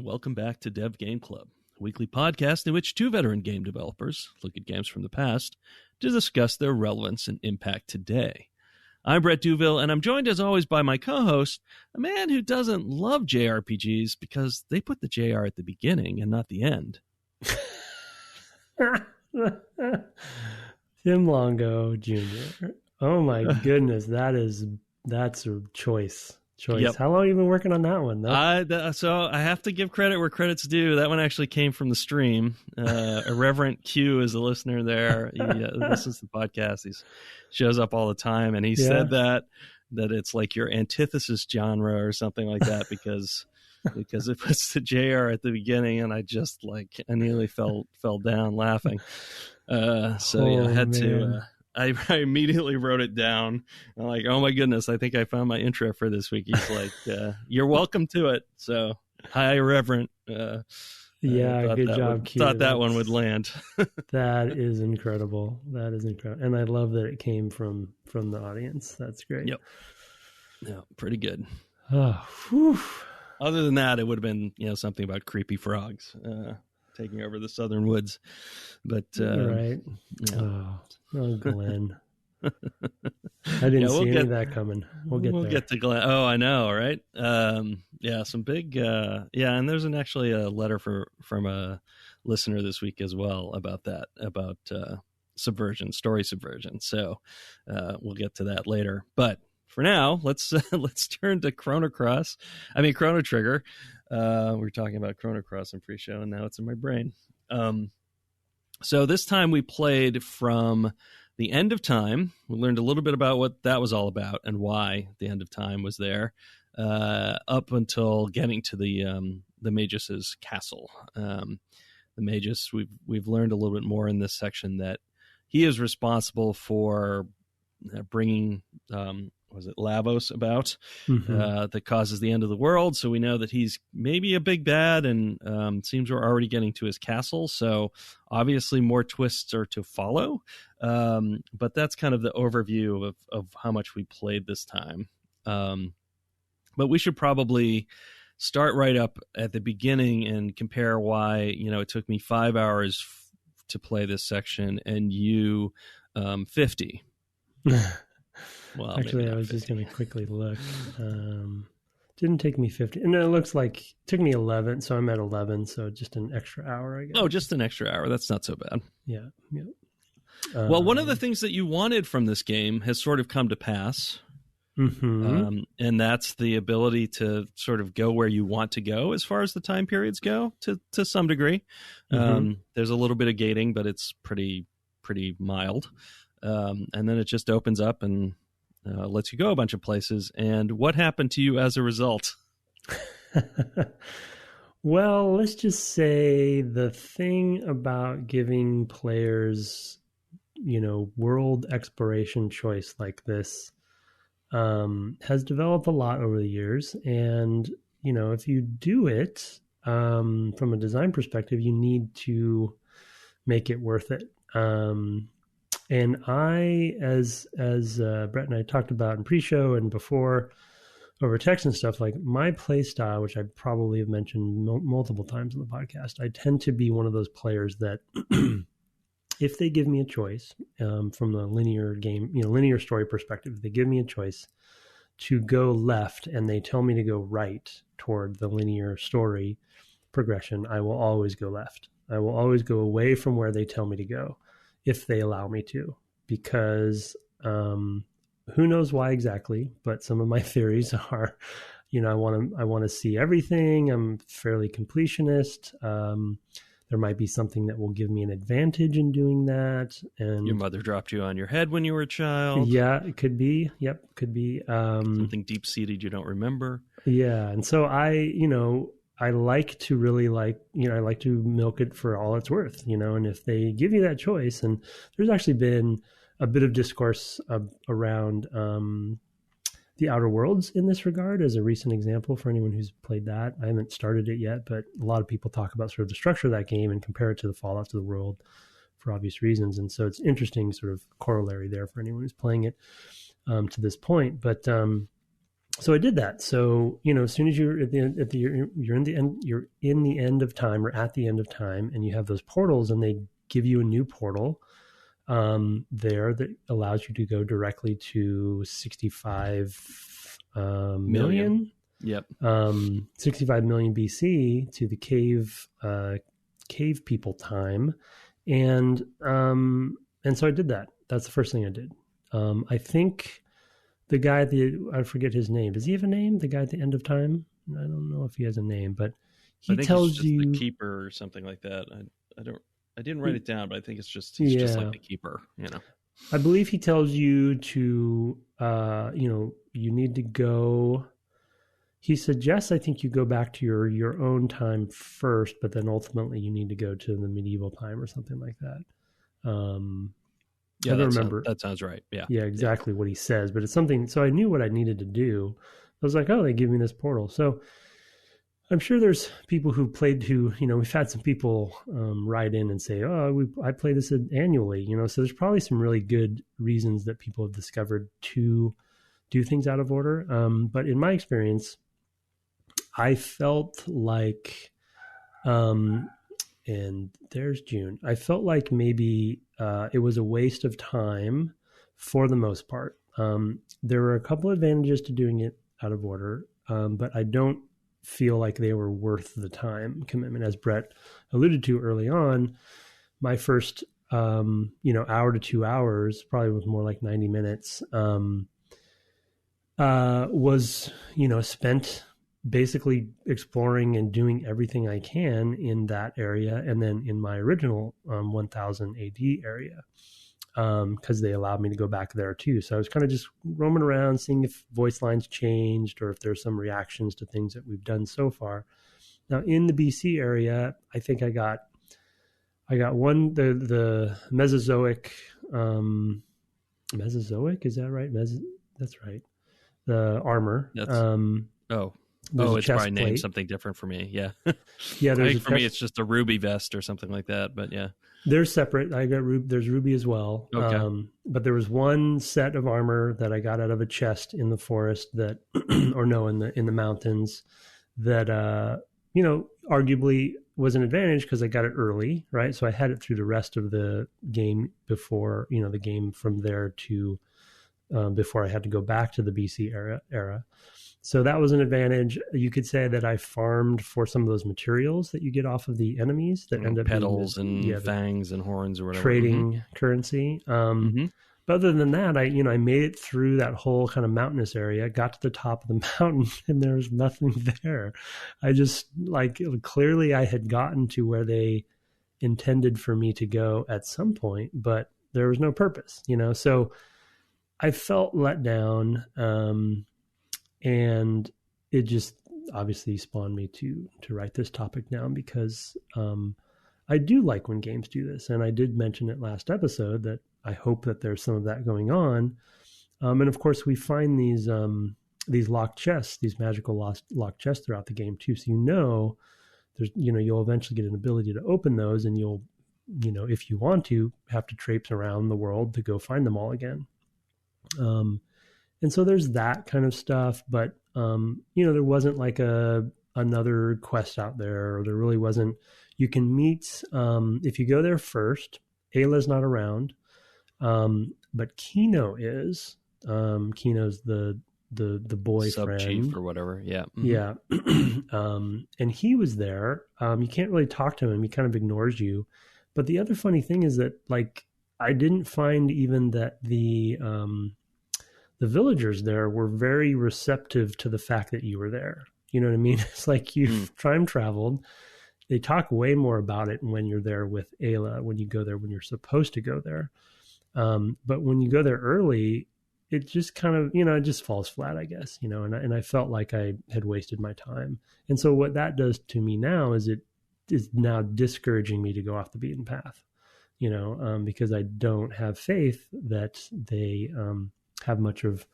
welcome back to Dev Game Club, a weekly podcast in which two veteran game developers look at games from the past to discuss their relevance and impact today. I'm Brett Douville, and I'm joined as always by my co-host, a man who doesn't love JRPGs because they put the JR at the beginning and not the end. Tim Longo Jr. Oh my goodness, that's a choice. Yep. How long have you been working on that one, though? So I have to give credit where credit's due. That one actually came from the stream. Irreverent Q is a listener there. He listens to the podcast. He shows up all the time, and he said that it's like your antithesis genre or something like that because it puts the JR at the beginning, and I nearly fell down laughing. I had to. I immediately wrote it down. I'm like, oh my goodness, I think I found my intro for this week. He's like, you're welcome to it. So, hi, Irreverent. Good job, Q. Thought that one would land. That is incredible. And I love that it came from the audience. That's great. Yep. Yeah, pretty good. Oh, whew. Other than that, it would have been, something about creepy frogs taking over the southern woods. But right. Yeah. Oh, Glenn. I didn't see any of that coming. We'll get to Glenn. Oh, I know, right? Some big and there's actually a letter from a listener this week as well about that, about subversion, story subversion. So we'll get to that later. But for now, let's turn to Chrono Trigger. We were talking about Chrono Cross in pre-show, and now it's in my brain. So this time we played from the End of Time. We learned a little bit about what that was all about and why the End of Time was there, up until getting to the Magus's castle. The Magus, we've learned a little bit more in this section that he is responsible for bringing Lavos about, that causes the end of the world. So we know that he's maybe a big bad, and seems we're already getting to his castle. So obviously more twists are to follow. But that's kind of the overview of how much we played this time. But we should probably start right up at the beginning and compare why, it took me 5 hours to play this section and you 50. Well, actually, I was just going to quickly look. Didn't take me 50. And it looks like it took me 11, so I'm at 11, so just an extra hour, I guess. Oh, just an extra hour. That's not so bad. Yeah. Well, one of the things that you wanted from this game has sort of come to pass. And that's the ability to sort of go where you want to go as far as the time periods go, to some degree. There's a little bit of gating, but it's pretty mild. And then it just opens up and lets you go a bunch of places. And what happened to you as a result? Well, let's just say the thing about giving players, world exploration choice like this has developed a lot over the years. And, if you do it from a design perspective, you need to make it worth it. And I, as Brett and I talked about in pre-show and before over text and stuff, like my play style, which I probably have mentioned multiple times in the podcast, I tend to be one of those players that if they give me a choice from the linear game, linear story perspective, if they give me a choice to go left and they tell me to go right toward the linear story progression, I will always go left. I will always go away from where they tell me to go, if they allow me to, because who knows why exactly, but some of my theories are, I want to see everything. I'm fairly completionist. There might be something that will give me an advantage in doing that. And your mother dropped you on your head when you were a child. Yeah, it could be. Yep, could be. Something deep-seated you don't remember. Yeah, and so I like to I like to milk it for all it's worth, and if they give you that choice, and there's actually been a bit of discourse around the Outer Worlds in this regard as a recent example for anyone who's played that. I haven't started it yet, but a lot of people talk about sort of the structure of that game and compare it to the Fallout to the world for obvious reasons. And so it's interesting sort of corollary there for anyone who's playing it to this point. But so I did that. So, as soon as you're you're in the end, you're in the end of time or at the end of time, and you have those portals, and they give you a new portal there that allows you to go directly to 65 million. Yep. 65 million BC to the cave people time. And so I did that. That's the first thing I did. I think the guy I forget his name. Does he have a name? The guy at the end of time? I don't know if he has a name, but he tells you the keeper or something like that. I didn't write it down, but I think he's just like the keeper, I believe he tells you to, you need to go. He suggests, I think, you go back to your own time first, but then ultimately you need to go to the medieval time or something like that. I don't remember. That sounds right. Yeah. Yeah, exactly what he says, but it's something. So I knew what I needed to do. I was like, oh, they give me this portal. So I'm sure there's people who played we've had some people write in and say, oh, I play this annually, so there's probably some really good reasons that people have discovered to do things out of order. But in my experience, I felt like, and there's June, I felt like maybe it was a waste of time for the most part. There were a couple advantages to doing it out of order, but I don't feel like they were worth the time commitment. As Brett alluded to early on, my first, hour to 2 hours, probably was more like 90 minutes, was, spent basically exploring and doing everything I can in that area. And then in my original 1000 AD area, because they allowed me to go back there too. So I was kind of just roaming around, seeing if voice lines changed or if there's some reactions to things that we've done so far. Now in the BC area, I think I got one, the Mesozoic, is that right? That's right. The armor. It's probably named something different for me. Yeah. Yeah. I think for me, it's just a ruby vest or something like that. But yeah, they're separate. There's ruby as well. Okay. But there was one set of armor that I got out of a chest in the forest that, in the mountains that, arguably was an advantage because I got it early, right? So I had it through the rest of the game before, the game from there to, before I had to go back to the BC era. So that was an advantage. You could say that I farmed for some of those materials that you get off of the enemies that end up petals and fangs and horns or whatever. Trading currency. But other than that, I made it through that whole kind of mountainous area, got to the top of the mountain, and there was nothing there. I just clearly I had gotten to where they intended for me to go at some point, but there was no purpose, So I felt let down. And it just obviously spawned me to write this topic down because I do like when games do this. And I did mention it last episode that I hope that there's some of that going on. And of course, we find these locked chests, these magical locked chests throughout the game too. So there's you'll eventually get an ability to open those, and you'll if you want to have to traipse around the world to go find them all again. And so there's that kind of stuff, but, there wasn't like another quest out there, or there really wasn't. You can meet, if you go there first, Ayla's not around, but Kino is. Kino's the boyfriend. Sub-chief or whatever, yeah. Mm-hmm. Yeah. And he was there. You can't really talk to him. He kind of ignores you. But the other funny thing is that, I didn't find even that the villagers there were very receptive to the fact that you were there. You know what I mean? It's like you've time traveled. They talk way more about it when you're there with Ayla, when you go there, when you're supposed to go there. But when you go there early, it just kind of, it just falls flat, I guess, and I felt like I had wasted my time. And so what that does to me now is it is now discouraging me to go off the beaten path, because I don't have faith that they, have much of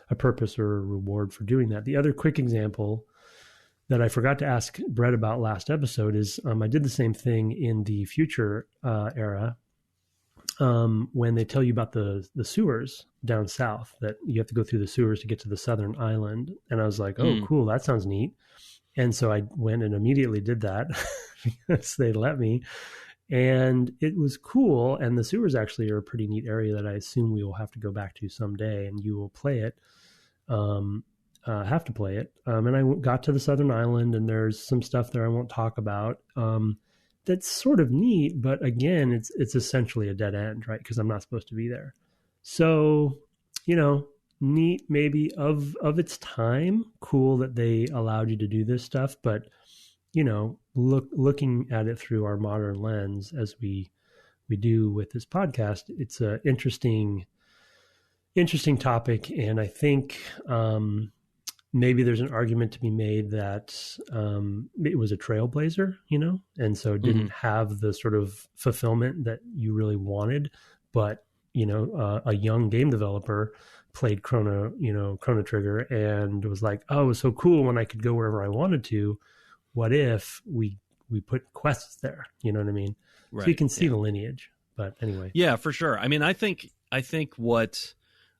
a purpose or a reward for doing that. The other quick example that I forgot to ask Brett about last episode is I did the same thing in the future era. when they tell you about the sewers down south, that you have to go through the sewers to get to the southern island. And I was like, oh, cool, that sounds neat. And so I went and immediately did that because they let me. And it was cool. And the sewers actually are a pretty neat area that I assume we will have to go back to someday, and you will play it. Have to play it. And I got to the southern island, and there's some stuff there I won't talk about. That's sort of neat, but again, it's essentially a dead end, right? Because I'm not supposed to be there. So, neat maybe of its time. Cool that they allowed you to do this stuff, but looking at it through our modern lens, as we do with this podcast, it's a interesting topic, and I think maybe there's an argument to be made that it was a trailblazer, and so it didn't have the sort of fulfillment that you really wanted. But, a young game developer played Chrono Trigger and was like, oh, it was so cool when I could go wherever I wanted to. What if we put quests there? You know what I mean? Right. So you can see the lineage. But anyway. Yeah, for sure. I mean, I think what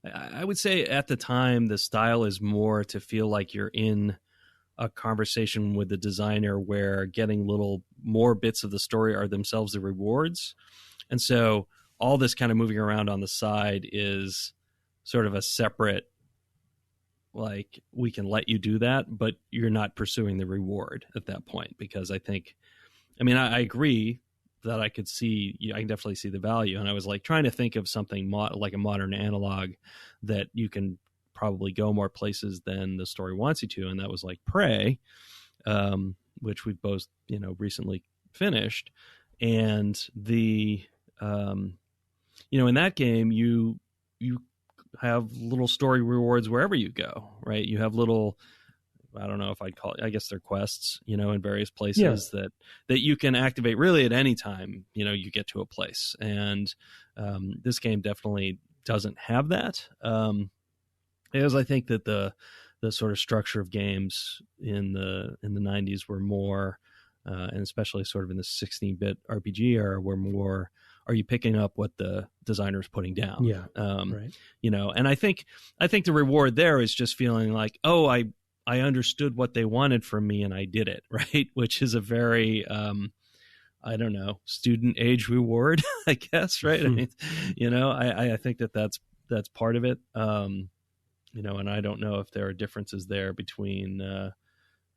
I would say at the time, the style is more to feel like you're in a conversation with the designer where getting little more bits of the story are themselves the rewards. And so all this kind of moving around on the side is sort of a separate, like, we can let you do that, but you're not pursuing the reward at that point. Because I agree that I can definitely see the value. And I was like trying to think of something like a modern analog that you can probably go more places than the story wants you to. And that was like Prey, which we've both, recently finished. And the, in that game, you have little story rewards wherever you go, right? You have little, I don't know if I'd call it, I guess they're quests, in various places that you can activate really at any time, you get to a place. And this game definitely doesn't have that. Because I think that the sort of structure of games in the 90s were more, and especially sort of in the 16-bit RPG era, were more, are you picking up what the designer is putting down? Yeah. Right. And I think the reward there is just feeling like, oh, I understood what they wanted from me and I did it, right? Which is a very, I don't know, student age reward, I guess, right? I mean, I think that's part of it. And I don't know if there are differences there between,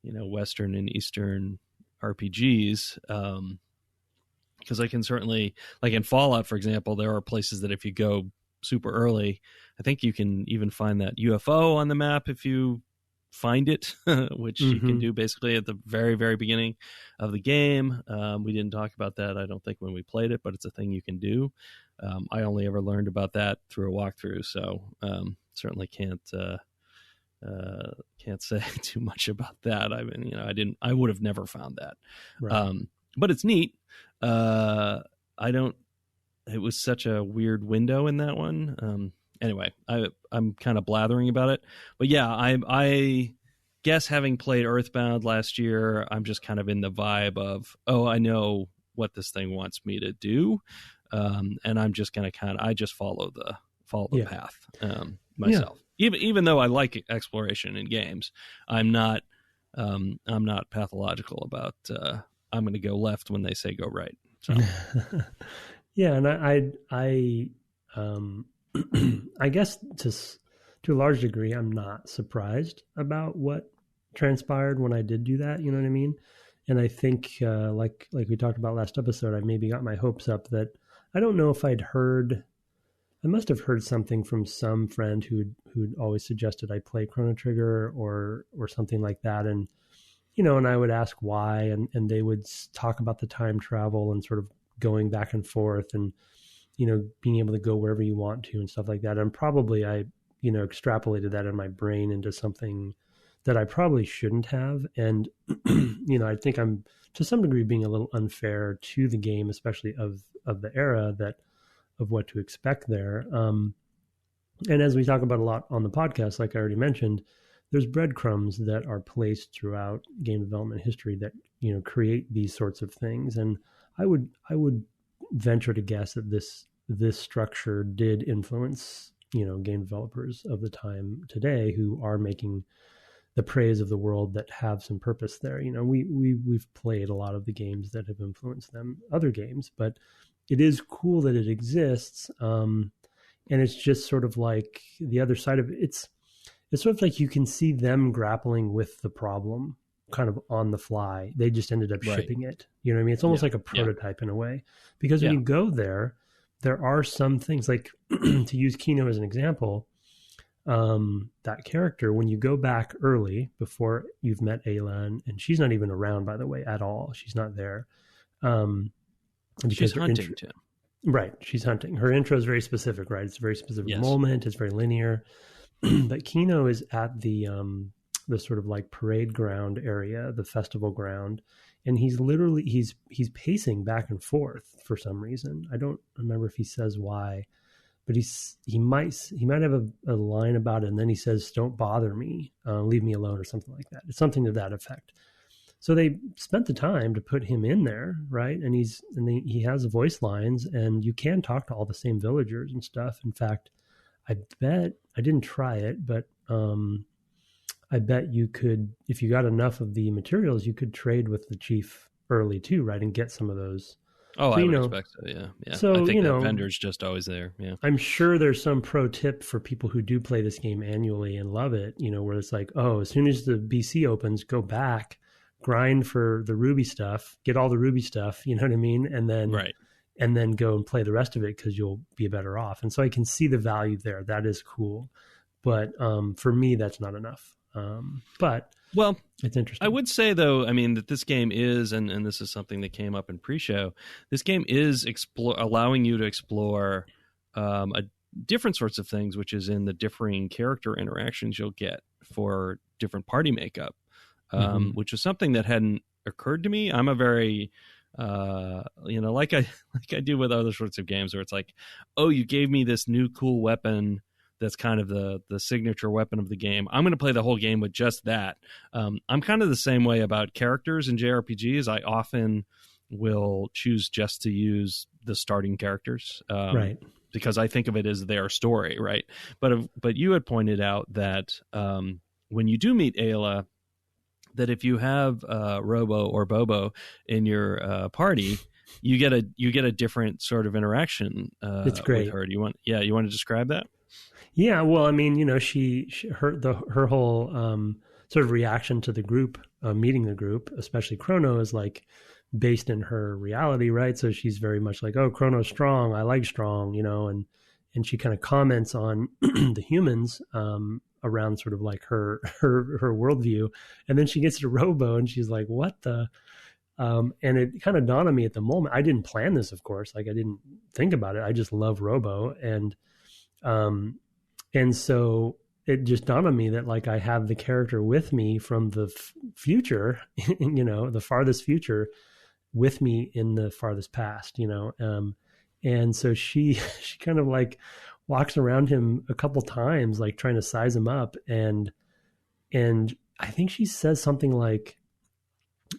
Western and Eastern RPGs. Because I can certainly, like in Fallout, for example, there are places that if you go super early, I think you can even find that UFO on the map if you find it, which you can do basically at the very, very beginning of the game. We didn't talk about that, I don't think, when we played it, but it's a thing you can do. I only ever learned about that through a walkthrough, so certainly can't say too much about that. I mean, I would have never found that. Right. But it's neat. It was such a weird window in that one. Anyway, I'm kind of blathering about it, but yeah, I guess having played Earthbound last year, I'm just kind of in the vibe of, oh, I know what this thing wants me to do. And I'm just going to I just follow the path, myself. Even though I like exploration in games, I'm not pathological about, I'm going to go left when they say go right. So. Yeah. And I guess to a large degree, I'm not surprised about what transpired when I did do that. You know what I mean? And I think, like we talked about last episode, I maybe got my hopes up that I don't know if I must have heard something from some friend who'd always suggested I play Chrono Trigger or something like that. And, and I would ask why, and they would talk about the time travel and sort of going back and forth and, being able to go wherever you want to and stuff like that. And probably I, extrapolated that in my brain into something that I probably shouldn't have. And, I think I'm to some degree being a little unfair to the game, especially of the era of what to expect there. And as we talk about a lot on the podcast, like I already mentioned, there's breadcrumbs that are placed throughout game development history that, create these sorts of things. And I would venture to guess that this this structure did influence, game developers of the time today who are making the praise of the world that have some purpose there. We've played a lot of the games that have influenced them, other games, but it is cool that it exists. And it's just sort of like the other side of it. It's sort of like you can see them grappling with the problem kind of on the fly. They just ended up shipping it. You know what I mean? It's almost like a prototype in a way, because when you go there are some things like, to use Kino as an example, that character, when you go back early before you've met Ayla, and she's not even around, by the way, at all. She's not there. Because she's hunting too. Right. She's hunting. Her intro is very specific, right? It's a very specific moment. It's very linear. But Kino is at the sort of like parade ground area, the festival ground. And he's literally, he's pacing back and forth for some reason. I don't remember if he says why, but he might have a line about it. And then he says, "Don't bother me, leave me alone," or something like that. It's something to that effect. So they spent the time to put him in there, right? And he has voice lines, and you can talk to all the same villagers and stuff. In fact, I bet, I didn't try it, but I bet you could, if you got enough of the materials, you could trade with the chief early too, right? And get some of those. Oh, so, I would expect so, yeah. So, I think the vendor's just always there, yeah. I'm sure there's some pro tip for people who do play this game annually and love it, where it's like, oh, as soon as the BC opens, go back, grind for the Ruby stuff, get all the Ruby stuff, you know what I mean? And then go and play the rest of it because you'll be better off. And so I can see the value there. That is cool. But for me, that's not enough. But it's interesting. I would say, though, that this game is, and this is something that came up in pre-show, this game is allowing you to explore different sorts of things, which is in the differing character interactions you'll get for different party makeup, which is something that hadn't occurred to me. I'm a very, like I do with other sorts of games where it's like, oh, you gave me this new cool weapon that's kind of the signature weapon of the game. I'm going to play the whole game with just that. I'm kind of the same way about characters in JRPGs. I often will choose just to use the starting characters, right? Because I think of it as their story, right? But you had pointed out that when you do meet Ayla, that if you have Robo or Bobo in your party, you get a different sort of interaction. It's great. With her. Do you want to describe that? Yeah, well, her whole sort of reaction to the group, meeting the group, especially Crono, is like based in her reality, right? So she's very much like, oh, Crono's strong. I like strong, and she kind of comments on the humans around sort of like her worldview, and then she gets to Robo, and she's like, what the? And it kind of dawned on me at the moment. I didn't plan this, of course. Like I didn't think about it. I just love Robo, and so it just dawned on me that like I have the character with me from the future, the farthest future, with me in the farthest past, and so she kind of like walks around him a couple times, like trying to size him up, and I think she says something like,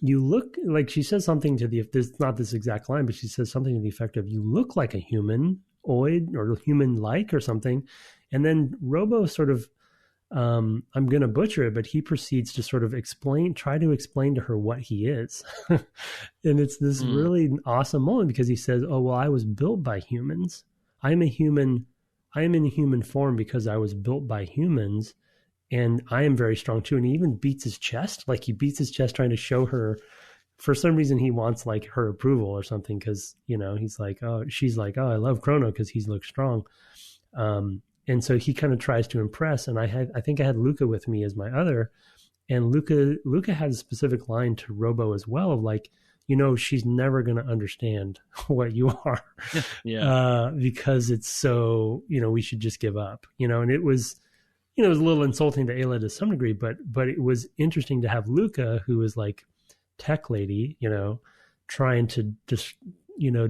"You look like," she says something to the, there's not this exact line, but she says something to the effect of, "You look like a humanoid or human-like," or something. And then Robo sort of, I'm going to butcher it, but he proceeds to sort of try to explain to her what he is. And it's this really awesome moment because he says, oh, well, I was built by humans. I am in human form because I was built by humans, and I am very strong too. And he even beats his chest. Like he beats his chest trying to show her, for some reason he wants like her approval or something. Cause he's like, oh, she's like, oh, I love Crono cause he looks strong. And so he kind of tries to impress. And I think I had Luca with me as my other, and Luca had a specific line to Robo as well of like, she's never going to understand what you are. Yeah. Because it's so, we should just give up, and it was, it was a little insulting to Ayla to some degree, but it was interesting to have Luca, who was like tech lady, trying to just,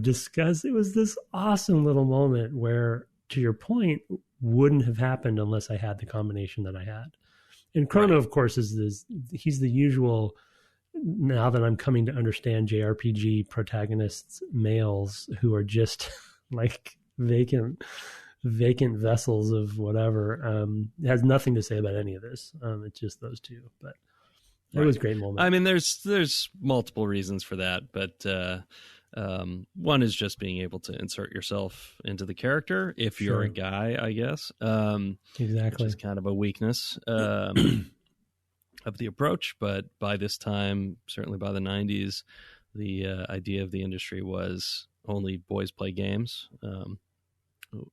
discuss. It was this awesome little moment where, to your point, wouldn't have happened unless I had the combination that I had. And Crono, of course, he's the usual, now that I'm coming to understand JRPG protagonists, males who are just like vacant vacant vessels of whatever. It has nothing to say about any of this. It's just those two, but it was a great moment. I mean, there's multiple reasons for that, but one is just being able to insert yourself into the character if you're a guy, I guess. Exactly, which is kind of a weakness of the approach. But by this time, certainly by the 90s, the idea of the industry was only boys play games,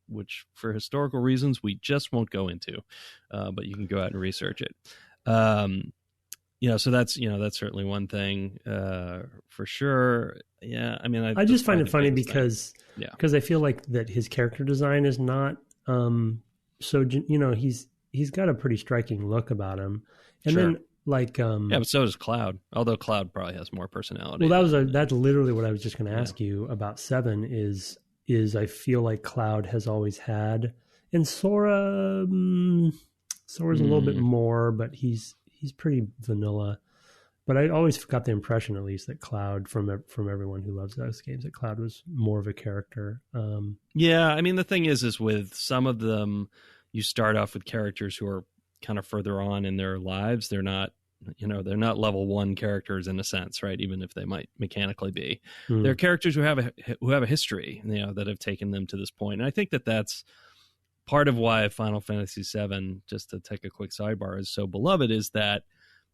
which for historical reasons we just won't go into, but you can go out and research it. So that's certainly one thing for sure. Yeah, I mean, I just find it funny because I feel like that his character design is not so. He's got a pretty striking look about him, and then but so does Cloud. Although Cloud probably has more personality. Well, that's literally what I was just going to ask you about 7. Is I feel like Cloud has always had, and Sora's a little bit more, but he's pretty vanilla. But I always got the impression, at least, that Cloud, from everyone who loves those games, that Cloud was more of a character. I mean, the thing is with some of them, you start off with characters who are kind of further on in their lives. They're not level 1 characters in a sense, right? Even if they might mechanically be. They're characters who have a history, that have taken them to this point. And I think that that's part of why Final Fantasy VII, just to take a quick sidebar, is so beloved, is that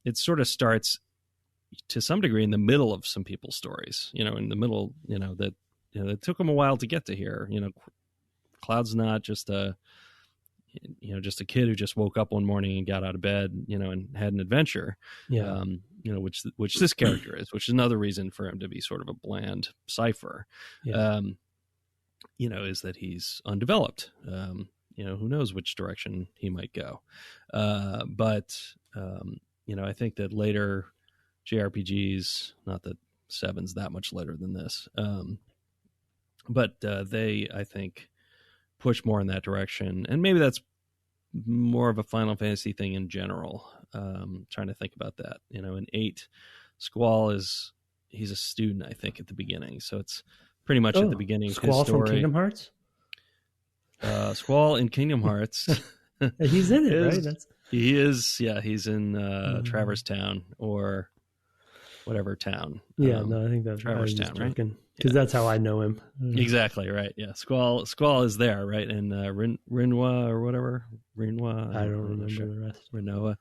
it sort of starts to some degree in the middle of some people's stories, in the middle, that it took them a while to get to here. Cloud's not just a kid who just woke up one morning and got out of bed, and had an adventure, which this character is, which is another reason for him to be sort of a bland cipher, is that he's undeveloped. Who knows which direction he might go. But I think that later JRPGs, not that 7's that much later than this, but they, I think, push more in that direction. And maybe that's more of a Final Fantasy thing in general. Trying to think about that. In 8, Squall he's a student, I think, at the beginning. So it's pretty much at the beginning of Squall his story. From Kingdom Hearts? Squall in Kingdom Hearts. He's in it, right? He is, he's in Traverse Town, or whatever town. I think that's Traverse Town, right? Because that's how I know him. Exactly, right. Yeah, Squall is there, right? And Rinwa or whatever. Rinwa. I don't remember the rest. Rinoa.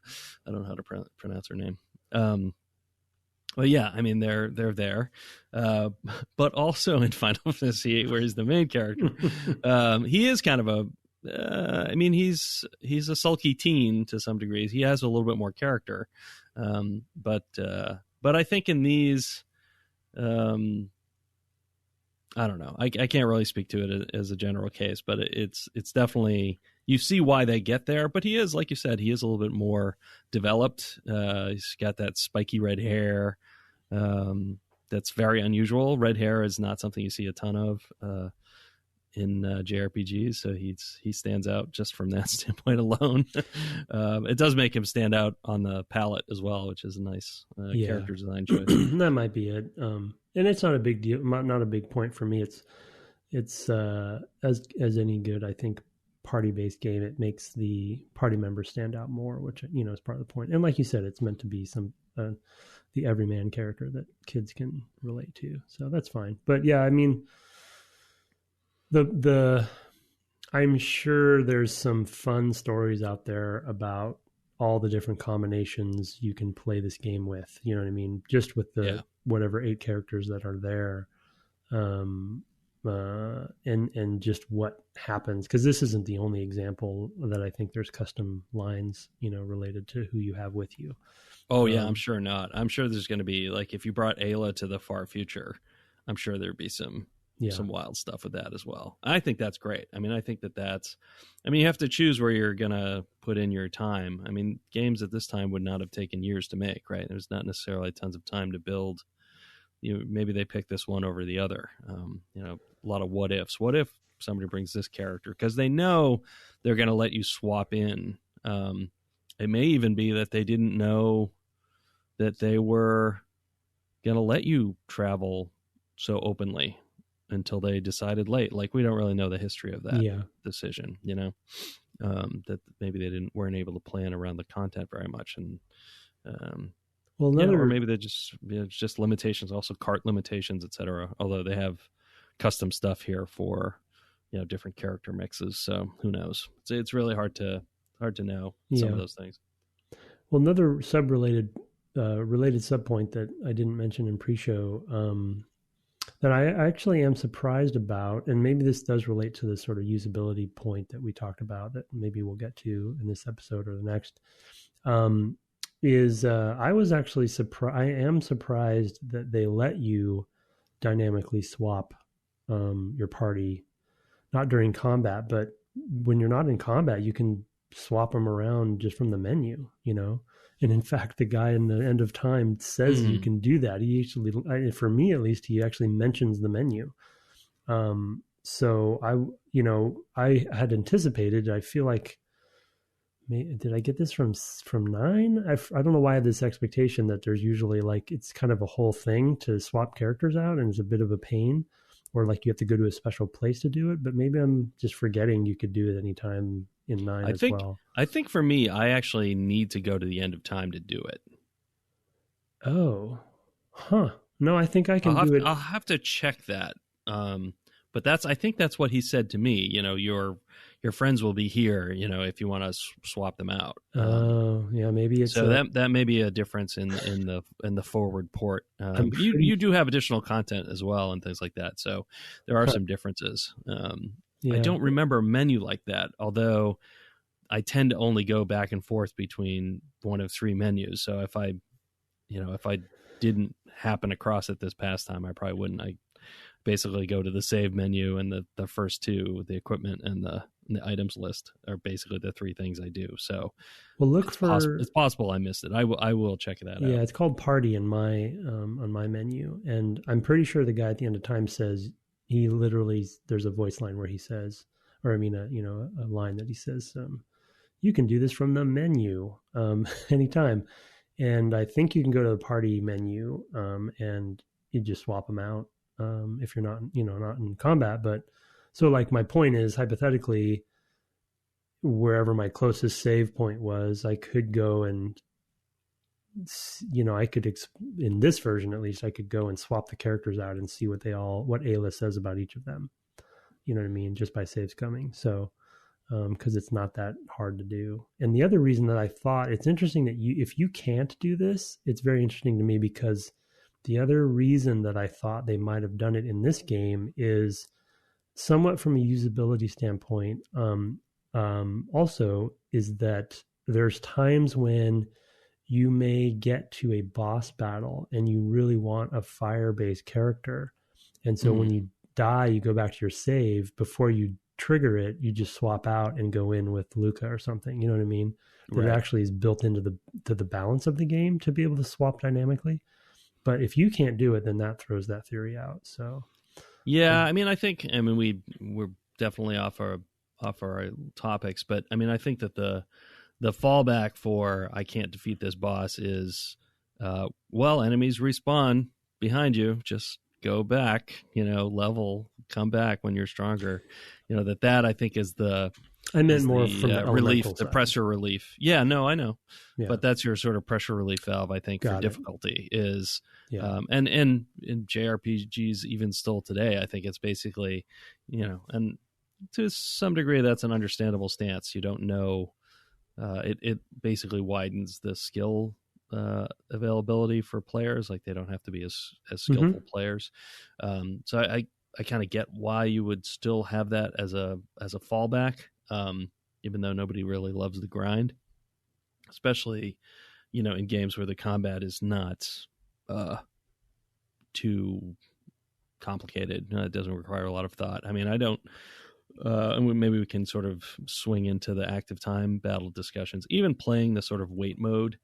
I don't know how to pronounce her name. Well, I mean, they're there. But also in Final Fantasy VIII, where he's the main character, he is kind of he's a sulky teen to some degrees. He has a little bit more character. But I think in these, I don't know. I can't really speak to it as a general case, but it's definitely, you see why they get there. But he is, like you said, he is a little bit more developed. He's got that spiky red hair. That's very unusual. Red hair is not something you see a ton of in JRPGs, so he stands out just from that standpoint alone. It does make him stand out on the palette as well, which is a nice character design choice. That might be it. And it's not a big deal, not a big point for me. It's as any good, I think, party-based game, it makes the party members stand out more, which is part of the point. And like you said, it's meant to be the everyman character that kids can relate to, so that's fine. But I mean, I'm sure there's some fun stories out there about all the different combinations you can play this game with. You know what I mean? Just with the whatever 8 characters that are there, and just what happens, because this isn't the only example that I think there's custom lines, related to who you have with you. Oh yeah, I'm sure not. I'm sure there's going to be, like, if you brought Ayla to the far future, I'm sure there'd be some wild stuff with that as well. I think that's great. I mean, I think that's, you have to choose where you're going to put in your time. I mean, games at this time would not have taken years to make, right? There's not necessarily tons of time to build. Maybe they pick this one over the other. A lot of what ifs. What if somebody brings this character? Because they know they're going to let you swap in. It may even be that they didn't know that they were going to let you travel so openly. until they decided late. Like, we don't really know the history of that decision, that maybe they weren't able to plan around the content very much. And, or maybe they just limitations, also cart limitations, etc. Although they have custom stuff here for, different character mixes. So who knows? It's really hard to know some of those things. Well, another related subpoint that I didn't mention in pre-show, that I actually am surprised about, and maybe this does relate to the sort of usability point that we talked about that maybe we'll get to in this episode or the next, is I was actually surprised. I am surprised that they let you dynamically swap your party, not during combat, but when you're not in combat, you can swap them around just from the menu, And in fact, the guy in the End of Time says you can do that. He actually, for me at least, he actually mentions the menu. So I had anticipated. I feel like, did I get this from 9? I don't know why I had this expectation that there's usually it's kind of a whole thing to swap characters out, and it's a bit of a pain, or you have to go to a special place to do it. But maybe I'm just forgetting you could do it anytime in 9 as well. I think for me, I actually need to go to the End of Time to do it. Oh, huh. No, I think I can do it. I'll have to check that. But I think that's what he said to me. Your friends will be here, if you want to swap them out. Yeah, maybe it's so that may be a difference in the forward port. You do have additional content as well and things like that. So there are some differences. I don't remember a menu like that, although I tend to only go back and forth between one of 3 menus. So if I didn't happen across it this past time, I probably wouldn't. I basically go to the save menu, and the first 2, the equipment and the items list, are basically the 3 things I do. So it's possible I missed it. I will check that out. Yeah, it's called Party on my menu, and I'm pretty sure the guy at the End of Time says, he literally, there's a voice line where he says, or I mean, a line that he says, you can do this from the menu anytime. And I think you can go to the party menu and you just swap them out if you're not, not in combat. But so my point is, hypothetically, wherever my closest save point was, I could go and, I could, in this version at least, I could go and swap the characters out and see what Ayla says about each of them. You know what I mean? Just by saves coming. So, because it's not that hard to do. And the other reason that I thought it's interesting that if you can't do this, it's very interesting to me, because the other reason that I thought they might have done it in this game is somewhat from a usability standpoint. Also, is that there's times when you may get to a boss battle and you really want a fire-based character. And so when you die, you go back to your save. Before you trigger it, you just swap out and go in with Luca or something. You know what I mean? Right. It actually is built into the balance of the game to be able to swap dynamically. But if you can't do it, then that throws that theory out. So yeah, we're definitely off our topics, but I think that the fallback for I can't defeat this boss is enemies respawn behind you, just go back, level, come back when you're stronger. That I think is I meant more from the relief, side. The pressure relief. Yeah, no, I know. Yeah. But that's your sort of pressure relief valve, I think, for difficulty is, and in JRPGs, even still today, I think it's basically, and to some degree, that's an understandable stance. You don't know, it basically widens the skill availability for players. Like, they don't have to be as skillful players. So I kind of get why you would still have that as a fallback. Even though nobody really loves the grind, especially, in games where the combat is not too complicated. It doesn't require a lot of thought. I don't, maybe we can sort of swing into the active time battle discussions. Even playing the sort of wait mode,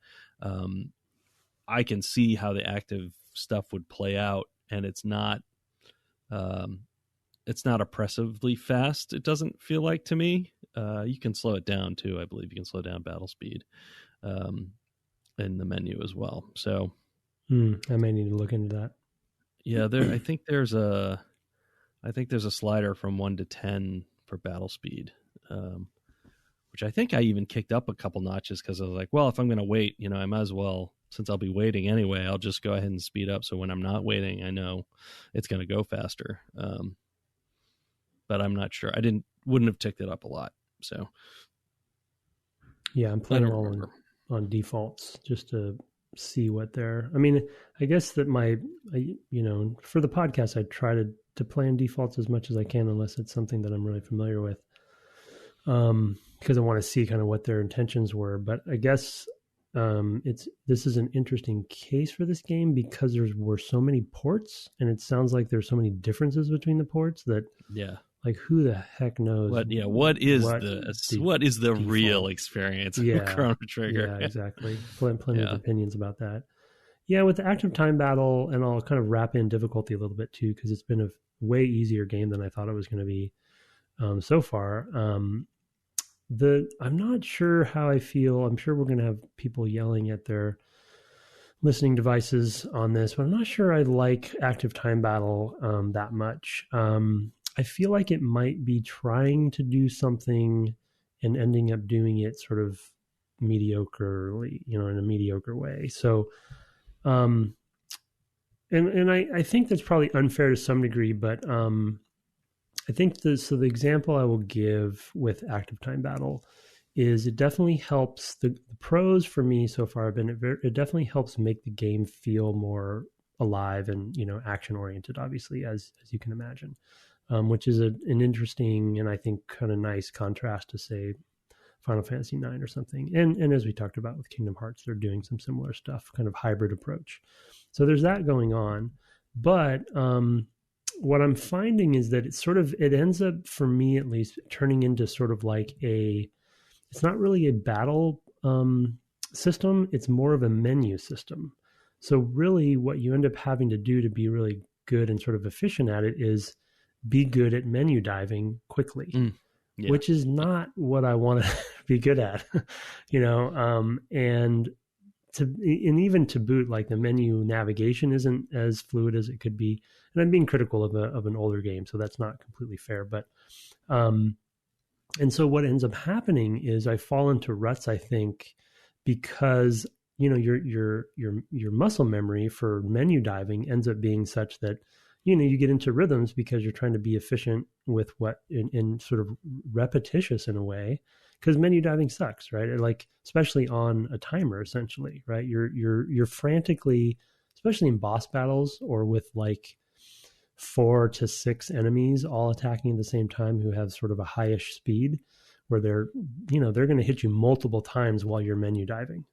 I can see how the active stuff would play out, and it's not oppressively fast. It doesn't feel like to me. You can slow it down too. I believe you can slow down battle speed in the menu as well. So I may need to look into that. Yeah, I think there's a I think there's a slider from 1 to 10 for battle speed, which I think I even kicked up a couple notches because I was like, well, if I'm going to wait, I might as well, since I'll be waiting anyway, I'll just go ahead and speed up. So when I'm not waiting, I know it's going to go faster. But I'm not sure. Wouldn't have ticked it up a lot. So yeah, I'm playing all on defaults just to see what they're. I mean, I guess that for the podcast, I try to play in defaults as much as I can, unless it's something that I'm really familiar with. Because I want to see kind of what their intentions were. But I guess this is an interesting case for this game because were so many ports, and it sounds like there's so many differences between the ports that like who the heck knows? What is the real experience of Chrono Trigger? Yeah, exactly. Plenty of opinions about that. Yeah, with the active time battle, and I'll kind of wrap in difficulty a little bit too, because it's been a way easier game than I thought it was going to be so far. I'm not sure how I feel. I'm sure we're going to have people yelling at their listening devices on this, but I'm not sure I like active time battle that much. I feel like it might be trying to do something and ending up doing it sort of mediocrely, in a mediocre way. So, and I think that's probably unfair to some degree, but I think the example I will give with active time battle is it definitely helps the pros for me so far have been it definitely helps make the game feel more alive and action oriented, obviously, as you can imagine, which is an interesting and I think kind of nice contrast to, say, Final Fantasy IX or something. And as we talked about with Kingdom Hearts, they're doing some similar stuff, kind of hybrid approach. So there's that going on. But what I'm finding is that it ends up, for me at least, turning into sort of like it's not really a battle system. It's more of a menu system. So really what you end up having to do to be really good and sort of efficient at it is be good at menu diving quickly, which is not what I want to be good at, and even to boot, like the menu navigation isn't as fluid as it could be. And I'm being critical of an older game, so that's not completely fair. But, and so what ends up happening is I fall into ruts, I think, because, your muscle memory for menu diving ends up being such that, you get into rhythms because you're trying to be efficient with what in sort of repetitious in a way. Because menu diving sucks, right? Like, especially on a timer, essentially, right? You're frantically, especially in boss battles or with like 4 to 6 enemies all attacking at the same time who have sort of a highish speed, where they're going to hit you multiple times while you're menu diving,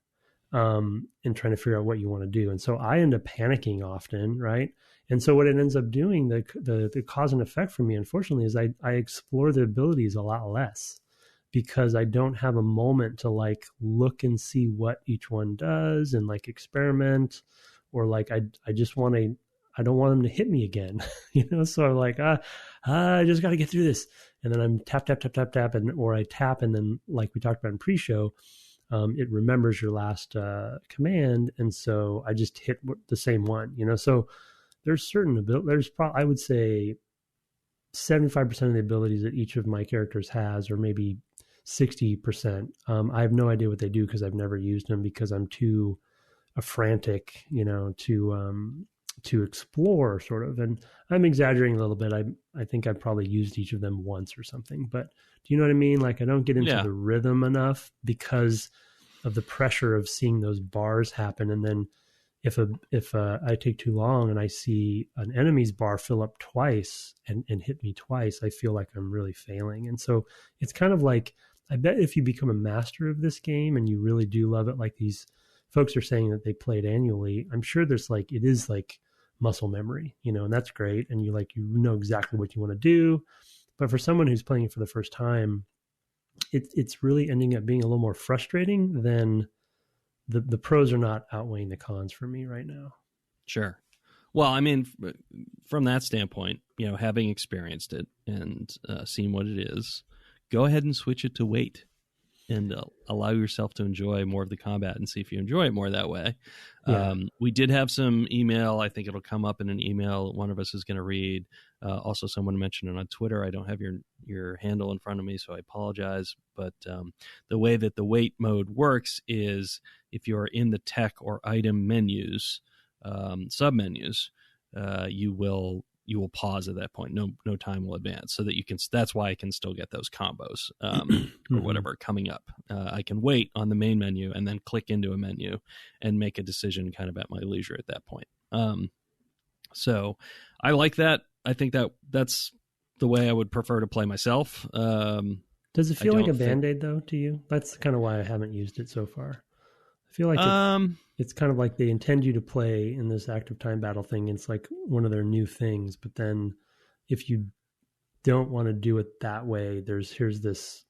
and trying to figure out what you want to do. And so I end up panicking often, right? And so what it ends up doing, the cause and effect for me, unfortunately, is I explore the abilities a lot less, because I don't have a moment to like look and see what each one does and like experiment, or like I don't want them to hit me again, So I'm like, I just got to get through this, and then I'm tap, or I tap, and then like we talked about in pre-show, it remembers your last command, and so I just hit the same one, So there's certain abilities. I would say 75% of the abilities that each of my characters has, or maybe 60%. I have no idea what they do because I've never used them, because I'm too frantic, to explore, sort of. And I'm exaggerating a little bit. I think I've probably used each of them once or something. But do you know what I mean? Like, I don't get into the rhythm enough because of the pressure of seeing those bars happen. And then if I take too long and I see an enemy's bar fill up twice and hit me twice, I feel like I'm really failing. And so it's kind of like, I bet if you become a master of this game and you really do love it, like these folks are saying that they play it annually, I'm sure there's like, it is like muscle memory, and that's great. And you know exactly what you want to do. But for someone who's playing it for the first time, it's really ending up being a little more frustrating than the pros are not outweighing the cons for me right now. Sure. Well, I mean, from that standpoint, having experienced it and seen what it is, go ahead and switch it to wait. allow yourself to enjoy more of the combat and see if you enjoy it more that way. Yeah. We did have some email. I think it'll come up in an email one of us is going to read. Also, someone mentioned it on Twitter. I don't have your handle in front of me, so I apologize. But the way that the wait mode works is if you're in the tech or item menus, submenus, you will pause at that point. No time will advance, so that you can. That's why I can still get those combos or whatever coming up. I can wait on the main menu and then click into a menu and make a decision kind of at my leisure at that point. So I like that. I think that's the way I would prefer to play myself. Does it feel like a Band-Aid though to you? That's kind of why I haven't used it so far. I feel like it's kind of like they intend you to play in this active time battle thing. It's like one of their new things. But then if you don't want to do it that way, here's this,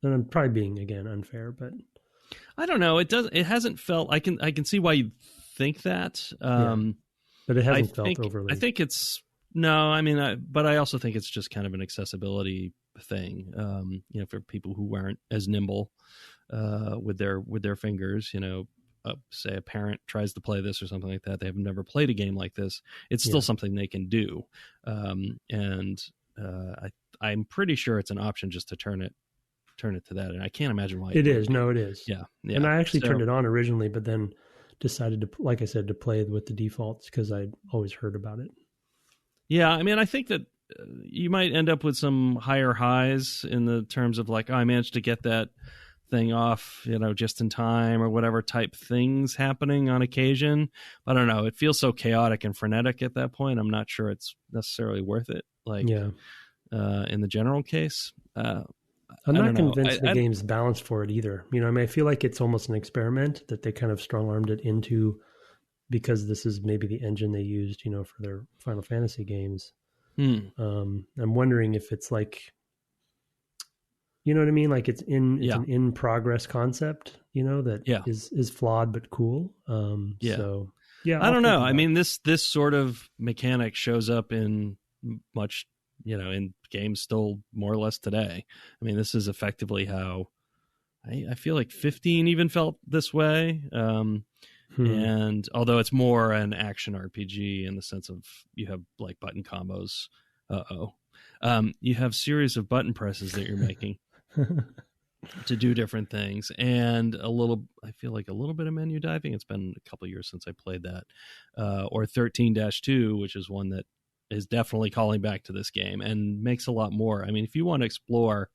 and I'm probably being, again, unfair, but I don't know. It hasn't felt, I can see why you think that. But it hasn't felt overly. I think it's, no, I mean, but I also think it's just kind of an accessibility thing, for people who aren't as nimble with their fingers, say a parent tries to play this or something like that. They have never played a game like this. It's still something they can do. I'm pretty sure it's an option just to turn it to that. And I can't imagine why it is. No, it is. Yeah. And I actually turned it on originally, but then decided to, like I said, to play with the defaults because I'd always heard about it. Yeah. I mean, I think that you might end up with some higher highs in the terms of like, oh, I managed to get that thing off, just in time or whatever type things happening on occasion. But I don't know. It feels so chaotic and frenetic at that point. I'm not sure it's necessarily worth it. In the general case, I'm not convinced the game's balanced for it either. I feel like it's almost an experiment that they kind of strong-armed it into because this is maybe the engine they used, for their Final Fantasy games. I'm wondering if it's like, you know what I mean? Like it's an in progress concept, that is flawed but cool. So I don't know. I mean, this sort of mechanic shows up in much, in games still more or less today. I mean, this is effectively how I feel like 15 even felt this way. And although it's more an action RPG in the sense of you have like button combos, you have series of button presses that you're making to do different things, and I feel like a little bit of menu diving. It's been a couple of years since I played that, or 13-2, which is one that is definitely calling back to this game and makes a lot more. I mean, if you want to explore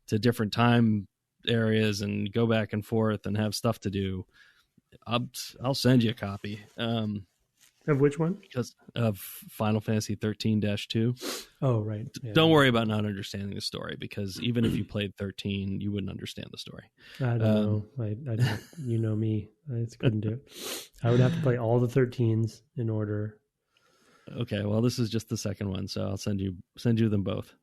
to different time areas and go back and forth and have stuff to do, I'll send you a copy. Of which one? Because of Final Fantasy 13-2. Oh, right. Yeah. Don't worry about not understanding the story, because even if you played 13, you wouldn't understand the story. I don't know. You know me. I just couldn't do it. I would have to play all the 13s in order. Okay, well, this is just the second one, so I'll send you them both.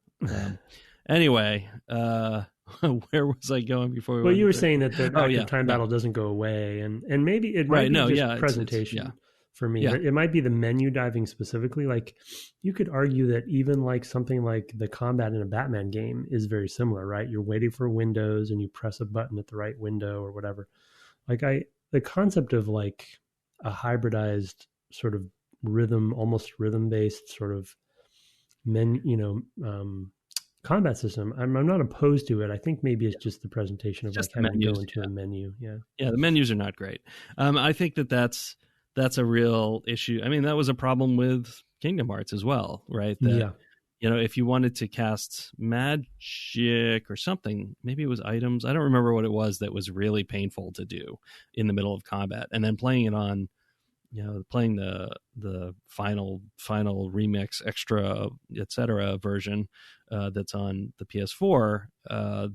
Anyway, where was I going before? Well, you were saying that the active time battle doesn't go away, and maybe it might be just presentation. For me, it might be the menu diving specifically. Like you could argue that even like something like the combat in a Batman game is very similar, right? You're waiting for windows and you press a button at the right window or whatever. Like the concept of like a hybridized sort of almost rhythm based sort of combat system. I'm not opposed to it. I think maybe it's just the presentation of just like having to go into a menu. Yeah. The menus are not great. I think that's a real issue. I mean, that was a problem with Kingdom Hearts as well, right? If you wanted to cast magic or something, maybe it was items. I don't remember what it was that was really painful to do in the middle of combat. And then playing it on, playing the final remix, extra, etc. version that's on the PS4,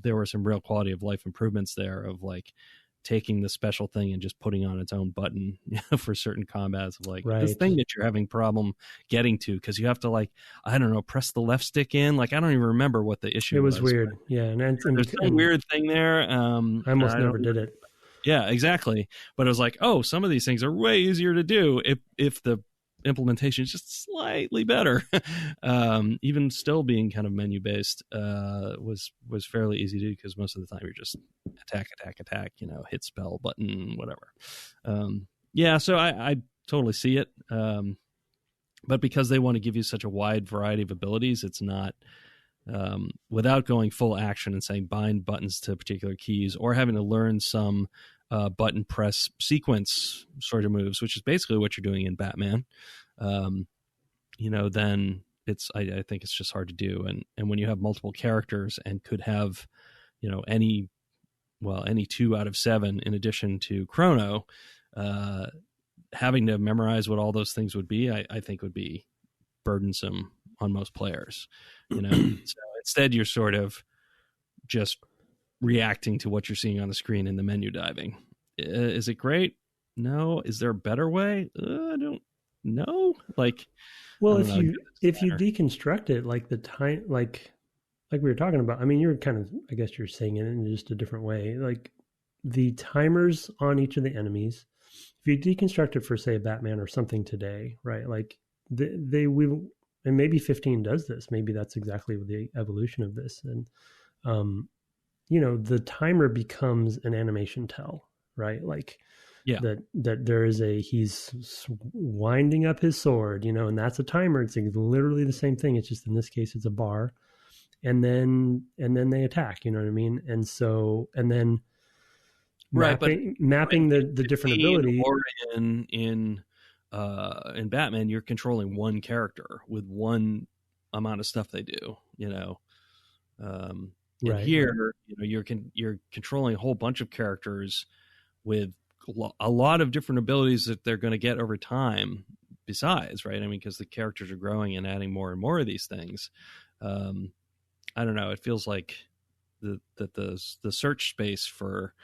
there were some real quality of life improvements there of like taking the special thing and just putting on its own button for certain combats of like this thing that you're having problem getting to because you have to like, I don't know, press the left stick in. Like, I don't even remember what the issue was. It was weird. Yeah. And there's some weird thing there. I almost never did it. Yeah, exactly. But it was like, oh, some of these things are way easier to do if the implementation is just slightly better. Even still being kind of menu based was fairly easy to do, because most of the time you're just attack, hit spell button, whatever. So I totally see it. But because they want to give you such a wide variety of abilities, it's not without going full action and saying bind buttons to particular keys, or having to learn some button press sequence sort of moves, which is basically what you're doing in Batman. Then I think it's just hard to do. And when you have multiple characters and could have, any 2 out of 7 in addition to Crono, having to memorize what all those things would be, I think would be burdensome on most players. So instead you're sort of just reacting to what you're seeing on the screen in the menu diving. Is it great? No. Is there a better way? I don't know. Well, if you deconstruct it, like the time, like we were talking about, I mean, you're kind of, I guess you're saying it in just a different way. Like the timers on each of the enemies, if you deconstruct it for, say, Batman or something today, right? Like and maybe 15 does this. Maybe that's exactly the evolution of this. And, the timer becomes an animation tell, right? Like that there is he's winding up his sword, and that's a timer. It's literally the same thing. It's just, in this case, it's a bar, and then they attack, you know what I mean? And so, and then mapping the different ability. Or in Batman, you're controlling one character with one amount of stuff they do, Right. Here, you're controlling a whole bunch of characters with a lot of different abilities that they're going to get over time besides, right? I mean, because the characters are growing and adding more and more of these things. I don't know. It feels like the search space for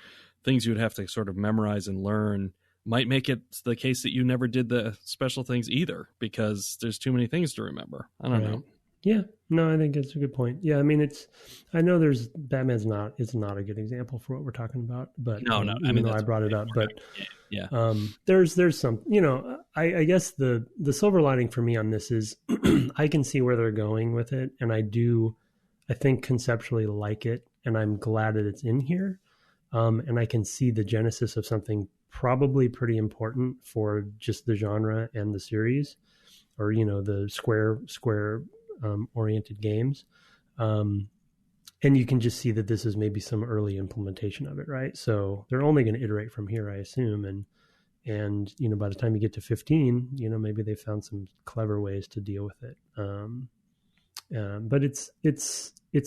things you would have to sort of memorize and learn might make it the case that you never did the special things either, because there's too many things to remember. I don't know. Yeah, no, I think it's a good point. Yeah, I mean, Batman's it's not a good example for what we're talking about, but no, I mean, I brought it up, but there's some, I guess the silver lining for me on this is I can see where they're going with it, and I think conceptually like it, and I'm glad that it's in here, and I can see the genesis of something probably pretty important for just the genre and the series, or the square oriented games, and you can just see that this is maybe some early implementation of it, right? So they're only going to iterate from here, I assume, and by the time you get to 15, maybe they found some clever ways to deal with it. But it's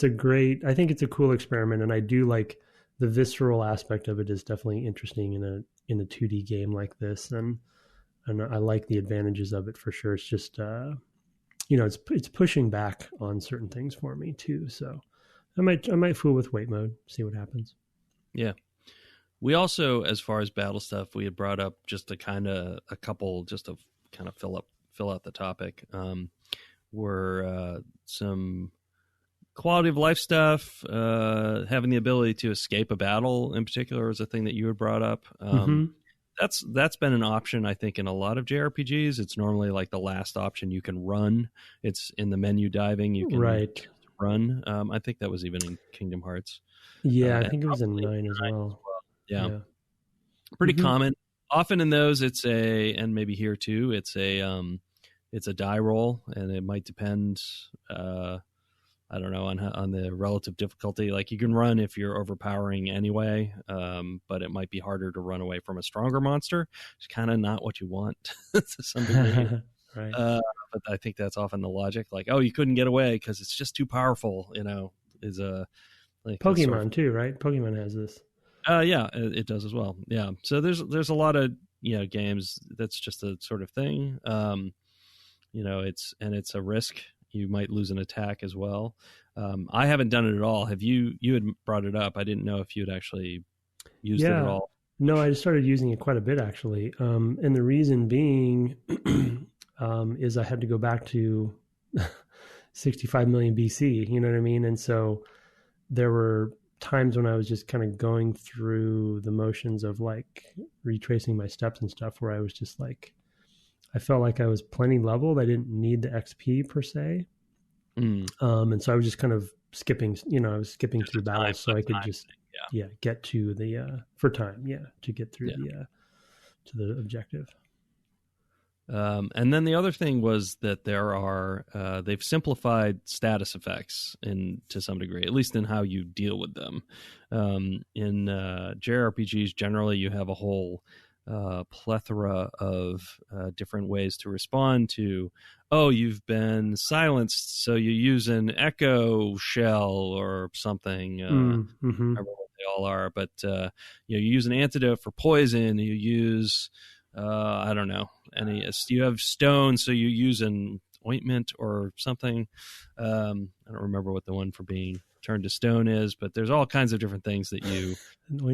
a great, I think it's a cool experiment, and I do like the visceral aspect of it is definitely interesting in a 2D game like this, and I like the advantages of it for sure. It's just it's pushing back on certain things for me too. So I might fool with wait mode, see what happens. Yeah. We also, as far as battle stuff, we had brought up just a couple just to kind of fill out the topic. Were some quality of life stuff, having the ability to escape a battle in particular was a thing that you had brought up. That's been an option, I think, in a lot of JRPGs. It's normally like the last option. You can run. It's in the menu diving. You can run. I think that was even in Kingdom Hearts. Yeah, I think it was in 9 as well. Yeah. Pretty common. Often in those, and maybe here too, it's a die roll, and it might depend. I don't know, on the relative difficulty. Like, you can run if you're overpowering anyway, but it might be harder to run away from a stronger monster. It's kind of not what you want to some degree. Right. But I think that's often the logic. Like, oh, you couldn't get away because it's just too powerful. Is a like Pokemon sort of, too, right? Pokemon has this. Yeah, it does as well. Yeah, so there's a lot of games that's just a sort of thing. It's a risk. You might lose an attack as well. I haven't done it at all. Have you? You had brought it up. I didn't know if you had actually used it at all. No, I just started using it quite a bit, actually. And the reason being is I had to go back to 65 million BC, you know what I mean? And so there were times when I was just kind of going through the motions of like retracing my steps and stuff, where I was just like, I felt like I was plenty leveled. I didn't need the XP per se. Mm. And so I was just kind of skipping, I was skipping Just through battles so I could just, thing. get to the, for time. Yeah. To get through Yeah. to the objective. And then the other thing was that there are they've simplified status effects to some degree, at least in how you deal with them. In JRPGs, generally, you have a whole plethora of different ways to respond to. Oh, you've been silenced, so you use an echo shell or something. I don't remember what they all are, but you use an antidote for poison. You use I don't know. You have stone, so you use an ointment or something. I don't remember what the one for being turned to stone is, but there's all kinds of different things that you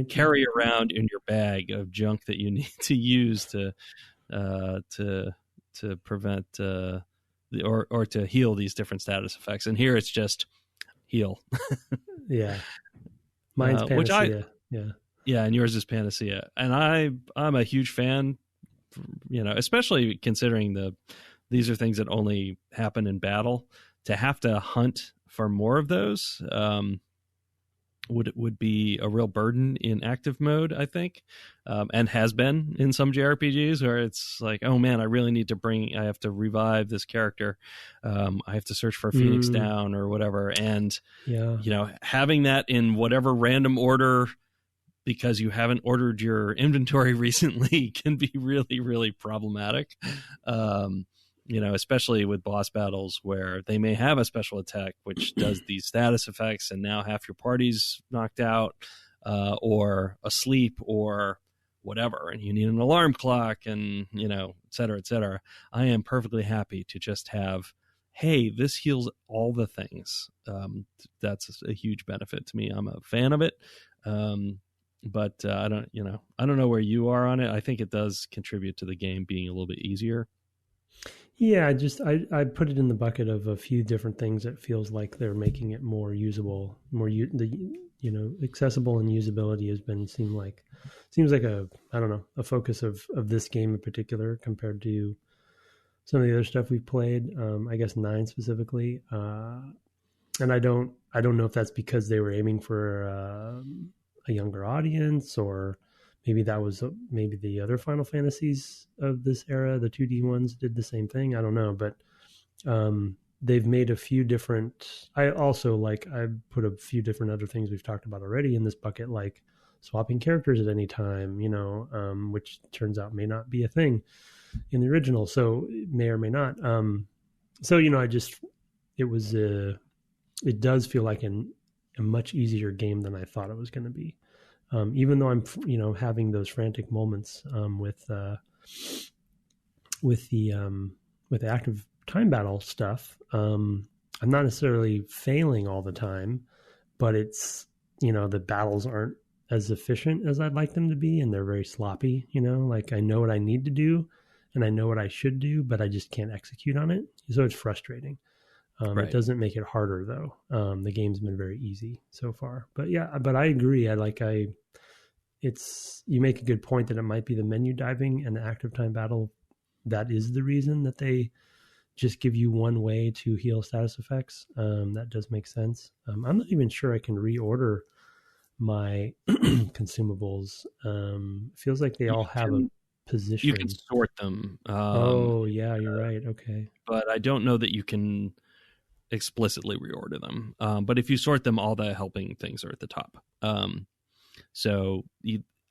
carry around in your bag of junk that you need to use to prevent or to heal these different status effects. And here it's just heal. Yeah, mine's Panacea. Yeah, and yours is Panacea, and I'm a huge fan. Especially considering these are things that only happen in battle. To have to hunt for more of those would be a real burden in active mode, I think, and has been in some JRPGs where it's like, oh man, I have to revive this character. I have to search for Phoenix Down or whatever, and having that in whatever random order, because you haven't ordered your inventory recently, can be really, really problematic. Especially with boss battles where they may have a special attack which does these status effects, and now half your party's knocked out or asleep or whatever, and you need an alarm clock, and et cetera, et cetera. I am perfectly happy to just have, hey, this heals all the things. That's a huge benefit to me. I'm a fan of it. But I don't know where you are on it. I think it does contribute to the game being a little bit easier. Yeah, I put it in the bucket of a few different things that feels like they're making it more usable, accessible, and usability seems like a focus of this game in particular compared to some of the other stuff we've played. I guess 9 specifically, and I don't know if that's because they were aiming for a younger audience, or maybe that was maybe the other Final Fantasies of this era, the 2D ones, did the same thing. I don't know, but they've made a few different. I put a few different other things we've talked about already in this bucket, like swapping characters at any time, which turns out may not be a thing in the original, so it may or may not. It does feel like a much easier game than I thought it was going to be. Even though I'm, having those frantic moments with the active time battle stuff. I'm not necessarily failing all the time, but it's, the battles aren't as efficient as I'd like them to be, and they're very sloppy. Like I know what I need to do, and I know what I should do, but I just can't execute on it. So it's frustrating. Right. It doesn't make it harder though. The game's been very easy so far, but I agree. You make a good point that it might be the menu diving and the active time battle. That is the reason that they just give you one way to heal status effects. That does make sense. I'm not even sure I can reorder my consumables. Feels like they all have a position. You can sort them. You're right. Okay. But I don't know that you can explicitly reorder them. But if you sort them, all the helping things are at the top.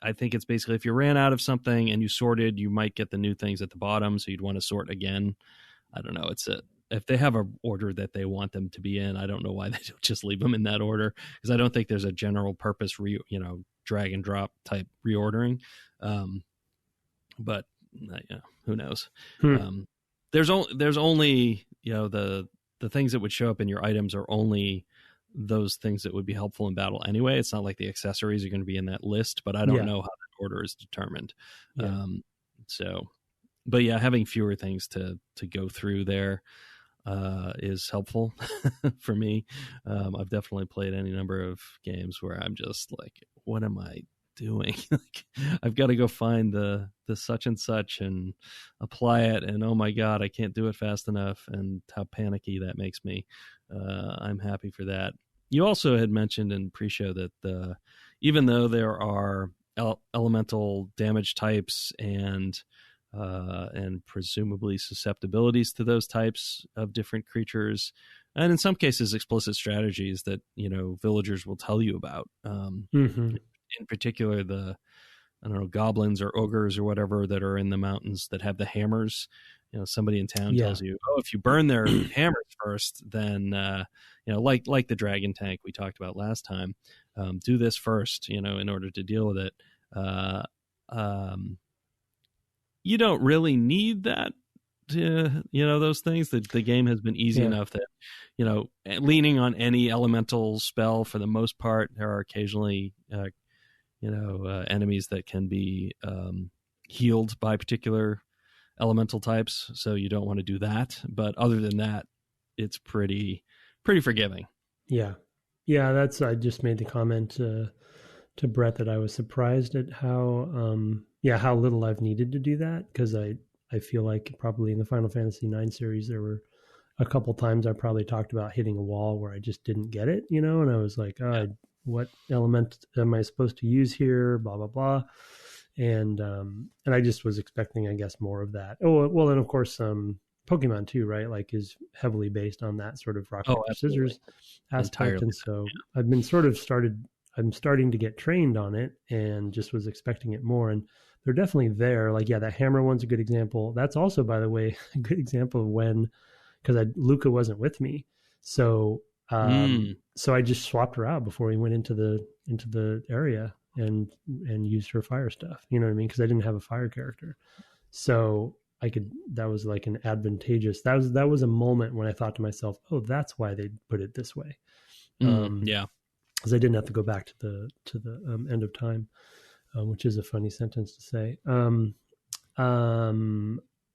I think it's basically if you ran out of something and you sorted, you might get the new things at the bottom. So you'd want to sort again. I don't know. If they have an order that they want them to be in, I don't know why they don't just leave them in that order, because I don't think there's a general purpose, drag and drop type reordering. But who knows? There's only the things that would show up in your items are only those things that would be helpful in battle anyway. It's not like the accessories are going to be in that list, but I don't know how that order is determined. But having fewer things to go through there is helpful for me. I've definitely played any number of games where I'm just like, what am I doing? Like, I've got to go find the such and such and apply it, and oh my god, I can't do it fast enough, and how panicky that makes me. I'm happy for that. You also had mentioned in pre-show that even though there are elemental damage types and presumably susceptibilities to those types of different creatures, and in some cases explicit strategies that villagers will tell you about. In particular, I don't know, goblins or ogres or whatever that are in the mountains that have the hammers. Somebody in town tells you, oh, if you burn their hammers first, then like the dragon tank we talked about last time, do this first, in order to deal with it. You don't really need that. Those things. The game has been easy enough that leaning on any elemental spell for the most part. There are occasionally enemies that can be healed by particular elemental types, so you don't want to do that. But other than that, it's pretty forgiving. That's, I just made the comment to Brett that I was surprised at how little I've needed to do that, because I feel like probably in the Final Fantasy IX series there were a couple times I probably talked about hitting a wall where I just didn't get it, and I was like, what element am I supposed to use here, blah blah blah, and I just was expecting, I guess, more of that. Oh well, and of course Pokemon too, right? Like, is heavily based on that sort of rock paper scissors aspect. Entirely. And so I've been I'm starting to get trained on it, and just was expecting it more. And they're definitely there. Like, that hammer one's a good example. That's also, by the way, a good example of when, because Luca wasn't with me, so I just swapped her out before we went into the area and used her fire stuff. You know what I mean? Because I didn't have a fire character, so that was like an advantageous. That was a moment when I thought to myself, oh, that's why they put it this way. Because I didn't have to go back to the end of time, which is a funny sentence to say.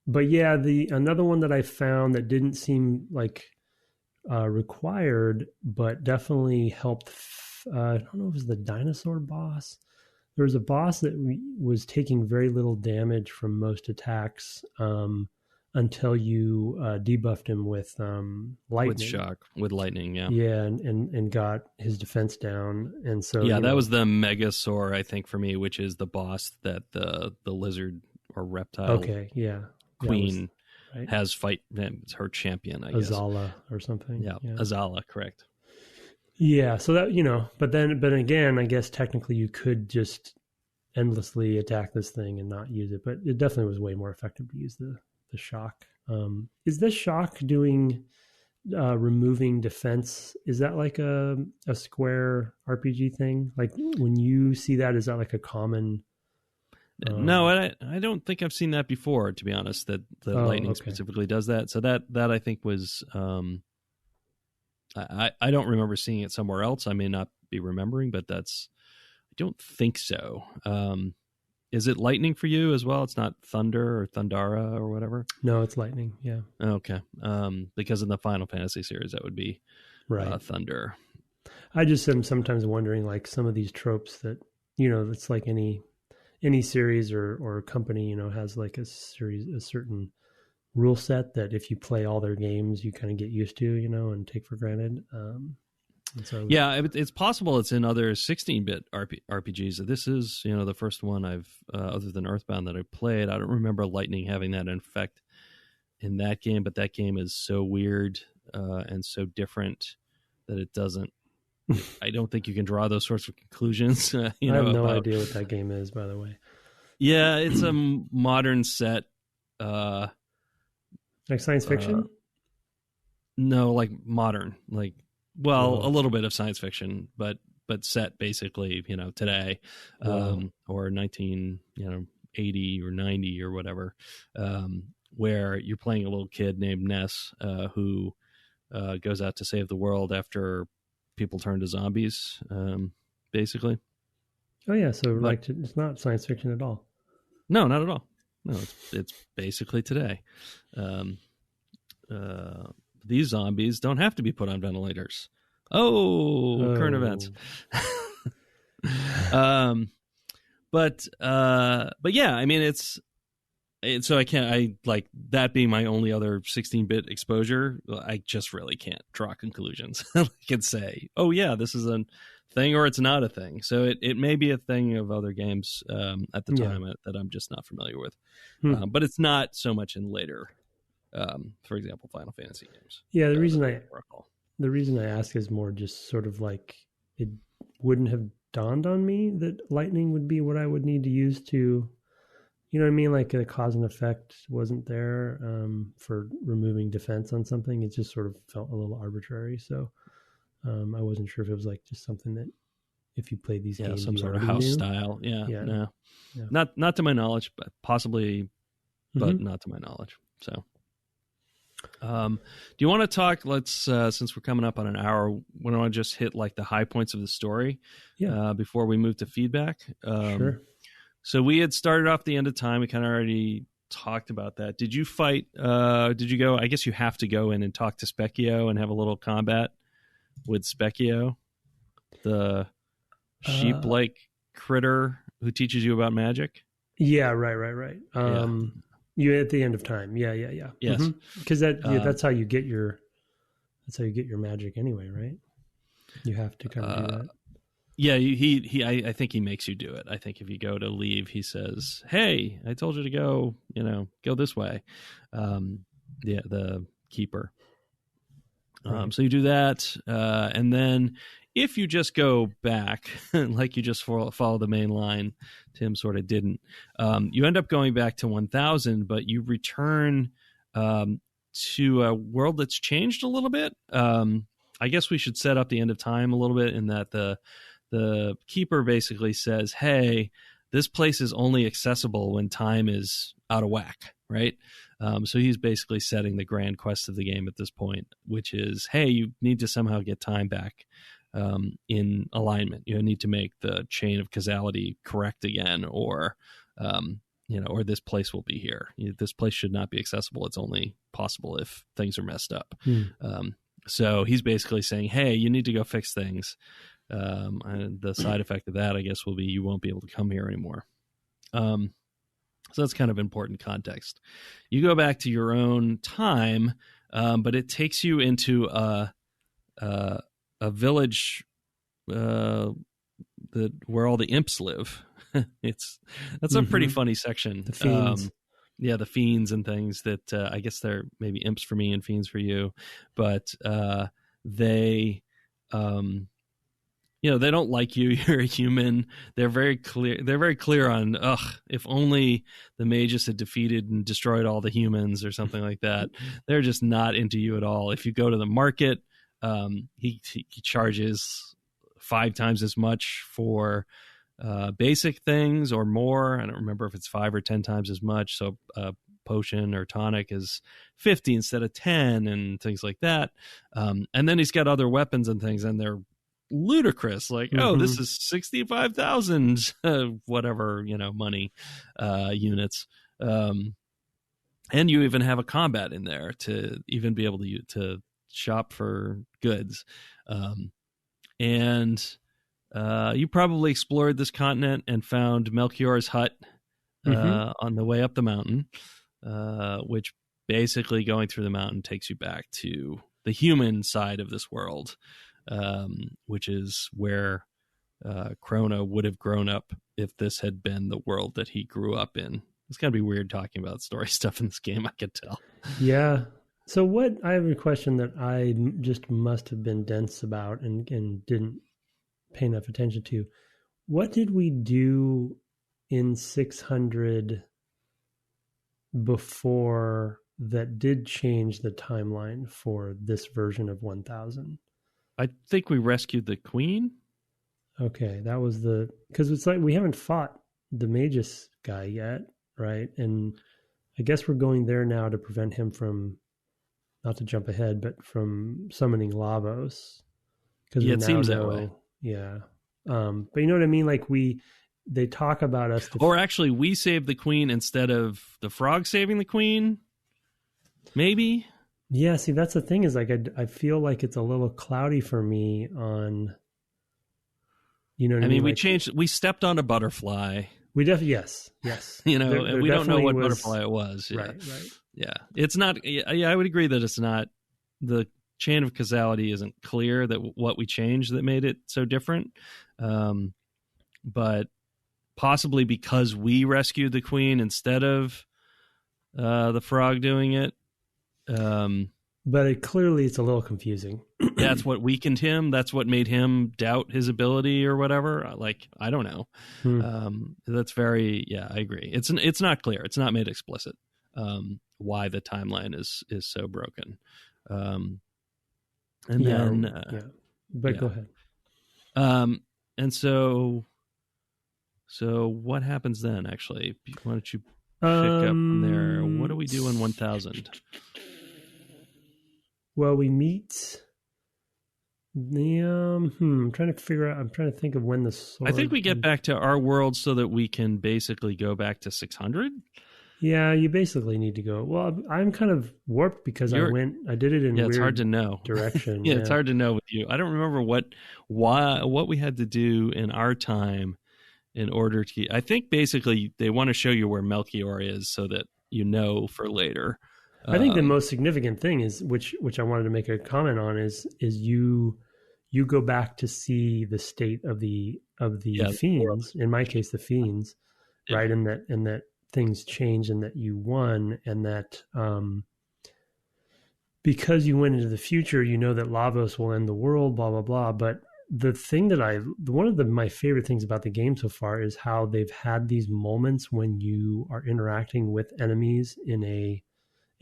But yeah, another one that I found that didn't seem like required, but definitely helped. I don't know if it was the dinosaur boss. There was a boss that was taking very little damage from most attacks until you debuffed him with lightning. With lightning, and got his defense down. And so that was the Megasaur, I think, for me, which is the boss that the lizard or reptile queen has fight. It's her champion, I guess. Azala or something. Yeah, Azala, correct. Yeah, so that, but again, I guess technically you could just endlessly attack this thing and not use it, but it definitely was way more effective to use the shock. Is this shock doing removing defense? Is that like a Square RPG thing? Like, when you see that, is that like a common? No, I don't think I've seen that before, to be honest, that the lightning specifically does that. So that I think was, I don't remember seeing it somewhere else. I may not be remembering, but I don't think so. Is it lightning for you as well? It's not thunder or Thundara or whatever? No, it's lightning. Yeah. Okay. Because in the Final Fantasy series, that would be thunder. I just am sometimes wondering, like, some of these tropes that, it's like any series or company, has like a certain rule set that if you play all their games, you kind of get used to, and take for granted. And so, it's possible it's in other 16-bit RPGs. This is, the first one I've, other than Earthbound, that I played. I don't remember lightning having that effect in that game, but that game is so weird and so different that it doesn't. I don't think you can draw those sorts of conclusions. I have no idea what that game is, by the way. Yeah, it's a modern set. Like science fiction? No, like modern. Like, well, a little bit of science fiction, but set basically, today, or 1980 or 90 or whatever, where you're playing a little kid named Ness, who goes out to save the world after people turn to zombies, basically. Oh yeah, so it's not science fiction at all. No, not at all. No, it's basically today. These zombies don't have to be put on ventilators. Current events. but yeah, I mean, so I like that being my only other 16-bit exposure. I just really can't draw conclusions. I can say, oh yeah, this is a thing or it's not a thing. So it may be a thing of other games at the time that I'm just not familiar with. But it's not so much in later, for example, Final Fantasy games. Yeah, the reason I ask is more just sort of like it wouldn't have dawned on me that lightning would be what I would need to use to, you know what I mean? Like a cause and effect wasn't there for removing defense on something. It just sort of felt a little arbitrary. So I wasn't sure if it was like just something that if you played these games, some sort of house style. No, not to my knowledge, but possibly, but not to my knowledge. So, do you want to talk? Let's since we're coming up on an hour, we don't want to just hit like the high points of the story, before we move to feedback. Sure. So we had started off the end of time. We kind of already talked about that. Did you fight? Did you go? I guess you have to go in and talk to Spekkio and have a little combat with Spekkio, the sheep-like critter who teaches you about magic. Yeah, right. You at the end of time. Yeah. Yes, because that's how you get your magic anyway, right? You have to kind of do that. Yeah, I think he makes you do it. I think if you go to leave, he says, "Hey, I told you to go. Go this way." The keeper. So you do that, and then if you just go back, like you just follow the main line, Tim sort of didn't. You end up going back to 1000, but you return to a world that's changed a little bit. I guess we should set up the end of time a little bit in that the keeper basically says, hey, this place is only accessible when time is out of whack, right? So he's basically setting the grand quest of the game at this point, which is, hey, you need to somehow get time back in alignment. You need to make the chain of causality correct again, or this place will be here. This place should not be accessible. It's only possible if things are messed up. So he's basically saying, hey, you need to go fix things. And the side effect of that, I guess, will be you won't be able to come here anymore. So that's kind of important context. You go back to your own time, but it takes you into a village where all the imps live. That's a pretty funny section. The fiends. The fiends and things that I guess they're maybe imps for me and fiends for you, but they they don't like you. You're a human. They're very clear on, if only the Magus had defeated and destroyed all the humans or something like that. They're just not into you at all. If you go to the market, he charges 5 times as much for basic things or more. I don't remember if it's 5 or 10 times as much. So potion or tonic is 50 instead of 10 and things like that. And then he's got other weapons and things, and they're ludicrous, like this is 65,000 whatever money units, and you even have a combat in there to even be able to shop for goods, and you probably explored this continent and found Melchior's hut on the way up the mountain, which basically going through the mountain takes you back to the human side of this world, which is where Crono would have grown up if this had been the world that he grew up in. It's going to be weird talking about story stuff in this game, I could tell. Yeah. So I have a question that I just must have been dense about and didn't pay enough attention to. What did we do in 600 before that did change the timeline for this version of 1000? I think we rescued the queen. Okay, that was because it's like we haven't fought the Magus guy yet, right? And I guess we're going there now to prevent him from, not to jump ahead, but from summoning Lavos. Because it seems that way. Yeah, but you know what I mean? Like they talk about us, or actually, we saved the queen instead of the frog saving the queen. Maybe. Yeah, see, that's the thing is like I feel like it's a little cloudy for me on, what I mean? We changed. We stepped on a butterfly. We definitely, yes. And we don't know what was, butterfly it was. Yeah. Right. Yeah. It's not, I would agree that it's not, the chain of causality isn't clear that what we changed that made it so different. But possibly because we rescued the queen instead of the frog doing it. But it's a little confusing. That's what weakened him. That's what made him doubt his ability or whatever. Like, I don't know. That's very, I agree. It's not clear. It's not made explicit why the timeline is so broken. But go ahead. And so what happens then, actually? Why don't you pick up from there? What do we do in 1000? Well, we meet the I'm trying to think of when the sword... I think we get back to our world so that we can basically go back to 600. Yeah, you basically need to go. Well, I'm kind of warped because I did it in weird it's hard to know direction. It's hard to know with you. I don't remember what we had to do in our time in order to... I think basically they want to show you where Melchior is so that for later. I think the most significant thing is, which I wanted to make a comment on, is you go back to see the state of the fiends. In my case, the fiends, right? And that things changed, and that you won, and that because you went into the future, that Lavos will end the world, blah blah blah. But the thing that one of my favorite things about the game so far is how they've had these moments when you are interacting with enemies in a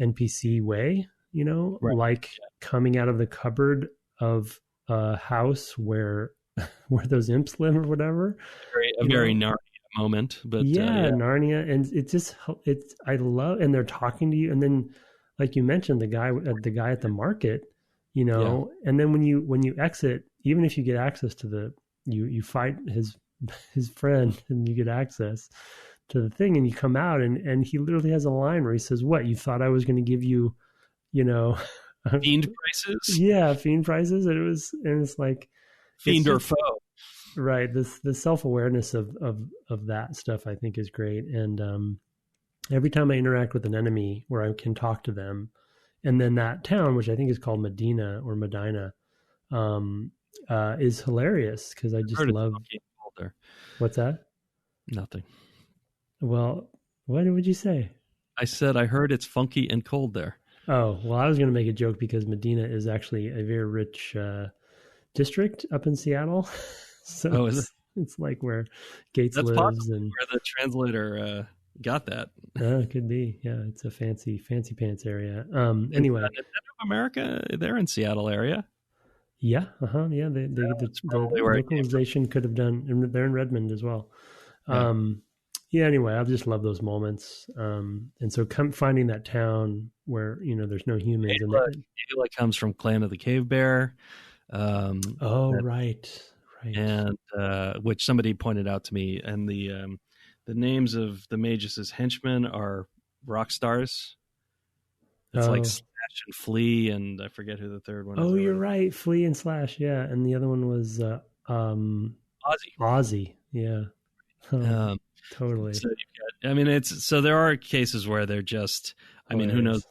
NPC way, right. Like coming out of the cupboard of a house where those imps live or whatever. Very Narnia moment, but Narnia, and I love, and they're talking to you, and then like you mentioned, the guy at the market, and then when you exit, even if you get access to you fight his friend and you get access to the thing, and you come out, and he literally has a line where he says, "What, you thought I was going to give you, fiend prices?" Yeah, fiend prices. And it's like fiend or foe, right? The self-awareness of that stuff I think is great. And every time I interact with an enemy where I can talk to them, and then that town, which I think is called Medina or Medina, is hilarious because I just love. What's that? Nothing. Well, what would you say? I said I heard it's funky and cold there. Oh, well, I was going to make a joke because Medina is actually a very rich district up in Seattle. So it's like where Gates lives. And where the translator got that. It could be. Yeah, it's a fancy pants area. Anyway. Nintendo America, they're in Seattle area. Yeah, yeah, the localization could have done, and they're in Redmond as well. Yeah. Anyway, I just love those moments, and so finding that town where there's no humans. Ayla comes from Clan of the Cave Bear. Right. And which somebody pointed out to me, and the names of the Magus' henchmen are rock stars. It's like Slash and Flea, and I forget who the third one is. Oh, you're right, Flea and Slash, yeah, and the other one was Ozzy, yeah. Totally. So there are cases where they're just, who knows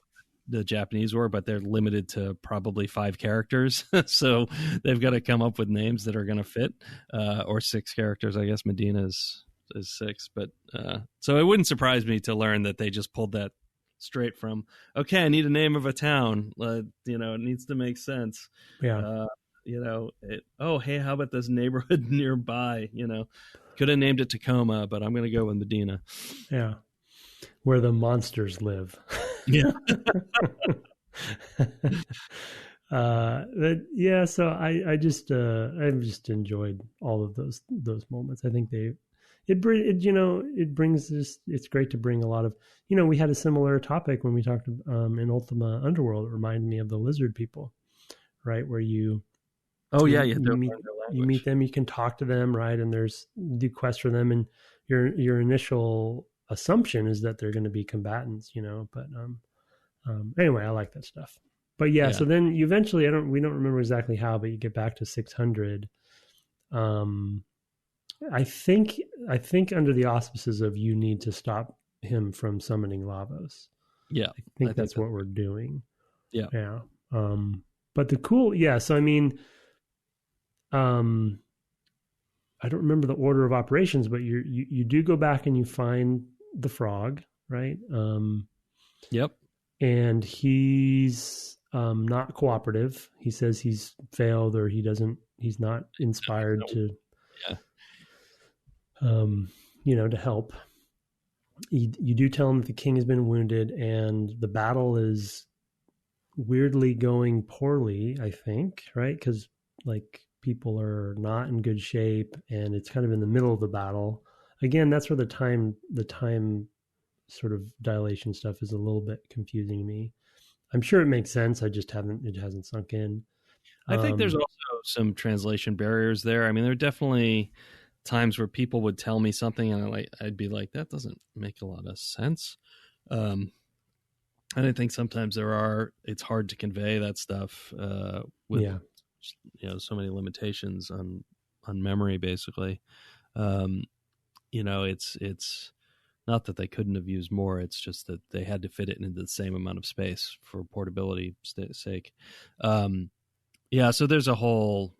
the Japanese were, but they're limited to probably 5 characters. So they've got to come up with names that are going to fit, or 6 characters. I guess Medina is 6, but so it wouldn't surprise me to learn that they just pulled that straight from, okay, I need a name of a town. It needs to make sense. Yeah. Hey, how about this neighborhood nearby? Could have named it Tacoma, but I'm going to go with Medina. Yeah. Where the monsters live. Yeah. So I've just enjoyed all of those moments. I think it brings this, it's great to bring a lot of, we had a similar topic when we talked in Ultima Underworld. It reminded me of the lizard people, right? Where you meet them, you can talk to them, right? And do quests for them, and your initial assumption is that they're going to be combatants, but anyway, I like that stuff. But so then you eventually, we don't remember exactly how, but you get back to 600. I think under the auspices of you need to stop him from summoning Lavos. Yeah, I think that's what we're doing. Yeah. Yeah. But the cool, yeah. So I mean, I don't remember the order of operations, but you do go back and you find the frog, right? Yep. And he's not cooperative. He says he's failed, or he's not inspired to, to help. You do tell him that the king has been wounded, and the battle is weirdly going poorly, I think, right? Because like people are not in good shape, and it's kind of in the middle of the battle. Again, that's where the time sort of dilation stuff is a little bit confusing to me. I'm sure it makes sense. It hasn't sunk in. I think there's also some translation barriers there. I mean, there are definitely times where people would tell me something and I'd be like, that doesn't make a lot of sense. And I think sometimes it's hard to convey that stuff with so many limitations on memory, basically. It's not that they couldn't have used more. It's just that they had to fit it into the same amount of space for portability sake. So there's a whole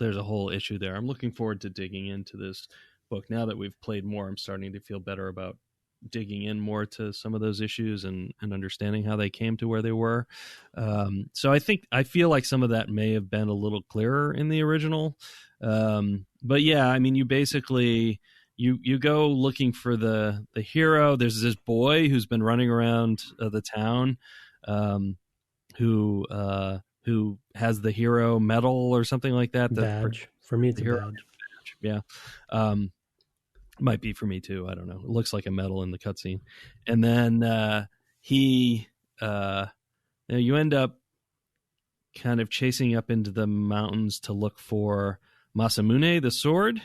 issue there. I'm looking forward to digging into this book. Now that we've played more, I'm starting to feel better about digging in more to some of those issues and understanding how they came to where they were. So I feel like some of that may have been a little clearer in the original. But yeah, I mean, you basically you go looking for the hero. There's this boy who's been running around the town, who has the hero medal or something like that. Badge. For me, it's a badge. Yeah. Might be for me too. I don't know. It looks like a medal in the cutscene. And then you end up kind of chasing up into the mountains to look for Masamune, the sword.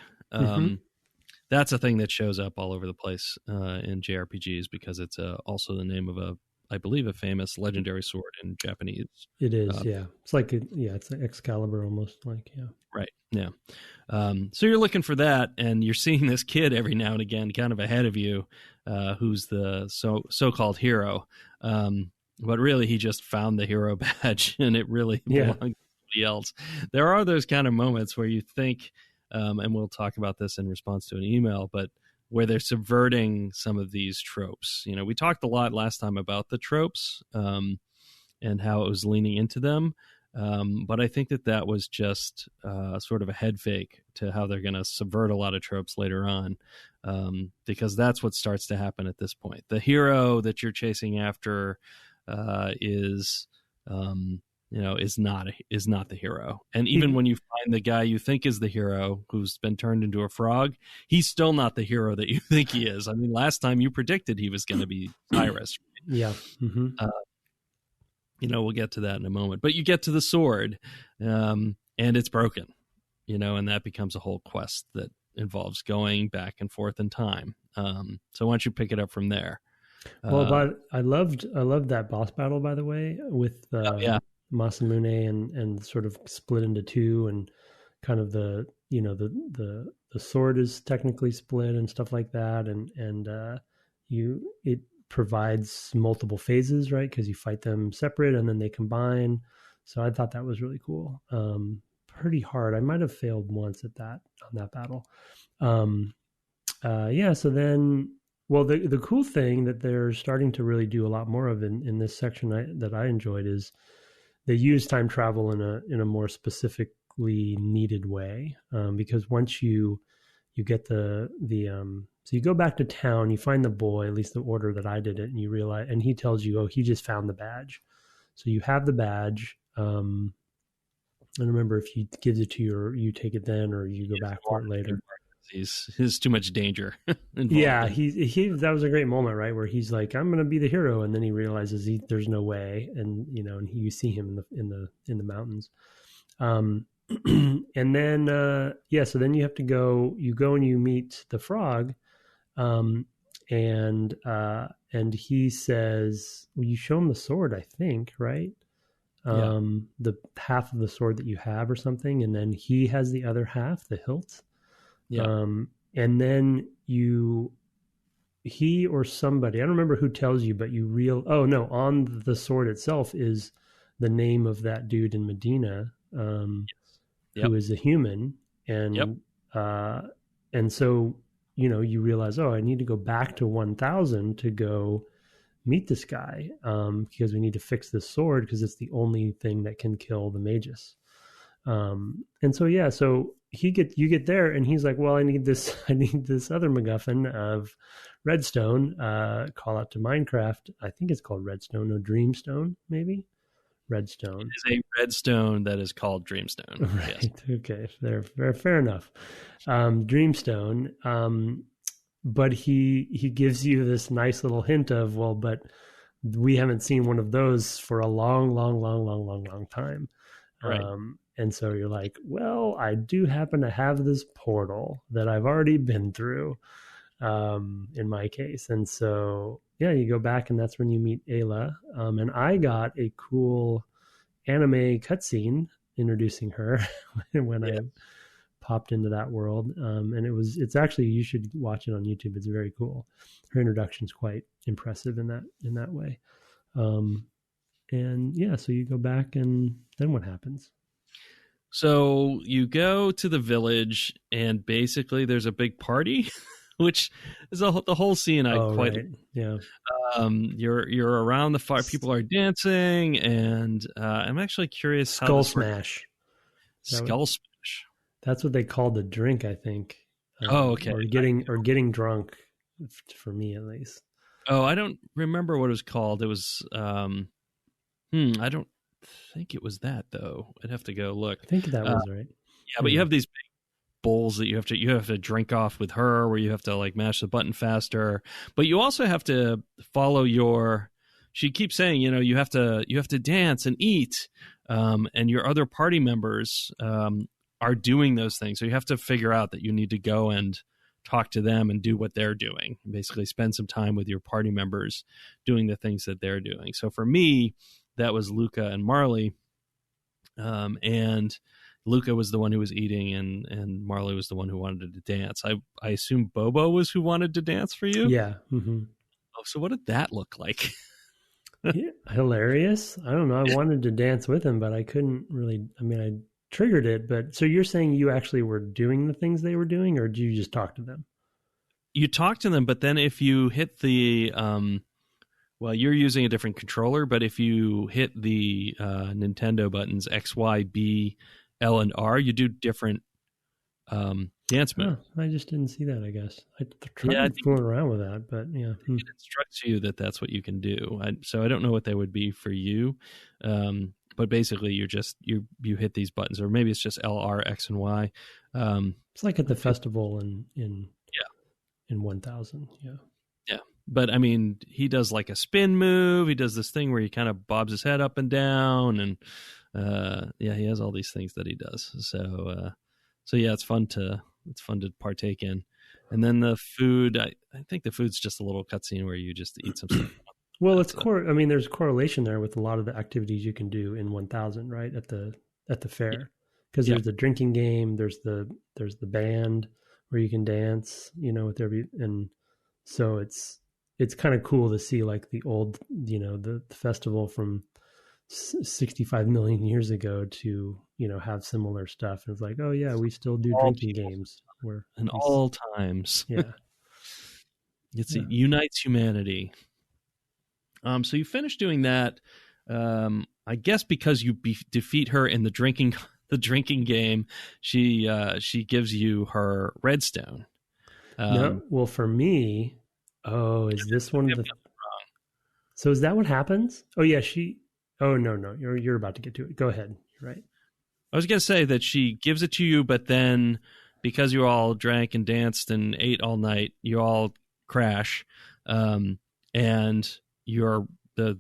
That's a thing that shows up all over the place in JRPGs because it's also the name of I believe, a famous legendary sword in Japanese. It is, yeah. It's like, it's an Excalibur almost, like, yeah. Right, yeah. So you're looking for that, and you're seeing this kid every now and again, kind of ahead of you, who's the so-called hero. But really, he just found the hero badge, and it really belonged to somebody else. There are those kind of moments where you think, and we'll talk about this in response to an email, but where they're subverting some of these tropes. You know, we talked a lot last time about the tropes and how it was leaning into them. But I think that was just sort of a head fake to how they're going to subvert a lot of tropes later on, because that's what starts to happen at this point. The hero that you're chasing after is not the hero. And even when you find the guy you think is the hero who's been turned into a frog, he's still not the hero that you think he is. I mean, last time you predicted he was going to be Cyrus. Right? Yeah. Mm-hmm. We'll get to that in a moment. But you get to the sword, and it's broken, and that becomes a whole quest that involves going back and forth in time. So why don't you pick it up from there? Well, but I loved that boss battle, by the way, with Masamune and sort of split into two, and kind of the sword is technically split and stuff like that, and it provides multiple phases, right? Because you fight them separate and then they combine. So I thought that was really cool. Pretty hard. I might have failed once on that battle. So then, well, the cool thing that they're starting to really do a lot more of in this section that I enjoyed is they use time travel in a more specifically needed way, because once you get so you go back to town, you find the boy, at least the order that I did it, and you realize, and he tells you, oh, he just found the badge. So you have the badge. And remember, if he gives it to you, or you take it then, or you go back for it later. He's too much danger. Yeah, he that was a great moment, right, where he's like, I'm going to be the hero, and then he realizes there's no way, and you see him in the mountains. And then so then you have to go and you meet the frog, and he says, well, you show him the sword, I think, right? The half of the sword that you have or something, and then he has the other half, the hilt. Yeah. And then he or somebody, I don't remember who tells you, but oh no, on the sword itself is the name of that dude in Medina, Yep. who is a human. Yep. And so, you realize, oh, I need to go back to 1000 to go meet this guy, because we need to fix this sword because it's the only thing that can kill the Magus. And so, yeah, so you get there and he's like, well, I need this other MacGuffin of redstone, call out to Minecraft. I think it's called redstone or dreamstone, maybe redstone. It is a redstone that is called dreamstone. Right. Yes. Okay. Fair enough. Dreamstone. But he gives you this nice little hint of, well, but we haven't seen one of those for a long time. Right. And so you're like, well, I do happen to have this portal that I've already been through, in my case. And so, yeah, you go back and that's when you meet Ayla. And I got a cool anime cutscene introducing her when I popped into that world. And it's actually, you should watch it on YouTube. It's very cool. Her introduction's quite impressive in that way. And yeah, so you go back and then what happens? So you go to the village and basically there's a big party, which is the whole scene. Right. Yeah. You're around the fire. People are dancing, and I'm actually curious how Skull this works. Smash. Skull Smash. That's what they called the drink, I think. Okay. Or getting drunk, for me at least. Oh, I don't remember what it was called. It was I don't think it was that though. I'd have to go look. I think that was right. Yeah, but you have these big bowls that you have to drink off with her, where you have to like mash the button faster. But you also have to follow your. She keeps saying, you have to dance and eat, and your other party members are doing those things. So you have to figure out that you need to go and talk to them and do what they're doing. Basically, spend some time with your party members doing the things that they're doing. So for me, that was Luca and Marley, and Luca was the one who was eating, and Marley was the one who wanted to dance. I assume Bobo was who wanted to dance for you? Yeah. Mm-hmm. Oh, so what did that look like? Yeah, hilarious. I don't know. I wanted to dance with him, but I couldn't really. I mean, I triggered it. But so you're saying you actually were doing the things they were doing, or did you just talk to them? You talk to them, but then if you hit the well, you're using a different controller, but if you hit the Nintendo buttons X, Y, B, L, and R, you do different dance moves. Oh, I just didn't see that, I guess. I tried fooling around with that, but yeah. It instructs you that that's what you can do. So I don't know what they would be for you, but basically you hit these buttons, or maybe it's just L, R, X, and Y. It's like at the festival in 1000, yeah. Yeah. But I mean, he does like a spin move. He does this thing where he kind of bobs his head up and down, and he has all these things that he does. So yeah, it's fun to partake in. And then the food, I think the food's just a little cutscene where you just eat some stuff. Well, there's correlation there with a lot of the activities you can do in 1000, right? At the fair, because there's the drinking game, there's the band where you can dance, with and so it's kind of cool to see like the old, the festival from 65 million years ago to, have similar stuff. And it's like, oh yeah, we still do drinking games. All times. Yeah. It unites humanity. So you finish doing that, I guess because you defeat her in the drinking game, she gives you her redstone. No, well, for me, is this one of the? So is that what happens? Oh yeah, Oh no, you're about to get to it. Go ahead. You're right. I was gonna say that she gives it to you, but then because you all drank and danced and ate all night, you all crash, and the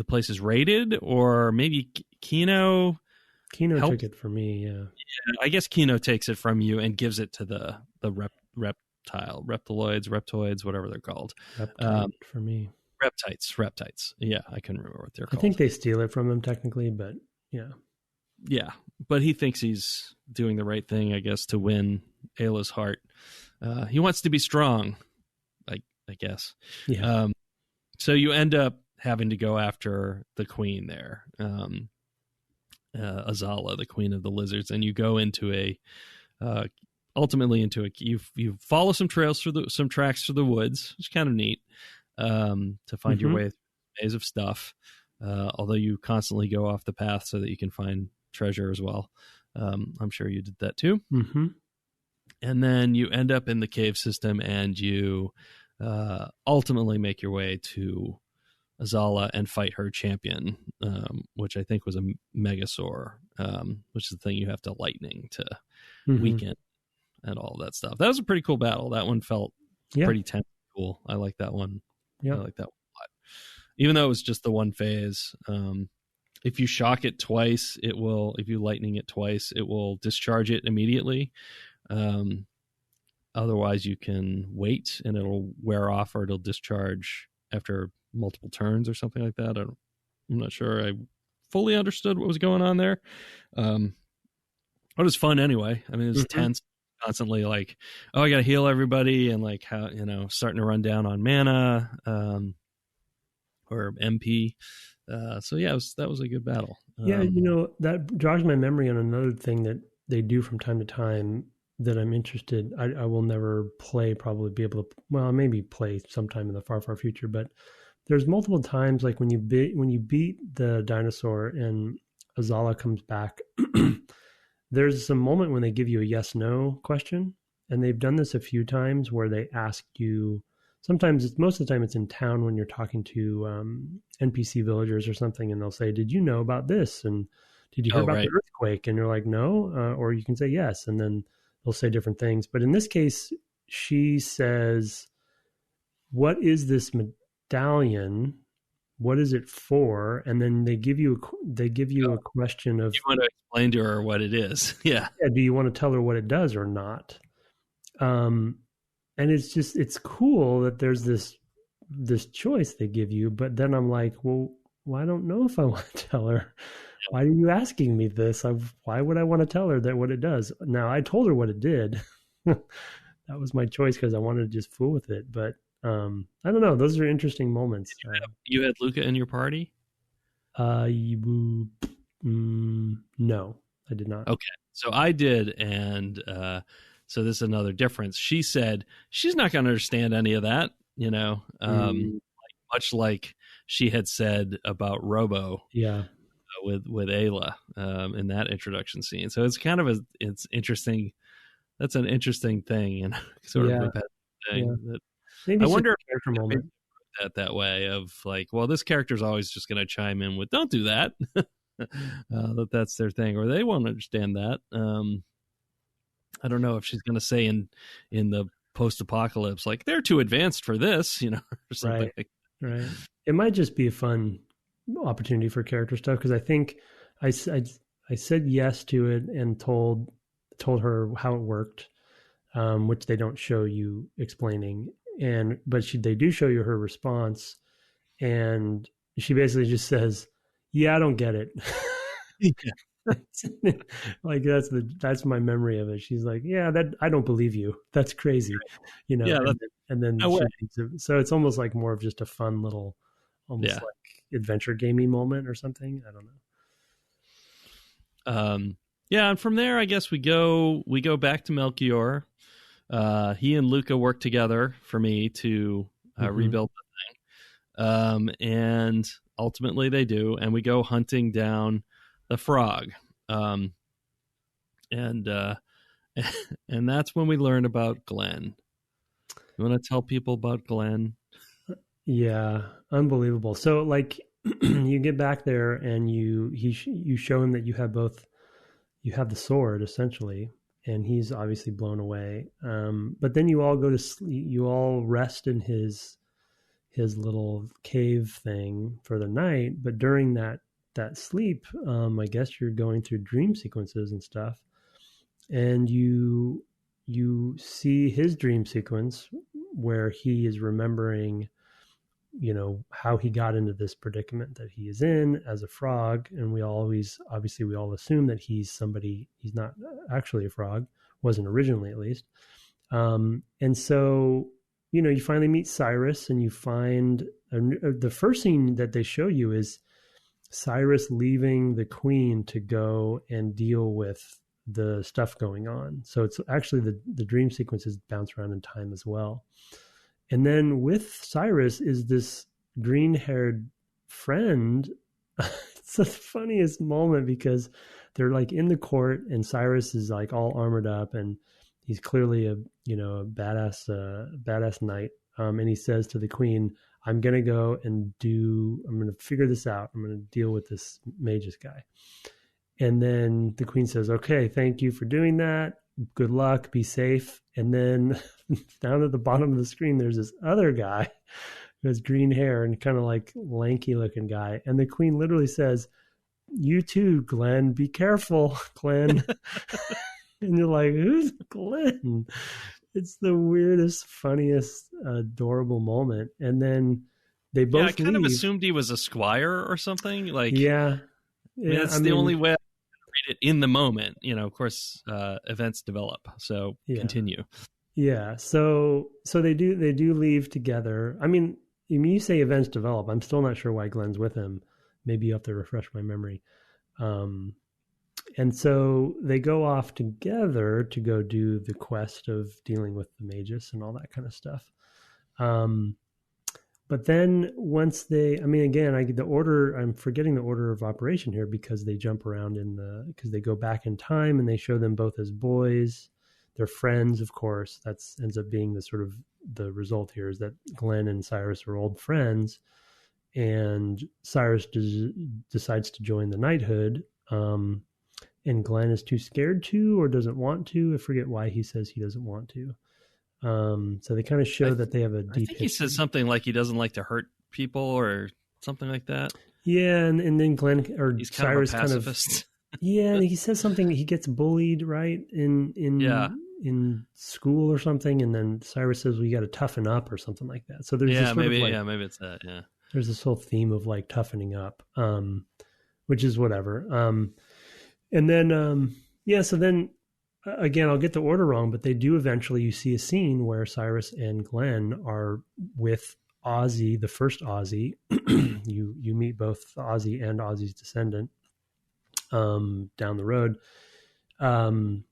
place is raided, or maybe Kino. Kino took it from me. Yeah, I guess Kino takes it from you and gives it to the reptoids, whatever they're called. For me. Reptites. Yeah, I couldn't remember what they're called. I think they steal it from him technically, but yeah. Yeah, but he thinks he's doing the right thing, I guess, to win Ayla's heart. He wants to be strong, I guess. Yeah. So you end up having to go after the queen there, Azala, the queen of the lizards, and you go into ultimately into you follow some trails through some tracks through the woods, which is kind of neat, to find your way through a maze of stuff. Although you constantly go off the path so that you can find treasure as well. I'm sure you did that too. Mm-hmm. And then you end up in the cave system, and you ultimately make your way to Azala and fight her champion, which I think was a Megasaur, which is the thing you have to lightning to weaken and all that stuff. That was a pretty cool battle. That one felt pretty tense. Cool. I like that one. I like that one a lot. Even though it was just the one phase, if you shock it twice, if you lightning it twice, it will discharge it immediately. Otherwise, you can wait and it'll wear off, or it'll discharge after multiple turns or something like that. I'm not sure I fully understood what was going on there. But it was fun anyway. I mean, it was tense, constantly like, oh, I got to heal everybody, and like how, starting to run down on mana or MP. So yeah, that was a good battle. That jogs my memory on another thing that they do from time to time that I'm interested. I will never probably be able to, maybe play sometime in the far, far future, but there's multiple times like when you beat the dinosaur and Azala comes back, there's a moment when they give you a yes/no question, and they've done this a few times where they ask you. Most of the time it's in town when you're talking to NPC villagers or something, and they'll say, "Did you know about this?" And "Did you hear about the earthquake?" And you're like, "No," or you can say yes, and then they'll say different things. But in this case, she says, "What is this medallion? What is it for?" And then they give you a question of, you want to explain to her what it is. Yeah. Do you want to tell her what it does or not? And it's cool that there's this choice they give you, but then I'm like, well, I don't know if I want to tell her. Why are you asking me this? Why would I want to tell her that what it does? Now, I told her what it did. That was my choice because I wanted to just fool with it. But I don't know. Those are interesting moments. You had Luca in your party? No, I did not. Okay, so I did, and so this is another difference. She said she's not going to understand any of that, much like she had said about Robo. Yeah. With Ayla in that introduction scene. So it's kind of it's interesting. That's an interesting thing, sort of a pet thing. Yeah. Maybe I wonder if character moment that way of like, well, this character's always just going to chime in with, "Don't do that." That's their thing, or they won't understand that. I don't know if she's going to say in the post-apocalypse, like, "They're too advanced for this," or something. Right. It might just be a fun opportunity for character stuff, because I think I said yes to it and told her how it worked, which they don't show you explaining, but they do show you her response, and she basically just says, "Yeah, I don't get it." Like that's my memory of it. She's like, "Yeah, that I don't believe you. That's crazy," Yeah, and then so it's almost like more of just a fun little, almost like adventure gamey moment or something. I don't know. Yeah, and from there, I guess we go back to Melchior. He and Luca work together for me to rebuild the thing, and ultimately they do, and we go hunting down the frog, and that's when we learn about Glenn. You want to tell people about Glenn? Yeah, unbelievable. So like you get back there and you show him that you have the sword essentially, and he's obviously blown away. But then you all go to sleep, you all rest in his little cave thing for the night. But during that sleep, I guess you're going through dream sequences and stuff, and you see his dream sequence where he is remembering, how he got into this predicament that he is in as a frog. And we all assume that he's somebody, he's not actually a frog, wasn't originally at least. And so, you finally meet Cyrus, and you find the first scene that they show you is Cyrus leaving the queen to go and deal with the stuff going on. So it's actually the dream sequences bounce around in time as well. And then with Cyrus is this green-haired friend. It's the funniest moment because they're like in the court, and Cyrus is like all armored up, and he's clearly a badass knight. And he says to the queen, I'm going to figure this out. I'm going to deal with this Magus guy. And then the queen says, okay, thank you for doing that. Good luck. Be safe. And then down at the bottom of the screen, there's this other guy who has green hair and kind of like lanky looking guy. And the queen literally says, you too, Glenn, be careful, Glenn. And you're like, who's Glenn? It's the weirdest, funniest, adorable moment. And then they both I kind leave. of assumed he was a squire or something. Like, yeah. I mean, that's the only way I read it in the moment. Of course, events develop. So continue. Yeah. So they do leave together. I mean, you say events develop. I'm still not sure why Glenn's with him. Maybe you have to refresh my memory. And so they go off together to go do the quest of dealing with the Magus and all that kind of stuff. But then once the order, I'm forgetting the order of operation here because they jump around because they go back in time and they show them both as boys. They're friends, of course. That ends up being the result here is that Glenn and Cyrus are old friends, and Cyrus decides to join the knighthood. And Glenn is too scared to, or doesn't want to. I forget why he says he doesn't want to. So they kind of show that they have a deep. I think he says something like he doesn't like to hurt people or something like that. Yeah, and then Glenn or he's Cyrus kind of a pacifist. Yeah, he says something. He gets bullied, right? In school or something, and then Cyrus says, "Well, you got to toughen up" or something like that. So there's this maybe it's that. Yeah, there's this whole theme of like toughening up, which is whatever. And then so then again, I'll get the order wrong, but they do eventually. You see a scene where Cyrus and Glenn are with Ozzy, the first Ozzy. you meet both Ozzy and Ozzy's descendant down the road. And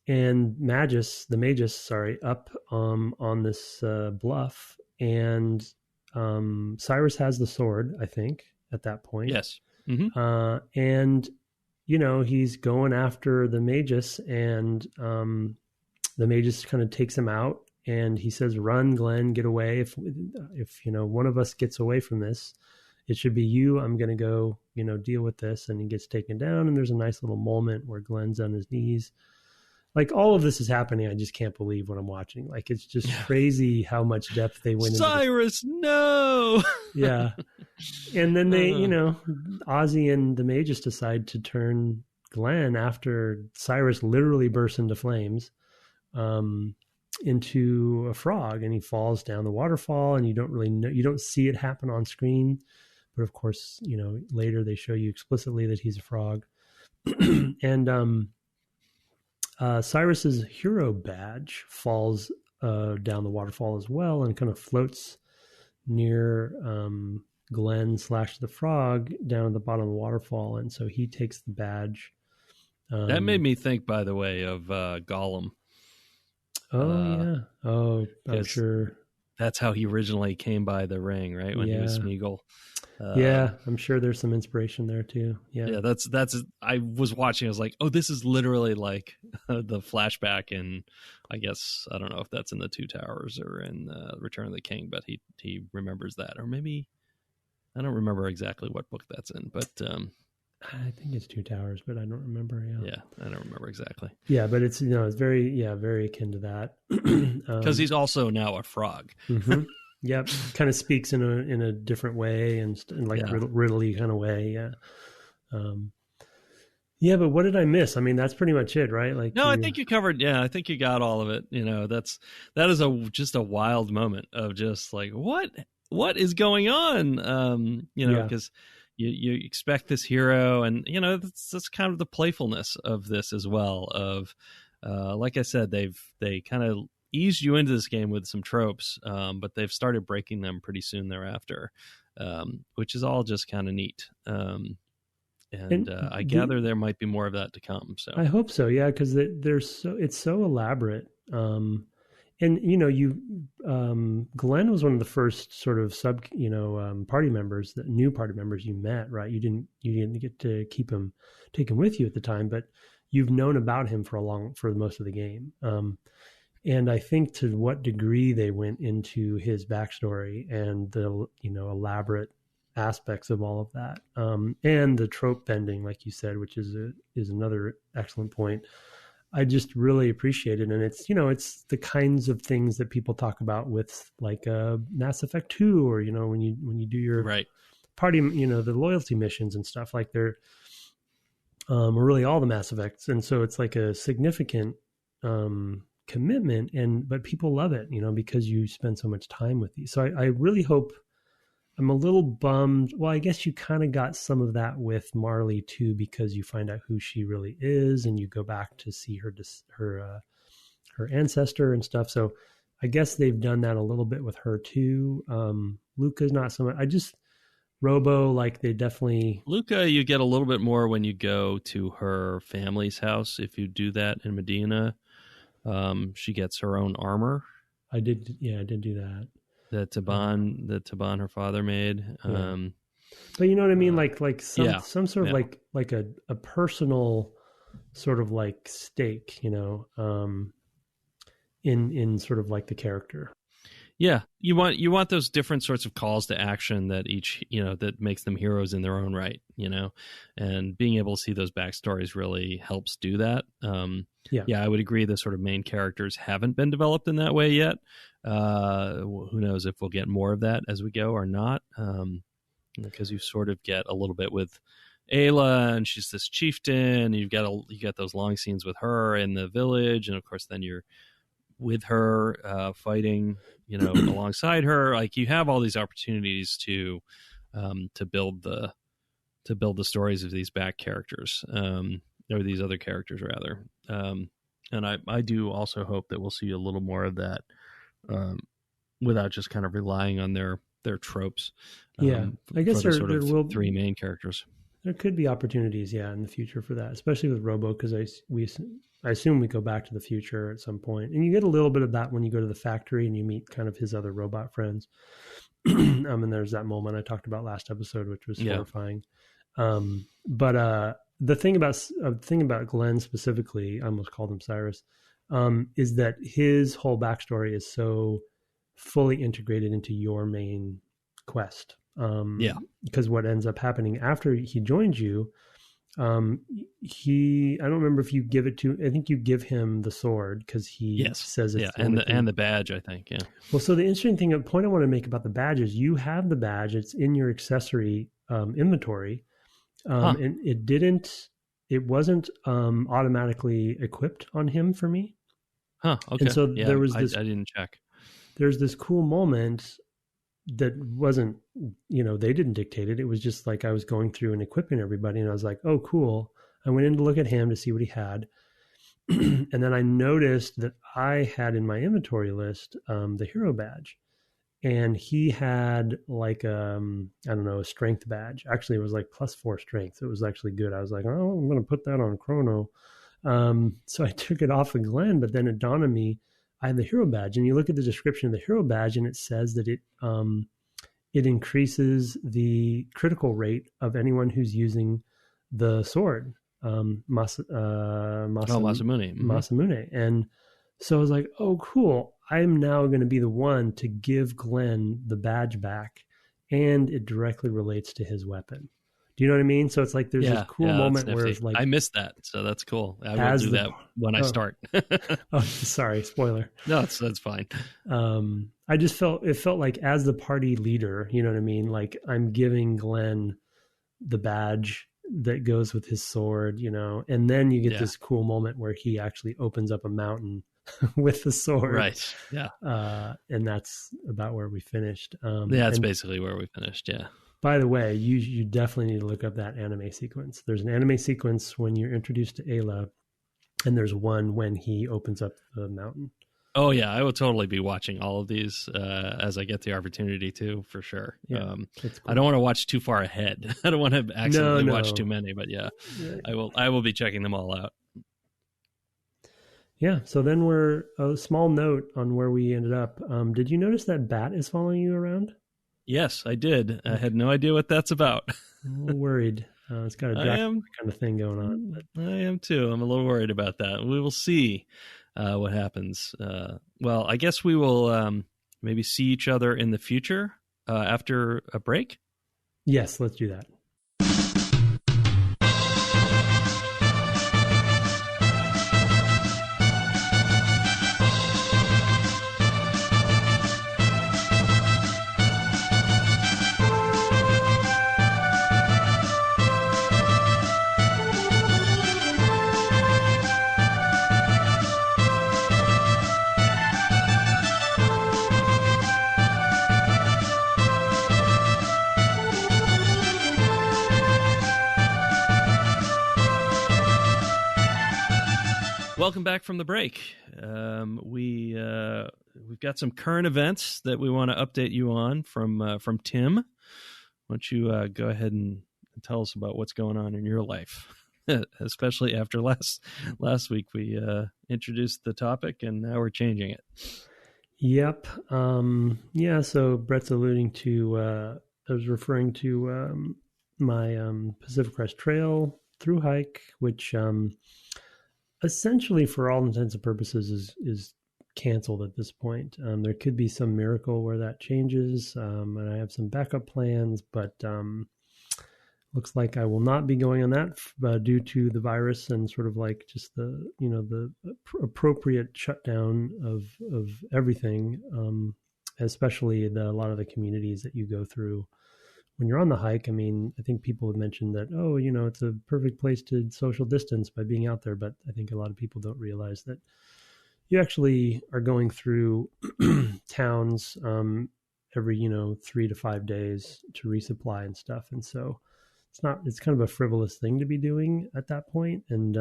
the Magus, up on this bluff, and Cyrus has the sword, I think, at that point. Yes. Mm-hmm. And he's going after the Magus, and the Magus kind of takes him out, and he says, "Run, Glenn, get away. If one of us gets away from this, it should be you. I'm going to go, deal with this." And he gets taken down, and there's a nice little moment where Glenn's on his knees. Like, all of this is happening. I just can't believe what I'm watching. Like, it's just crazy how much depth they went into. Cyrus, no! Yeah. And then they, Ozzy and the Magus decide to turn Glenn after Cyrus literally bursts into flames, into a frog, and he falls down the waterfall, and you don't really know, you don't see it happen on screen. But of course, later they show you explicitly that he's a frog. And, Cyrus's hero badge falls down the waterfall as well, and kind of floats near Glenn / the frog down at the bottom of the waterfall, and so he takes the badge. That made me think, by the way, of Gollum. Oh yeah. Oh, I'm sure that's how he originally came by the ring, right? When he was Smeagol. Yeah, I'm sure there's some inspiration there too. Yeah, that's. I was watching. I was like, oh, this is literally like the flashback, and I guess I don't know if that's in the Two Towers or in Return of the King, but he remembers that, or maybe I don't remember exactly what book that's in, but I think it's Two Towers, but I don't remember. Yeah, I don't remember exactly. Yeah, but it's it's very akin to that because he's also now a frog. Mm-hmm. Yep, kind of speaks in a different way and like riddly kind of way. Yeah. But what did I miss? I mean, that's pretty much it, right? Like, no, I think you covered. Yeah, I think you got all of it. That is just a wild moment of just like what is going on? Because you expect this hero, and that's kind of the playfulness of this as well. Of like I said, they kind of eased you into this game with some tropes, but they've started breaking them pretty soon thereafter, which is all just kind of neat. And I gather there might be more of that to come. So I hope so, yeah, because it's so elaborate. And Glenn was one of the first sort of party members, new party members you met, right? You didn't get to take him with you at the time, but you've known about him for most of the game. And I think to what degree they went into his backstory and the elaborate aspects of all of that, and the trope bending, like you said, which is another excellent point. I just really appreciate it, and it's the kinds of things that people talk about with like Mass Effect 2, or when you do your party, the loyalty missions and stuff, like they're or really all the Mass Effects, and so it's like a significant commitment, but people love it, because you spend so much time with these. So I really hope. I'm a little bummed. Well, I guess you kind of got some of that with Marley too, because you find out who she really is, and you go back to see her ancestor and stuff. So I guess they've done that a little bit with her too. Luca's not so much. Robo, like they definitely. Luca, you get a little bit more when you go to her family's house. If you do that in Medina, she gets her own armor. I did do that. The Taban her father made. Yeah. But you know what I mean? Like some sort of like a personal sort of like stake, in sort of like the character. Yeah. You want those different sorts of calls to action that each, that makes them heroes in their own right, and being able to see those backstories really helps do that. Yeah, I would agree the sort of main characters haven't been developed in that way yet. Who knows if we'll get more of that as we go or not, because you sort of get a little bit with Ayla, and she's this chieftain. You got those long scenes with her in the village, and of course then you're with her fighting, alongside her. Like you have all these opportunities to build the stories of these back characters, or these other characters rather. And I do also hope that we'll see a little more of that, without just kind of relying on their tropes. I guess there will be three main characters. There could be opportunities, in the future for that, especially with Robo, because I assume we go back to the future at some point, and you get a little bit of that when you go to the factory and you meet kind of his other robot friends. And there's that moment I talked about last episode, which was horrifying. But the thing about Glenn specifically, I almost called him Cyrus, is that his whole backstory is so fully integrated into your main quest. Because what ends up happening after he joins you, I don't remember if you give it to. I think you give him the sword because he says it's and the badge. I think Well, so the interesting point I want to make about the badge is you have the badge. It's in your accessory inventory. And it wasn't automatically equipped on him for me. Okay. And so there was this, I didn't check. There's this cool moment that wasn't, they didn't dictate it. It was just like I was going through and equipping everybody, and I was like, oh, cool. I went in to look at him to see what he had. And then I noticed that I had in my inventory list the hero badge. And he had like a strength badge. Actually, it was like +4 strength. It was actually good. I was like, oh, I'm going to put that on Crono. So I took it off of Glenn, but then it dawned on me, I have the hero badge. And you look at the description of the hero badge, and it says that it increases the critical rate of anyone who's using the sword, Masamune. Masamune. And so I was like, oh, cool. I'm now going to be the one to give Glenn the badge back, and it directly relates to his weapon. Do you know what I mean? So it's like there's this cool moment where it's like I missed that, so that's cool. I will do that when I start. Oh, sorry, spoiler. No, that's fine. I just felt like as the party leader, you know what I mean? Like I'm giving Glenn the badge that goes with his sword, and then you get this cool moment where he actually opens up a mountain with the sword. Right. Yeah. And that's about where we finished. That's basically where we finished. Yeah. By the way, you definitely need to look up that anime sequence. There's an anime sequence when you're introduced to Ayla and there's one when he opens up the mountain. Oh yeah, I will totally be watching all of these as I get the opportunity to, for sure. Yeah, that's cool. I don't want to watch too far ahead. I don't want to accidentally watch too many, but yeah, right. I will be checking them all out. Yeah, so then we're a small note on where we ended up. Did you notice that bat is following you around? Yes, I did. I had no idea what that's about. I'm a little worried. It's got a Dracula kind of thing going on. But I am too. I'm a little worried about that. We will see what happens. Well, I guess we will maybe see each other in the future after a break. Yes, let's do that. Welcome back from the break. We've got some current events that we want to update you on from Tim. Why don't you go ahead and tell us about what's going on in your life, especially after last week we introduced the topic and now we're changing it. Yep. Yeah. So Brett's alluding to. I was referring to my Pacific Crest Trail through hike, which essentially, for all intents and purposes, is canceled at this point. There could be some miracle where that changes, and I have some backup plans, but looks like I will not be going on that due to the virus and sort of like just the appropriate shutdown of everything, especially a lot of the communities that you go through when you're on the hike. I mean, I think people have mentioned that, it's a perfect place to social distance by being out there. But I think a lot of people don't realize that you actually are going through towns every, 3 to 5 days to resupply and stuff. And so it's kind of a frivolous thing to be doing at that point and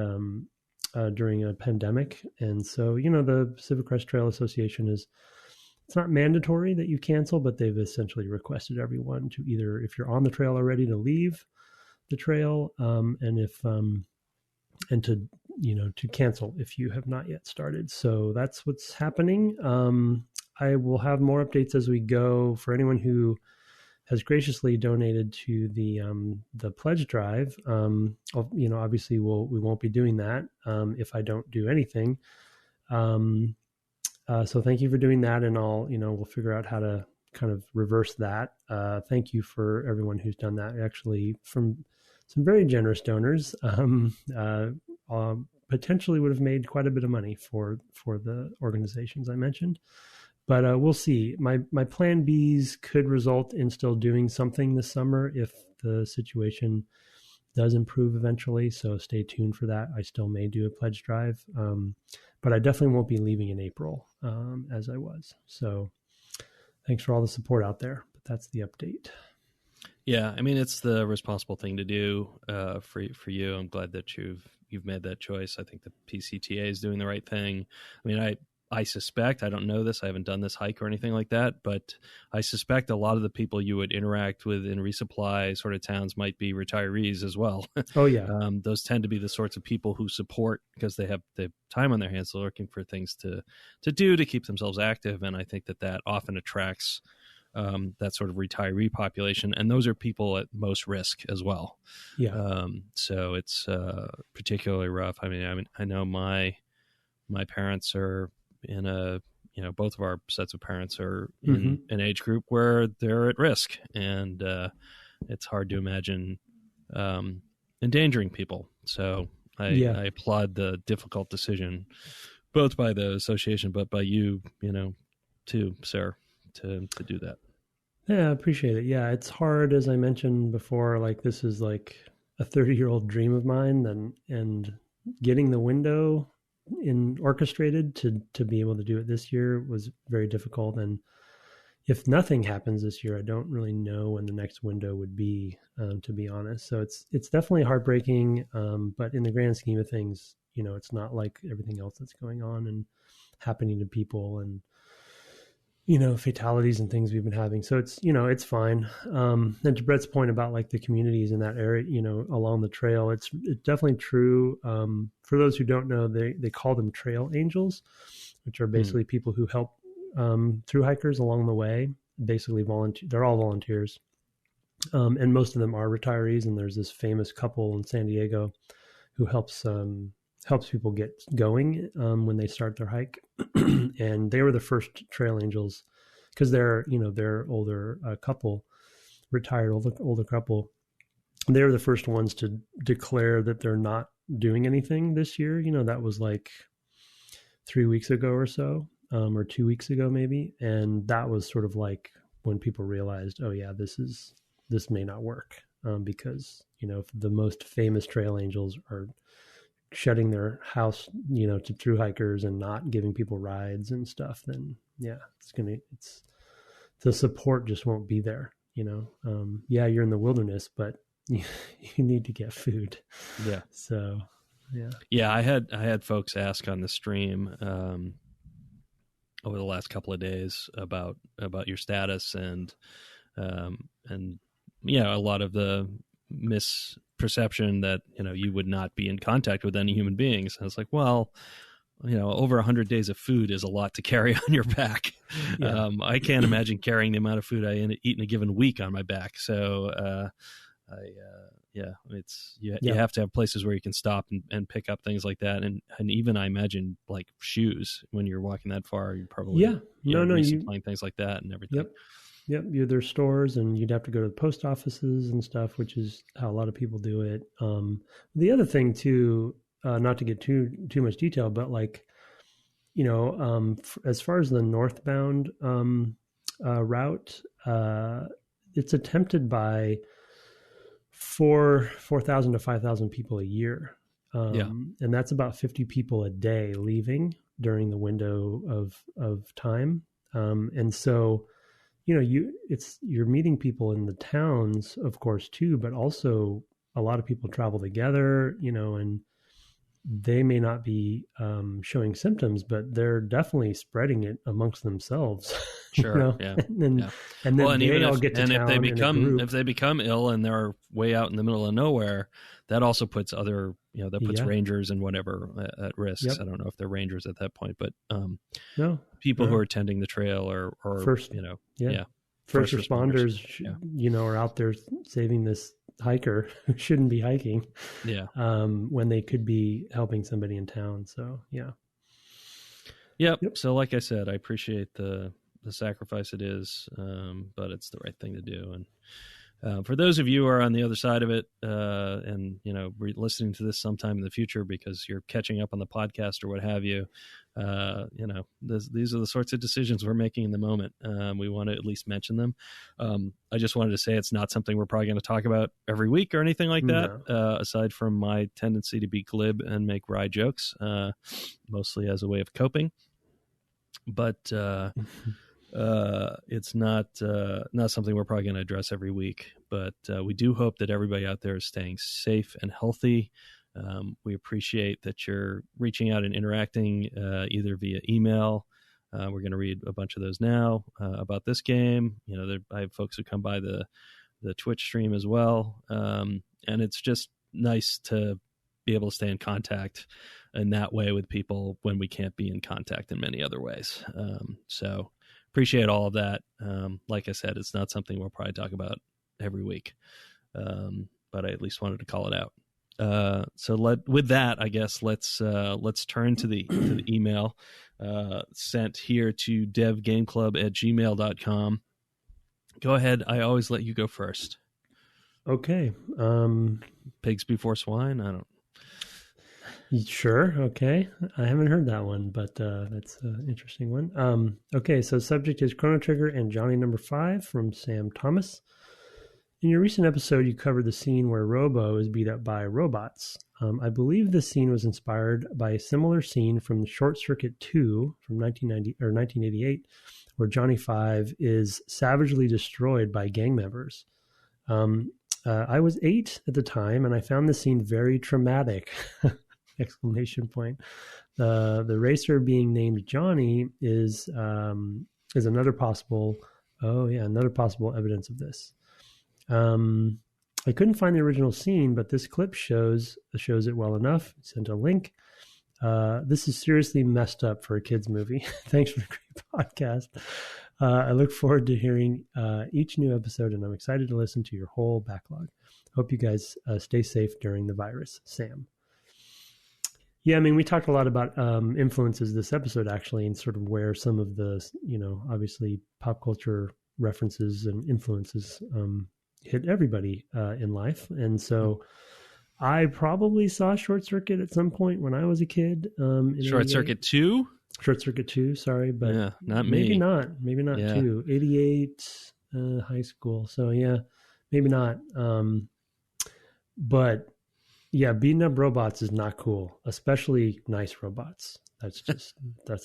during a pandemic. And so, the Pacific Crest Trail Association it's not mandatory that you cancel, but they've essentially requested everyone to either, if you're on the trail already, to leave the trail, and to cancel if you have not yet started. So that's what's happening. I will have more updates as we go. For anyone who has graciously donated to the pledge drive, obviously we won't be doing that if I don't do anything. So thank you for doing that, and we'll figure out how to kind of reverse that. Thank you for everyone who's done that. Actually, from some very generous donors, potentially would have made quite a bit of money for the organizations I mentioned. But we'll see. My plan Bs could result in still doing something this summer if the situation does improve eventually. So stay tuned for that. I still may do a pledge drive. But I definitely won't be leaving in April as I was. So thanks for all the support out there. But that's the update. Yeah, I mean, it's the responsible thing to do for you. I'm glad that you've made that choice. I think the PCTA is doing the right thing. I mean, I suspect, I don't know this, I haven't done this hike or anything like that, but I suspect a lot of the people you would interact with in resupply sort of towns might be retirees as well. Oh, yeah. Those tend to be the sorts of people who support because they have the time on their hands, so looking for things to do to keep themselves active. And I think that often attracts that sort of retiree population. And those are people at most risk as well. Yeah. So it's particularly rough. I mean, I know my parents are in both of our sets of parents are in an age group where they're at risk, and it's hard to imagine endangering people. So I applaud the difficult decision, both by the association, but by you, too, sir, to do that. Yeah, I appreciate it. Yeah, it's hard, as I mentioned before, like this is like a 30-year-old dream of mine, and getting the window orchestrated to be able to do it this year was very difficult. And if nothing happens this year, I don't really know when the next window would be, to be honest. So it's definitely heartbreaking. But in the grand scheme of things, it's not like everything else that's going on and happening to people, and fatalities and things we've been having. So it's, it's fine. And to Brett's point about like the communities in that area, along the trail, it's definitely true. For those who don't know, they call them trail angels, which are basically people who help through hikers along the way. Basically they're all volunteers. And most of them are retirees. And there's this famous couple in San Diego who helps people get going when they start their hike. And they were the first trail angels because they're older couple, retired older couple. They were the first ones to declare that they're not doing anything this year. That was like 3 weeks ago or so, or 2 weeks ago maybe. And that was sort of like when people realized, oh yeah, this may not work, because if the most famous trail angels are shutting their house, to through hikers and not giving people rides and stuff, then yeah, the support just won't be there. Yeah, you're in the wilderness, but you need to get food. Yeah. So yeah, I had folks ask on the stream over the last couple of days about your status, and yeah, a lot of the misperception that you would not be in contact with any human beings. I was like, well, over 100 days of food is a lot to carry on your back. Yeah. I can't imagine carrying the amount of food I eat in a given week on my back. So you have to have places where you can stop and pick up things like that, and even I imagine like shoes when you're walking that far, you probably resupplying things like that and everything. Yep. There's stores, and you'd have to go to the post offices and stuff, which is how a lot of people do it. The other thing too, not to get too much detail, but like, as far as the northbound route, it's attempted by 4,000 to 5,000 people a year. And that's about 50 people a day leaving during the window of time. And so, you're meeting people in the towns, of course, too, but also a lot of people travel together, and they may not be showing symptoms, but they're definitely spreading it amongst themselves. Sure. Yeah. And then they all get to town. And if they become ill and they're way out in the middle of nowhere, that also puts rangers and whatever at risk. Yep. I don't know if they're rangers at that point, but people who are tending the trail or first responders, are out there saving this hiker who shouldn't be hiking. Yeah. When they could be helping somebody in town. So yeah. Yep. So like I said, I appreciate the sacrifice it is, but it's the right thing to do. And for those of you who are on the other side of it, and listening to this sometime in the future because you're catching up on the podcast or what have you, these are the sorts of decisions we're making in the moment. We want to at least mention them. I just wanted to say it's not something we're probably going to talk about every week or anything like that. No. Aside from my tendency to be glib and make wry jokes, mostly as a way of coping. But it's not something we're probably going to address every week, but we do hope that everybody out there is staying safe and healthy. We appreciate that you're reaching out and interacting either via email. We're going to read a bunch of those now about this game. I have folks who come by the Twitch stream as well. And it's just nice to be able to stay in contact in that way with people when we can't be in contact in many other ways. So appreciate all of that. Like I said, it's not something we'll probably talk about every week, but I at least wanted to call it out. With that, I guess let's turn to the email sent here to devgameclub@gmail.com. Go ahead. I always let you go first. Okay. Pigs before swine. I don't. Sure. Okay. I haven't heard that one, but that's an interesting one. Okay. So subject is Chrono Trigger and Johnny Number 5 from Sam Thomas. In your recent episode, you covered the scene where Robo is beat up by robots. I believe this scene was inspired by a similar scene from Short Circuit 2 from 1988, where Johnny 5 is savagely destroyed by gang members. I was 8 at the time, and I found the scene very traumatic. exclamation point. The racer being named Johnny is another possible. Oh yeah, another possible evidence of this. I couldn't find the original scene, but this clip shows it well enough. I sent a link. This is seriously messed up for a kids movie. Thanks for the great podcast. I look forward to hearing each new episode, and I'm excited to listen to your whole backlog. Hope you guys stay safe during the virus. Sam. Yeah, I mean, we talked a lot about influences this episode, actually, and sort of where some of the, obviously pop culture references and influences hit everybody in life. And so I probably saw Short Circuit at some point when I was a kid. Short Circuit 2? Short Circuit 2, sorry, but yeah, not maybe me. Maybe not yeah. 2. 88, high school. So yeah, maybe not. But yeah, beating up robots is not cool, especially nice robots. That's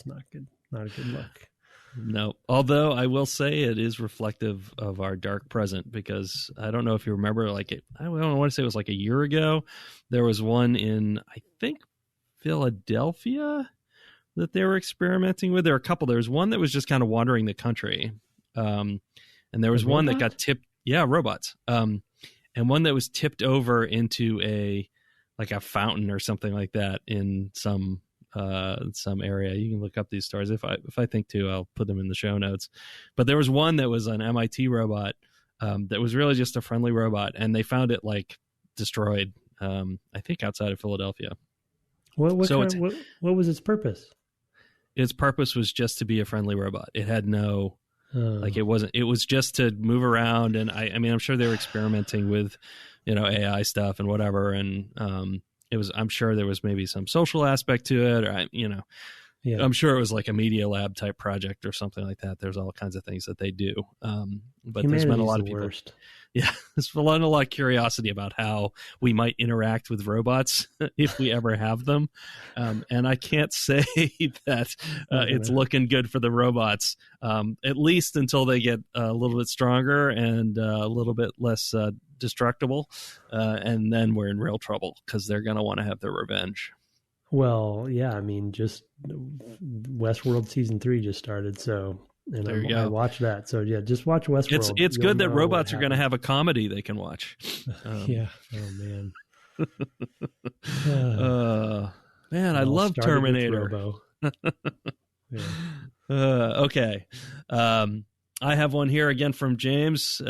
not good. Not a good look. No, although I will say it is reflective of our dark present, because I don't know if you remember, I don't want to say it was like a year ago. There was one in, I think, Philadelphia that they were experimenting with. There were a couple. There was one that was just kind of wandering the country. And there was one that got tipped. Yeah, robots. And one that was tipped over into a fountain or something like that in some area. You can look up these stories. If I think to, I'll put them in the show notes. But there was one that was an MIT robot that was really just a friendly robot, and they found it destroyed. I think outside of Philadelphia. What was its purpose? Its purpose was just to be a friendly robot. It had no it was just to move around, and I mean I'm sure they were experimenting with AI stuff and whatever, and I'm sure there was maybe some social aspect to it, or I'm sure it was like a media lab type project or something like that. There's all kinds of things that they do, but there's been a lot of people. Worst. Yeah, there's a lot of curiosity about how we might interact with robots if we ever have them, and I can't say that it's looking good for the robots, at least until they get a little bit stronger and a little bit less destructible, and then we're in real trouble because they're going to want to have their revenge. Well, yeah, I mean, just Westworld season 3 just started, so I watched that. So yeah, just watch Westworld. It's good that robots are going to have a comedy they can watch. Yeah. Oh man. Man, I love Terminator. Yeah. Okay. I have one here again from James.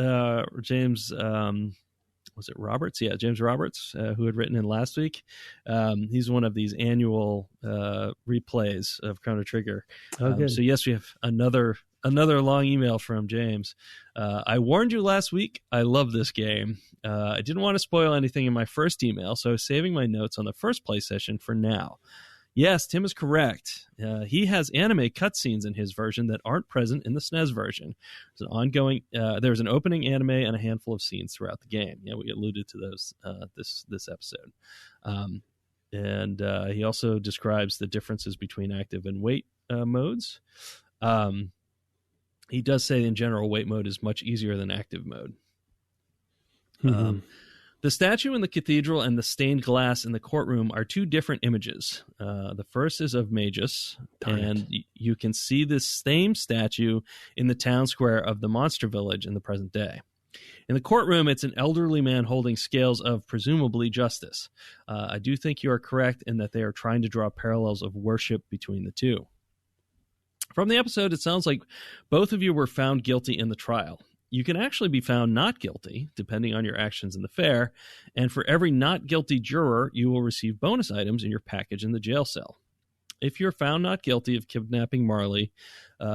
Was it Roberts? Yeah, James Roberts, who had written in last week. He's one of these annual replays of Chrono Trigger. So yes, we have another long email from James. I warned you last week. I love this game. I didn't want to spoil anything in my first email, so I was saving my notes on the first play session for now. Yes, Tim is correct. He has anime cutscenes in his version that aren't present in the SNES version. There's an opening anime and a handful of scenes throughout the game. Yeah, we alluded to those this episode. And he also describes the differences between active and wait modes. He does say in general, wait mode is much easier than active mode. Mm-hmm. The statue in the cathedral and the stained glass in the courtroom are two different images. The first is of Magus, and you can see this same statue in the town square of the monster village in the present day. In the courtroom, it's an elderly man holding scales of presumably justice. I do think you are correct in that they are trying to draw parallels of worship between the two. From the episode, it sounds like both of you were found guilty in the trial. You can actually be found not guilty, depending on your actions in the fair, and for every not guilty juror, you will receive bonus items in your package in the jail cell. If you're found not guilty of kidnapping Marley,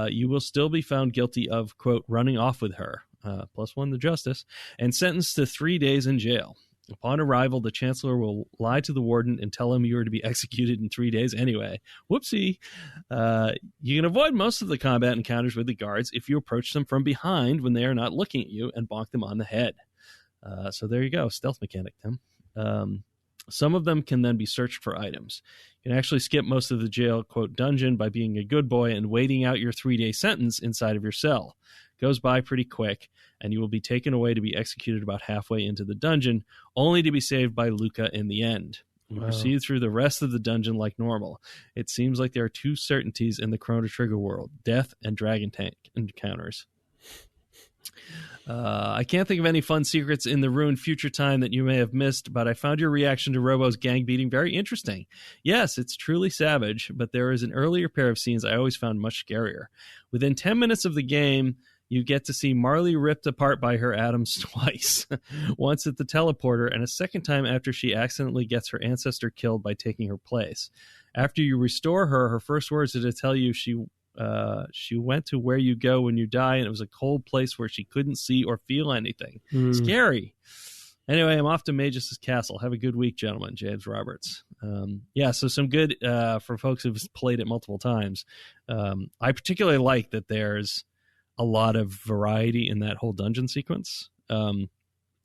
you will still be found guilty of, quote, running off with her, +1 to justice, and sentenced to 3 days in jail. Upon arrival, the chancellor will lie to the warden and tell him you are to be executed in 3 days anyway. Whoopsie. You can avoid most of the combat encounters with the guards if you approach them from behind when they are not looking at you and bonk them on the head. So there you go, stealth mechanic, Tim. Some of them can then be searched for items. You can actually skip most of the jail, quote, dungeon by being a good boy and waiting out your 3-day sentence inside of your cell. Goes by pretty quick, and you will be taken away to be executed about halfway into the dungeon, only to be saved by Luca in the end. We Wow. proceed through the rest of the dungeon like normal. It seems like there are two certainties in the Chrono Trigger world: death and dragon tank encounters. I can't think of any fun secrets in the ruined future time that you may have missed, but I found your reaction to Robo's gang beating very interesting. Yes, it's truly savage, but there is an earlier pair of scenes I always found much scarier. Within 10 minutes of the game, you get to see Marley ripped apart by her atoms twice. Once at the teleporter, and a second time after she accidentally gets her ancestor killed by taking her place. After you restore her, her first words are to tell you she went to where you go when you die, and it was a cold place where she couldn't see or feel anything. Scary. Anyway, I'm off to Magus' castle. Have a good week, gentlemen. James Roberts. So some good for folks who've played it multiple times. I particularly like that there's a lot of variety in that whole dungeon sequence, in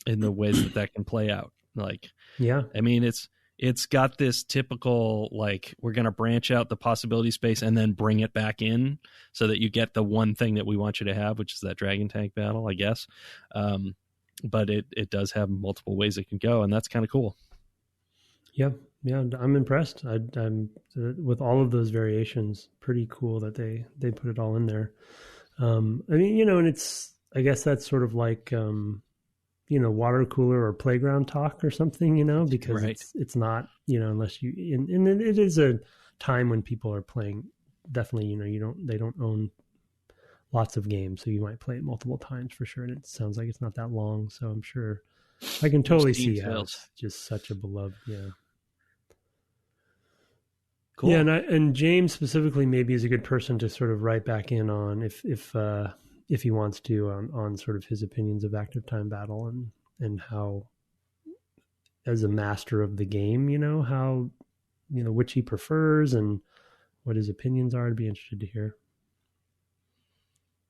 the ways that can play out. Like, Yeah. I mean, it's got this typical, like, we're going to branch out the possibility space and then bring it back in so that you get the one thing that we want you to have, which is that dragon tank battle, I guess. But it does have multiple ways it can go, and that's kind of cool. Yeah, I'm impressed. I'm with all of those variations. Pretty cool that they put it all in there. I mean, and it's, I guess that's sort of like water cooler or playground talk or something, because right. it's not, unless you, and it is a time when people are playing, definitely, they don't own lots of games, so you might play it multiple times for sure. And it sounds like it's not that long, so I'm sure I can totally see how it's just such a beloved. Yeah. Cool. Yeah. And James specifically maybe is a good person to sort of write back in on if he wants to, on sort of his opinions of active time battle and how, as a master of the game, how, which he prefers and what his opinions are. I'd be interested to hear.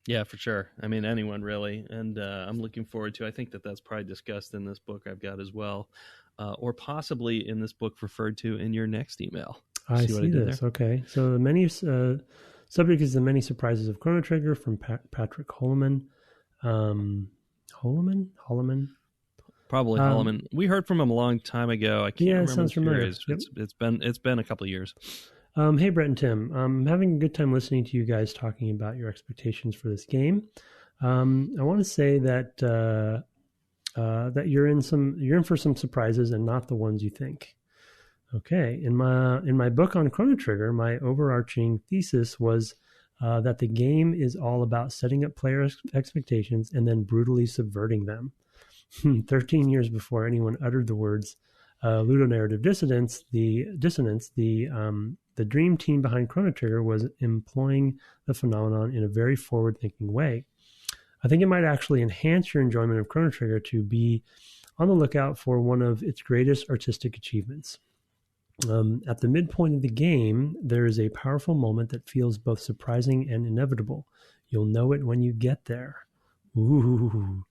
Yeah, for sure. I mean, anyone really. And I'm looking forward to, I think that's probably discussed in this book I've got as well, or possibly in this book referred to in your next email. I see this. There? Okay. So the many subject is the many surprises of Chrono Trigger from Patrick Holloman. Holloman? Probably Holloman. We heard from him a long time ago. I can't remember. Yeah, sounds familiar. Yep. It's been a couple of years. Hey, Brett and Tim. I'm having a good time listening to you guys talking about your expectations for this game. I want to say that that you're in for some surprises and not the ones you think. Okay. In my book on Chrono Trigger, my overarching thesis was that the game is all about setting up player expectations and then brutally subverting them. 13 years before anyone uttered the words ludonarrative dissonance, the dream team behind Chrono Trigger was employing the phenomenon in a very forward-thinking way. I think it might actually enhance your enjoyment of Chrono Trigger to be on the lookout for one of its greatest artistic achievements. At the midpoint of the game, there is a powerful moment that feels both surprising and inevitable. You'll know it when you get there. Ooh.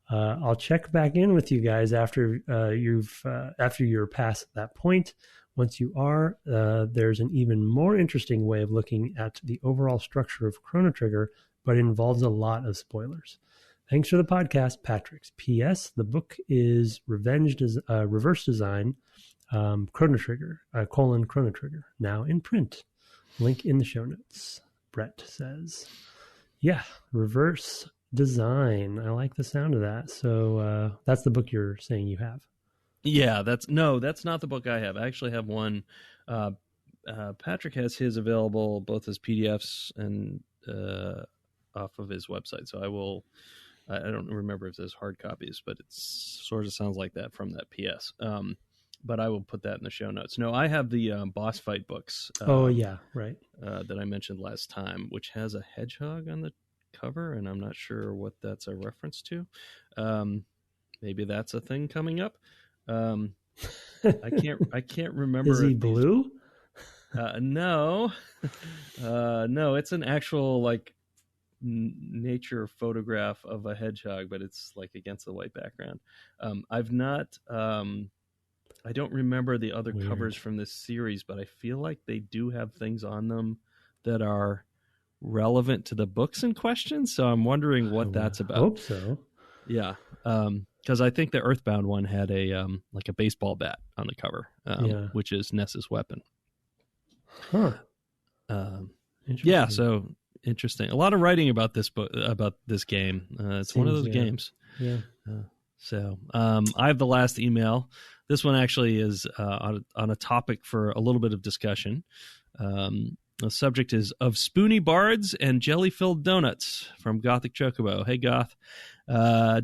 I'll check back in with you guys after you're past that point. Once you are, there's an even more interesting way of looking at the overall structure of Chrono Trigger, but it involves a lot of spoilers. Thanks for the podcast, Patrick's. P.S. The book is Reverse Design, Chrono Trigger, Chrono Trigger, now in print. Link in the show notes. Brett says, yeah, Reverse Design. I like the sound of that. So that's the book you're saying you have. Yeah, that's not the book I have. I actually have one. Patrick has his available both as PDFs and off of his website. So I don't remember if there's hard copies, but it sort of sounds like that from that PS. But I will put that in the show notes. No, I have the boss fight books. Yeah, right. That I mentioned last time, which has a hedgehog on the cover, and I'm not sure what that's a reference to. Maybe that's a thing coming up. I can't remember. Is he blue? No. No, it's an actual like nature photograph of a hedgehog, but it's like against the white background. I don't remember the other covers from this series, but I feel like they do have things on them that are relevant to the books in question. So I'm wondering what that's about. I hope so. Yeah. because I think the Earthbound one had a like a baseball bat on the cover, which is Ness's weapon. Huh. Yeah, so interesting. A lot of writing about this book, about this game. It's one of those games. Yeah. So I have the last email. This one actually is on a topic for a little bit of discussion. The subject is of spoony bards and jelly-filled donuts from Gothic Chocobo. Hey, Goth.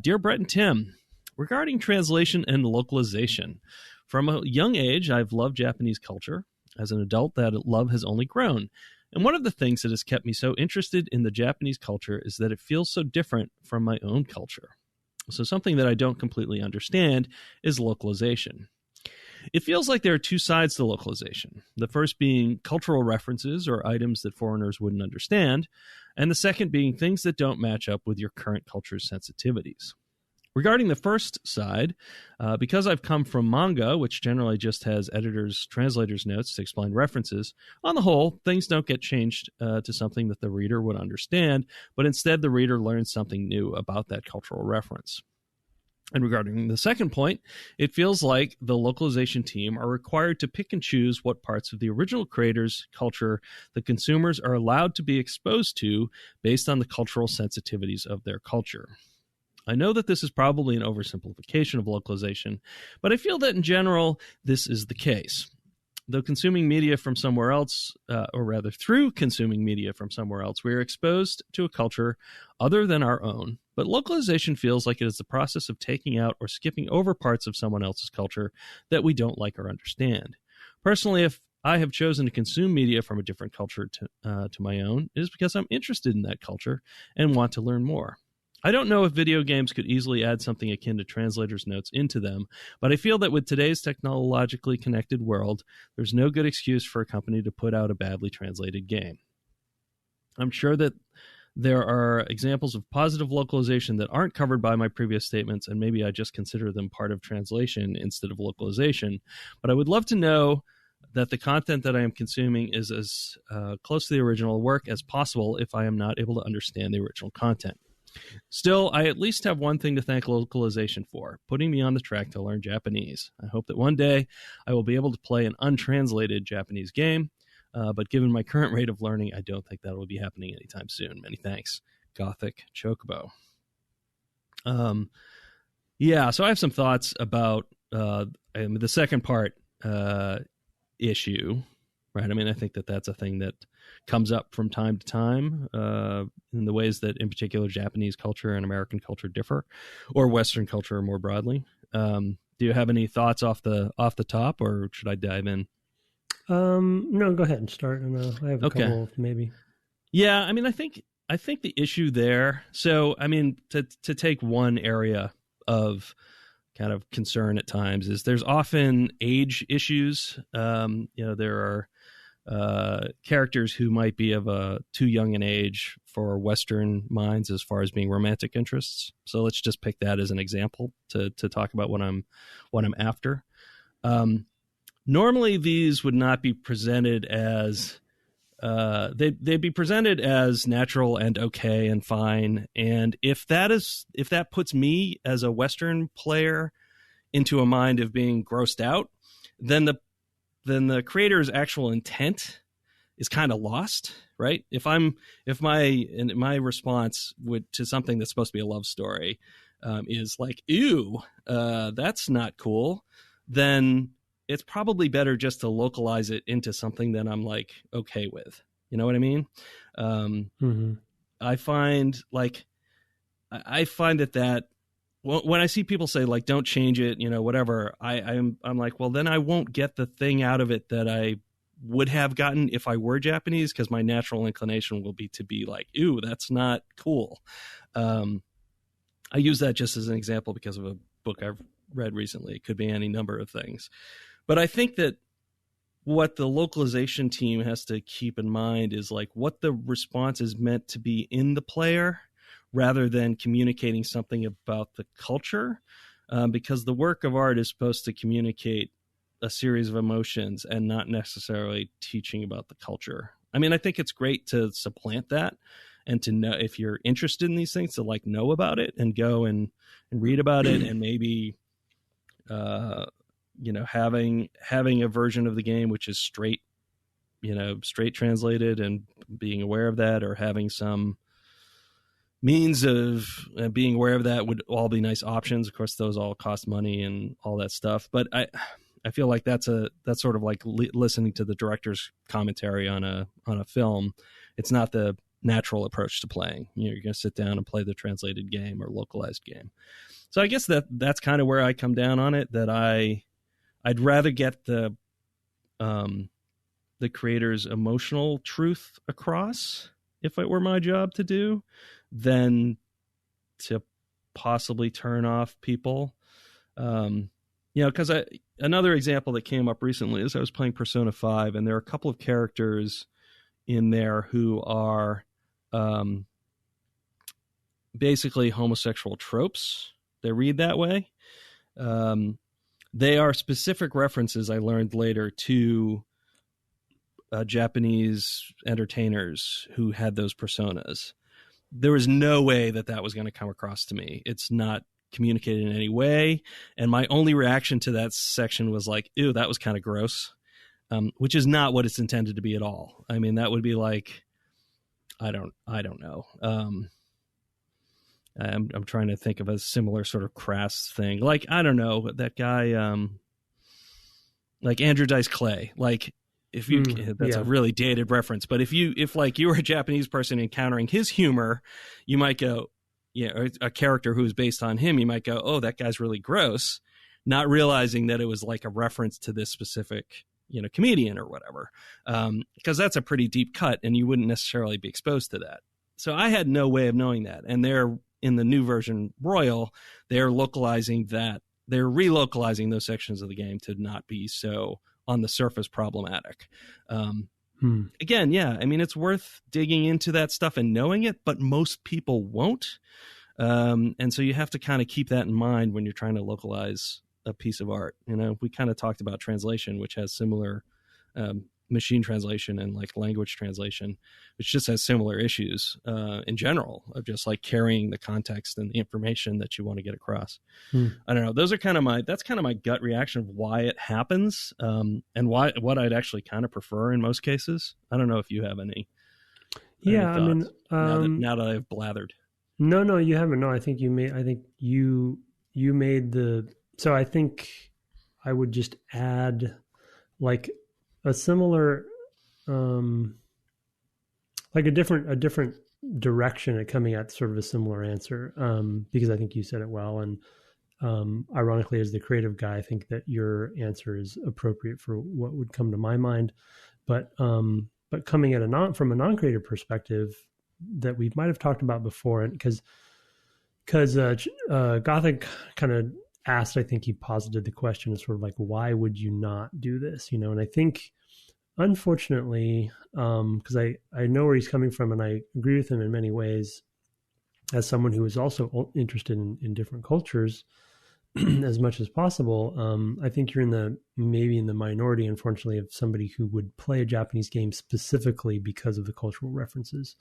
Dear Brett and Tim, regarding translation and localization, from a young age, I've loved Japanese culture. As an adult, that love has only grown. And one of the things that has kept me so interested in the Japanese culture is that it feels so different from my own culture. So something that I don't completely understand is localization. It feels like there are two sides to localization. The first being cultural references or items that foreigners wouldn't understand, and the second being things that don't match up with your current culture's sensitivities. Regarding the first side, because I've come from manga, which generally just has editors, translators' notes to explain references, on the whole, things don't get changed to something that the reader would understand, but instead the reader learns something new about that cultural reference. And regarding the second point, it feels like the localization team are required to pick and choose what parts of the original creator's culture the consumers are allowed to be exposed to based on the cultural sensitivities of their culture. I know that this is probably an oversimplification of localization, but I feel that in general, this is the case. Though consuming media from somewhere else, or rather through consuming media from somewhere else, we are exposed to a culture other than our own. But localization feels like it is the process of taking out or skipping over parts of someone else's culture that we don't like or understand. Personally, if I have chosen to consume media from a different culture to my own, it is because I'm interested in that culture and want to learn more. I don't know if video games could easily add something akin to translator's notes into them, but I feel that with today's technologically connected world, there's no good excuse for a company to put out a badly translated game. I'm sure that there are examples of positive localization that aren't covered by my previous statements, and maybe I just consider them part of translation instead of localization, but I would love to know that the content that I am consuming is as close to the original work as possible if I am not able to understand the original content. Still, I at least have one thing to thank localization for, putting me on the track to learn Japanese. I hope that one day I will be able to play an untranslated Japanese game, but given my current rate of learning, I don't think that will be happening anytime soon. Many thanks, Gothic Chocobo. Yeah, so I have some thoughts about the second part issue, right? I mean, I think that that's a thing that comes up from time to time in the ways that, in particular, Japanese culture and American culture differ, or Western culture more broadly. Do you have any thoughts off the top, or should I dive in? No, go ahead and start, and I have a couple maybe. Yeah, I mean, I think the issue there. So, I mean, to take one area of kind of concern at times is there's often age issues. There are characters who might be of too young an age for Western minds as far as being romantic interests. So let's just pick that as an example to talk about what I'm after. Normally, these would not be presented as they'd be presented as natural and okay and fine. And if that puts me as a Western player into a mind of being grossed out, then the creator's actual intent is kind of lost, right? If my response to something that's supposed to be a love story is like, ew, that's not cool, then it's probably better just to localize it into something that I'm like okay with. You know what I mean? I find that when I see people say like, don't change it, whatever, I'm like, well, then I won't get the thing out of it that I would have gotten if I were Japanese, because my natural inclination will be to be like, ew, that's not cool. I use that just as an example because of a book I've read recently. It could be any number of things. But I think that what the localization team has to keep in mind is like what the response is meant to be in the player, rather than communicating something about the culture, because the work of art is supposed to communicate a series of emotions and not necessarily teaching about the culture. I mean, I think it's great to supplant that and to know if you're interested in these things, to like know about it and go and read about it, and maybe having a version of the game which is straight translated, and being aware of that, or having some means of being aware of that would all be nice options. Of course, those all cost money and all that stuff, but I feel like that's sort of like listening to the director's commentary on a film. It's not the natural approach to playing. You're going to sit down and play the translated game or localized game. So I guess that's kind of where I come down on it, that I'd rather get the creator's emotional truth across, if it were my job to do, than to possibly turn off people. Because another example that came up recently is I was playing Persona 5, and there are a couple of characters in there who are basically homosexual tropes. They read that way. They are specific references, I learned later, to Japanese entertainers who had those personas. There was no way that was going to come across to me. It's not communicated in any way. And my only reaction to that section was like, ew, that was kind of gross, which is not what it's intended to be at all. I mean, that would be like, I don't know. I'm trying to think of a similar sort of crass thing. Like, I don't know, that guy, like Andrew Dice Clay, like, if you that's a really dated reference, but if you were a Japanese person encountering his humor, you might go, or a character who's based on him, you might go, oh, that guy's really gross, not realizing that it was like a reference to this specific comedian or whatever, because that's a pretty deep cut and you wouldn't necessarily be exposed to that. So I had no way of knowing that. And they're in the new version Royal, they're localizing that, they're relocalizing those sections of the game to not be so on the surface problematic. Again, yeah, I mean, it's worth digging into that stuff and knowing it, but most people won't. And so you have to kind of keep that in mind when you're trying to localize a piece of art. We kind of talked about translation, which has similar machine translation and like language translation, which just has similar issues in general of just like carrying the context and the information that you want to get across. I don't know. That's kind of my gut reaction of why it happens, and what I'd actually kind of prefer in most cases. I don't know if you have any. Yeah, I mean, now that I've blathered. No, you haven't. No, I think you made so I think I would just add like a similar, like a different direction at coming at sort of a similar answer, because I think you said it well. And ironically, as the creative guy, I think that your answer is appropriate for what would come to my mind. But coming at from a non-creative perspective that we might have talked about before, and because Gothic kind of asked, I think he posited the question is sort of like, why would you not do this? And I think, unfortunately, because I know where he's coming from, and I agree with him in many ways, as someone who is also interested in different cultures as much as possible, I think you're maybe in the minority, unfortunately, of somebody who would play a Japanese game specifically because of the cultural references,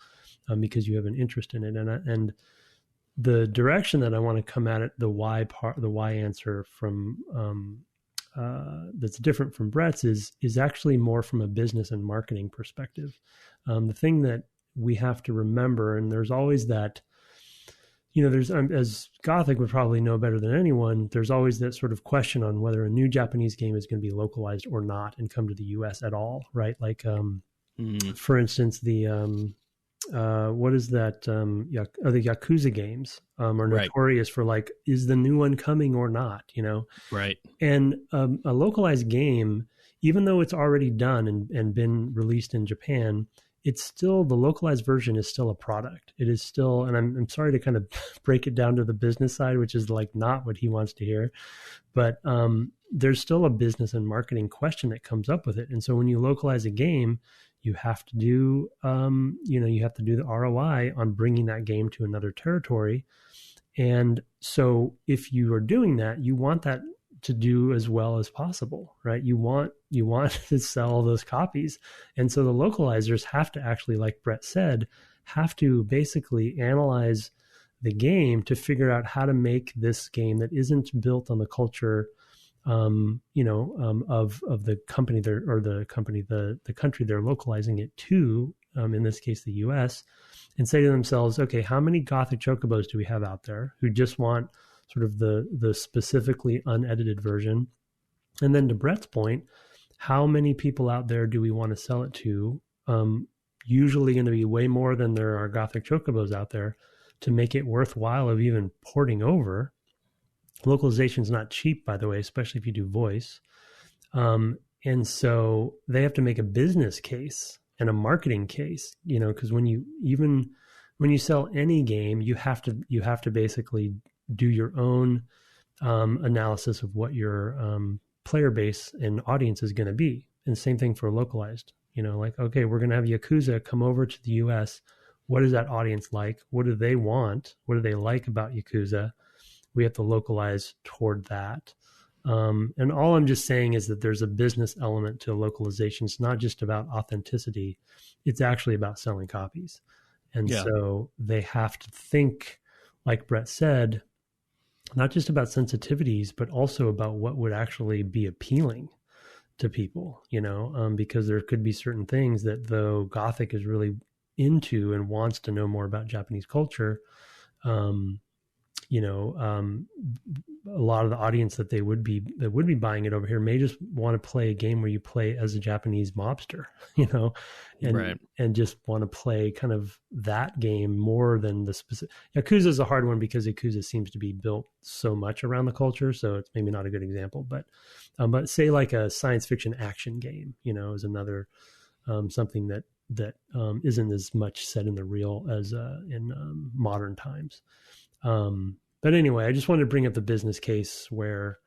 because you have an interest in it. And the direction that I want to come at it, the why answer from that's different from Brett's is actually more from a business and marketing perspective. The thing that we have to remember, and there's always that, there's, as Gothic would probably know better than anyone, there's always that sort of question on whether a new Japanese game is going to be localized or not and come to the US at all, right? Like, for instance, the what is that? The Yakuza games are notorious for like, is the new one coming or not? Right. And a localized game, even though it's already done and been released in Japan, it's still, the localized version is still a product. It is still, and I'm sorry to kind of break it down to the business side, which is like not what he wants to hear, but there's still a business and marketing question that comes up with it. And so when you localize a game, you have to do, you have to do the ROI on bringing that game to another territory. And so if you are doing that, you want that to do as well as possible, right? You want to sell those copies. And so the localizers have to actually, like Brett said, have to basically analyze the game to figure out how to make this game that isn't built on the culture, of the company the country they're localizing it to, in this case the U.S., and say to themselves, okay, how many Gothic chocobos do we have out there who just want sort of the specifically unedited version? And then to Brett's point, how many people out there do we want to sell it to? Usually going to be way more than there are Gothic chocobos out there to make it worthwhile of even porting over. Localization is not cheap, by the way, especially if you do voice. And so they have to make a business case and a marketing case, because when you sell any game, you have to basically do your own analysis of what your player base and audience is going to be. And same thing for localized, okay, we're going to have Yakuza come over to the US. What is that audience like? What do they want? What do they like about Yakuza? We have to localize toward that. And all I'm just saying is that there's a business element to localization. It's not just about authenticity. It's actually about selling copies. And so they have to think, like Brett said, not just about sensitivities, but also about what would actually be appealing to people, because there could be certain things that, though Gothic is really into and wants to know more about Japanese culture, a lot of the audience that would be buying it over here may just want to play a game where you play as a Japanese mobster, and just want to play kind of that game more than the specific. Yakuza is a hard one because Yakuza seems to be built so much around the culture, so it's maybe not a good example. But say like a science fiction action game, is another something that isn't as much set in the real as in modern times. But anyway, I just wanted to bring up the business case where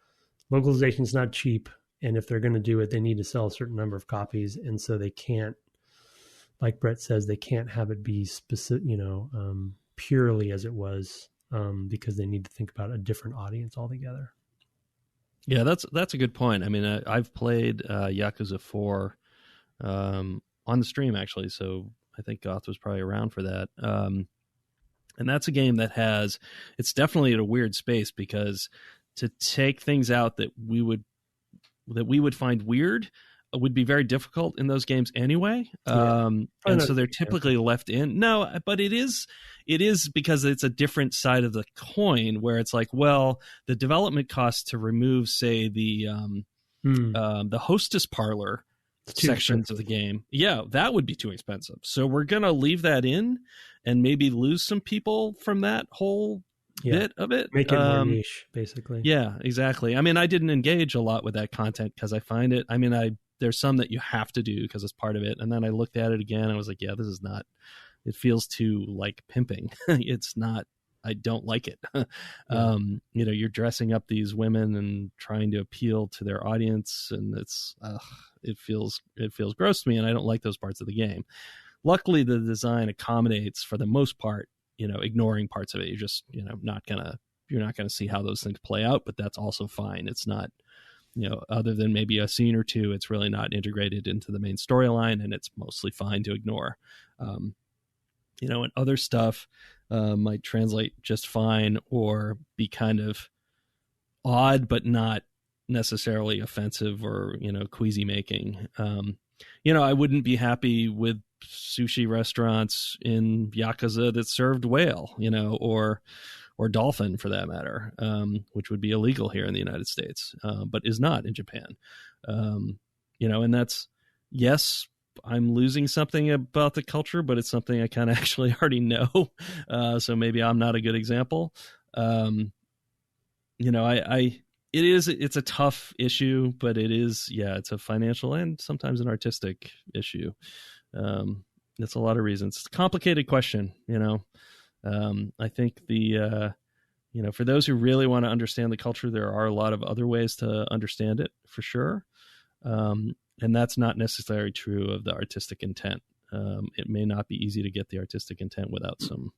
localization is not cheap. And if they're going to do it, they need to sell a certain number of copies. And so they can't, like Brett says, they can't have it be specific, purely as it was, because they need to think about a different audience altogether. Yeah, that's a good point. I mean, I've played Yakuza 4 on the stream, actually. So I think Goth was probably around for that. And that's a game that it's definitely at a weird space, because to take things out that we would find weird would be very difficult in those games anyway. And so they're typically left in. No, but it is because it's a different side of the coin, where it's like, well, the development cost to remove, say, the hostess parlor sections of the game, that would be too expensive. So we're going to leave that in and maybe lose some people from that whole bit of it. Make it more niche, basically. Yeah, exactly. I mean, I didn't engage a lot with that content because I find it, there's some that you have to do because it's part of it. And then I looked at it again and I was like, this is not, it feels too like pimping. It's not, I don't like it. You're dressing up these women and trying to appeal to their audience, and it feels gross to me, and I don't like those parts of the game. Luckily, the design accommodates, for the most part, ignoring parts of it. You're just, you're not gonna see how those things play out, but that's also fine. It's not, other than maybe a scene or two, it's really not integrated into the main storyline, and it's mostly fine to ignore. And other stuff might translate just fine or be kind of odd, but not necessarily offensive or, queasy making. I wouldn't be happy with sushi restaurants in Yakuza that served whale, or dolphin for that matter, which would be illegal here in the United States, but is not in Japan. And that's, yes, I'm losing something about the culture, but it's something I kind of actually already know. So maybe I'm not a good example. It's a tough issue, but it's a financial and sometimes an artistic issue. It's a lot of reasons. It's a complicated question, I think for those who really want to understand the culture, there are a lot of other ways to understand it, for sure. And that's not necessarily true of the artistic intent. It may not be easy to get the artistic intent without some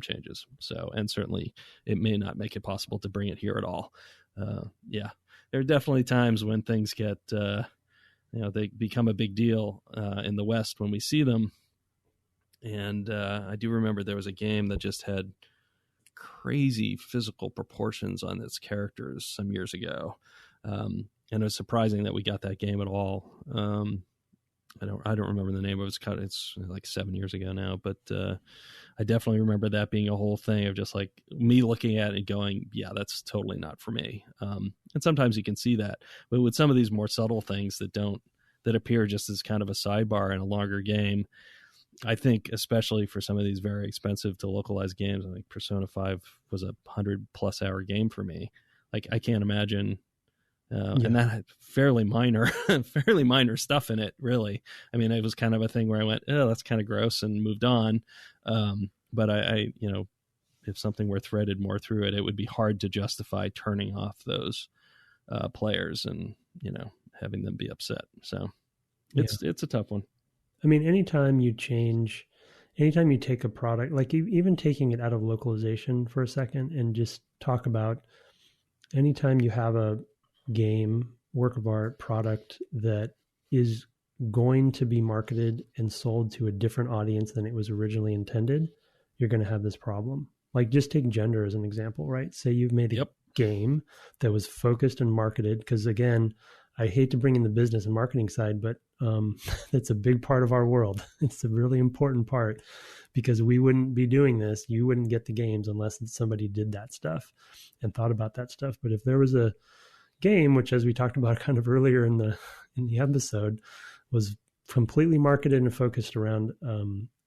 changes. So, and certainly it may not make it possible to bring it here at all. There are definitely times when things get, they become a big deal in the West when we see them. And I do remember there was a game that just had crazy physical proportions on its characters some years ago. And it was surprising that we got that game at all. I don't remember the name of it. It's like 7 years ago now, but I definitely remember that being a whole thing of just like me looking at it and going, yeah, that's totally not for me. And sometimes you can see that, but with some of these more subtle things that appear just as kind of a sidebar in a longer game, I think especially for some of these very expensive to localize games, I think Persona 5 was a 100+ hour game for me. Like I can't imagine. And that had fairly minor stuff in it, really. I mean, it was kind of a thing where I went, oh, that's kind of gross, and moved on. But I if something were threaded more through it, it would be hard to justify turning off those players and, having them be upset. So it's a tough one. I mean, anytime you take a product, like even taking it out of localization for a second and just talk about anytime you have a game, work of art, product that is going to be marketed and sold to a different audience than it was originally intended, you're going to have this problem. Like just take gender as an example, right? Say you've made a game that was focused and marketed, because again, I hate to bring in the business and marketing side, but it's a big part of our world. It's a really important part, because we wouldn't be doing this. You wouldn't get the games unless somebody did that stuff and thought about that stuff. But if there was a game, which as we talked about kind of earlier in the episode, was completely marketed and focused around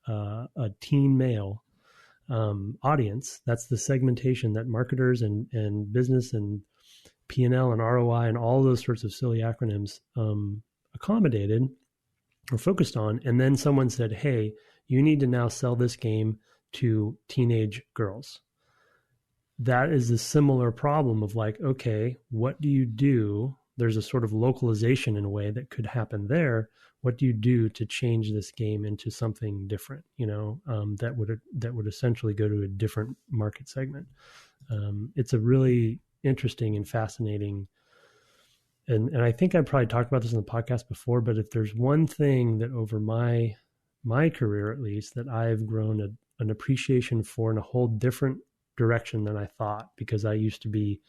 a teen male audience, that's the segmentation that marketers and business and P&L and ROI and all those sorts of silly acronyms accommodated or focused on. And then someone said, hey, you need to now sell this game to teenage girls. That is a similar problem of like, okay, what do you do? There's a sort of localization in a way that could happen there. What do you do to change this game into something different, that would essentially go to a different market segment? It's a really interesting and fascinating, and I think I probably talked about this in the podcast before, but if there's one thing that over my career, at least, that I've grown an appreciation for in a whole different direction than I thought, because I used to be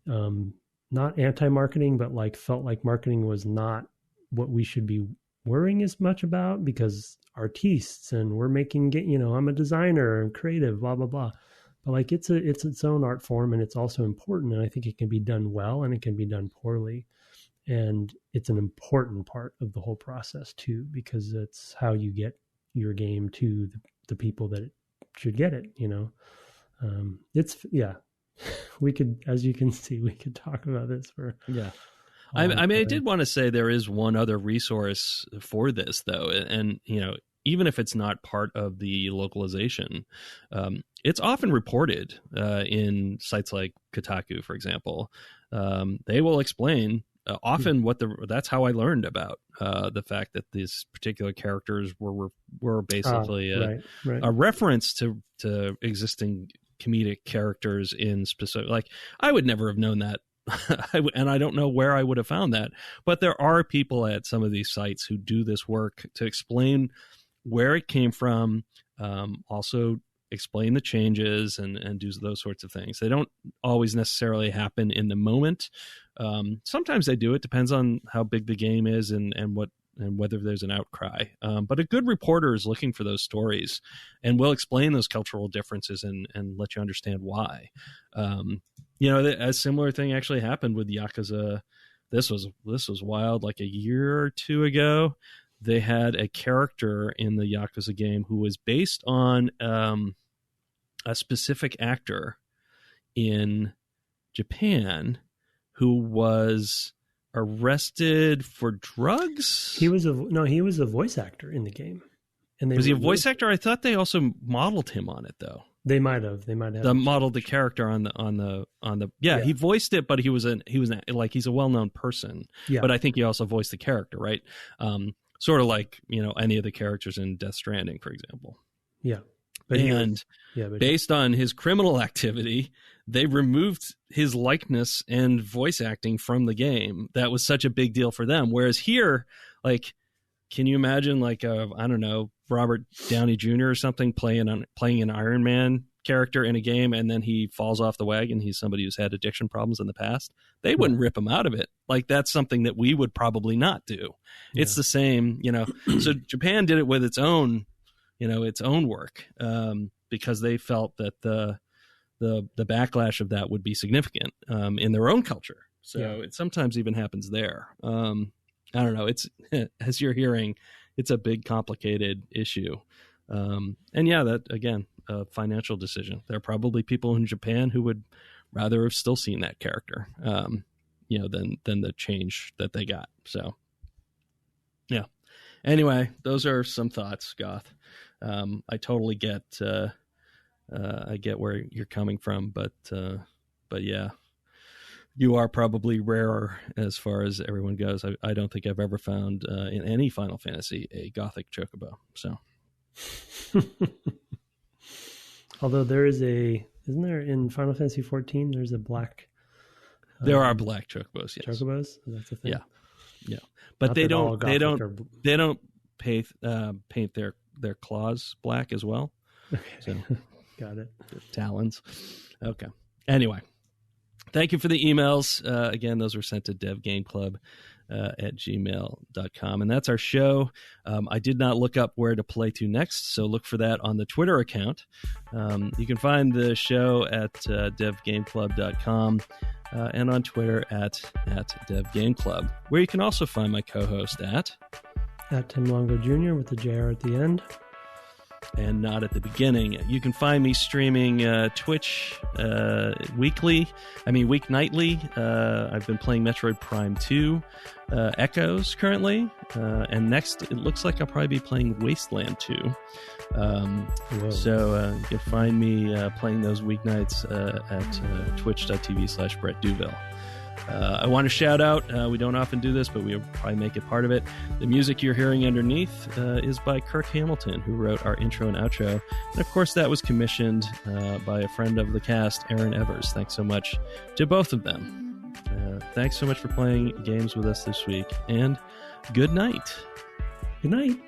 not anti-marketing, but like felt like marketing was not what we should be worrying as much about, because artists and we're making, I'm a designer and creative, blah, blah, blah. But like it's its own art form, and it's also important. And I think it can be done well and it can be done poorly. And it's an important part of the whole process too, because it's how you get your game to the people that should get it, we could, as you can see, we could talk about this for. Yeah. I mean, I did want to say there is one other resource for this though. And, even if it's not part of the localization, it's often reported in sites like Kotaku, for example. They will explain often that's how I learned about the fact that these particular characters were basically a reference to existing comedic characters in specific. Like I would never have known that. And I don't know where I would have found that, but there are people at some of these sites who do this work to explain where it came from, also explain the changes and do those sorts of things. They don't always necessarily happen in the moment. Sometimes they do. It depends on how big the game is and whether there's an outcry. But a good reporter is looking for those stories and will explain those cultural differences and let you understand why. A similar thing actually happened with Yakuza. This was wild. Like a year or two ago, they had a character in the Yakuza game who was based on a specific actor in Japan who was arrested for drugs. He was a voice actor in the game. And was he a voice actor? I thought they also modeled him on it though. They might have. They modeled the character on the. Yeah, he voiced it, but he's a well-known person. Yeah. But I think he also voiced the character, right? Sort of like any of the characters in Death Stranding, for example. Yeah. Based on his criminal activity, they removed his likeness and voice acting from the game. That was such a big deal for them. Whereas here, like, can you imagine like I don't know, Robert Downey Jr. or something playing an Iron Man character in a game, and then he falls off the wagon? He's somebody who's had addiction problems in the past. They wouldn't rip him out of it. Like, that's something that we would probably not do. Yeah. It's the same, So Japan did it with its own work, because they felt that the backlash of that would be significant in their own culture. So it sometimes even happens there. I don't know. It's, as you're hearing, it's a big, complicated issue. And that, again, a financial decision. There are probably people in Japan who would rather have still seen that character, than the change that they got. So, yeah. Anyway, those are some thoughts, Goth. I totally get, I get where you're coming from, but yeah, you are probably rarer as far as everyone goes. I don't think I've ever found in any Final Fantasy a Gothic chocobo. So, although there is isn't there in Final Fantasy 14? There's a black. There are black chocobos. Yes. Chocobos. That's the thing. Yeah, but they don't paint their claws black as well. Okay. So, got it. Talons. Okay. Anyway. Thank you for the emails. Again, those were sent to devgameclub at gmail.com. And that's our show. I did not look up where to play to next, so look for that on the Twitter account. You can find the show at devgameclub.com and on Twitter at devgameclub, where you can also find my co-host at Tim Longo Jr. with the JR at the end. And not at the beginning. You can find me streaming Twitch weeknightly. I've been playing Metroid Prime 2 Echoes currently. And next, it looks like I'll probably be playing Wasteland 2. So you can find me playing those weeknights at twitch.tv/Brett Duville. I want to shout out, we don't often do this, but we'll probably make it part of it. The music you're hearing underneath is by Kirk Hamilton, who wrote our intro and outro. And of course, that was commissioned by a friend of the cast, Aaron Evers. Thanks so much to both of them. Thanks so much for playing games with us this week, and good night. Good night.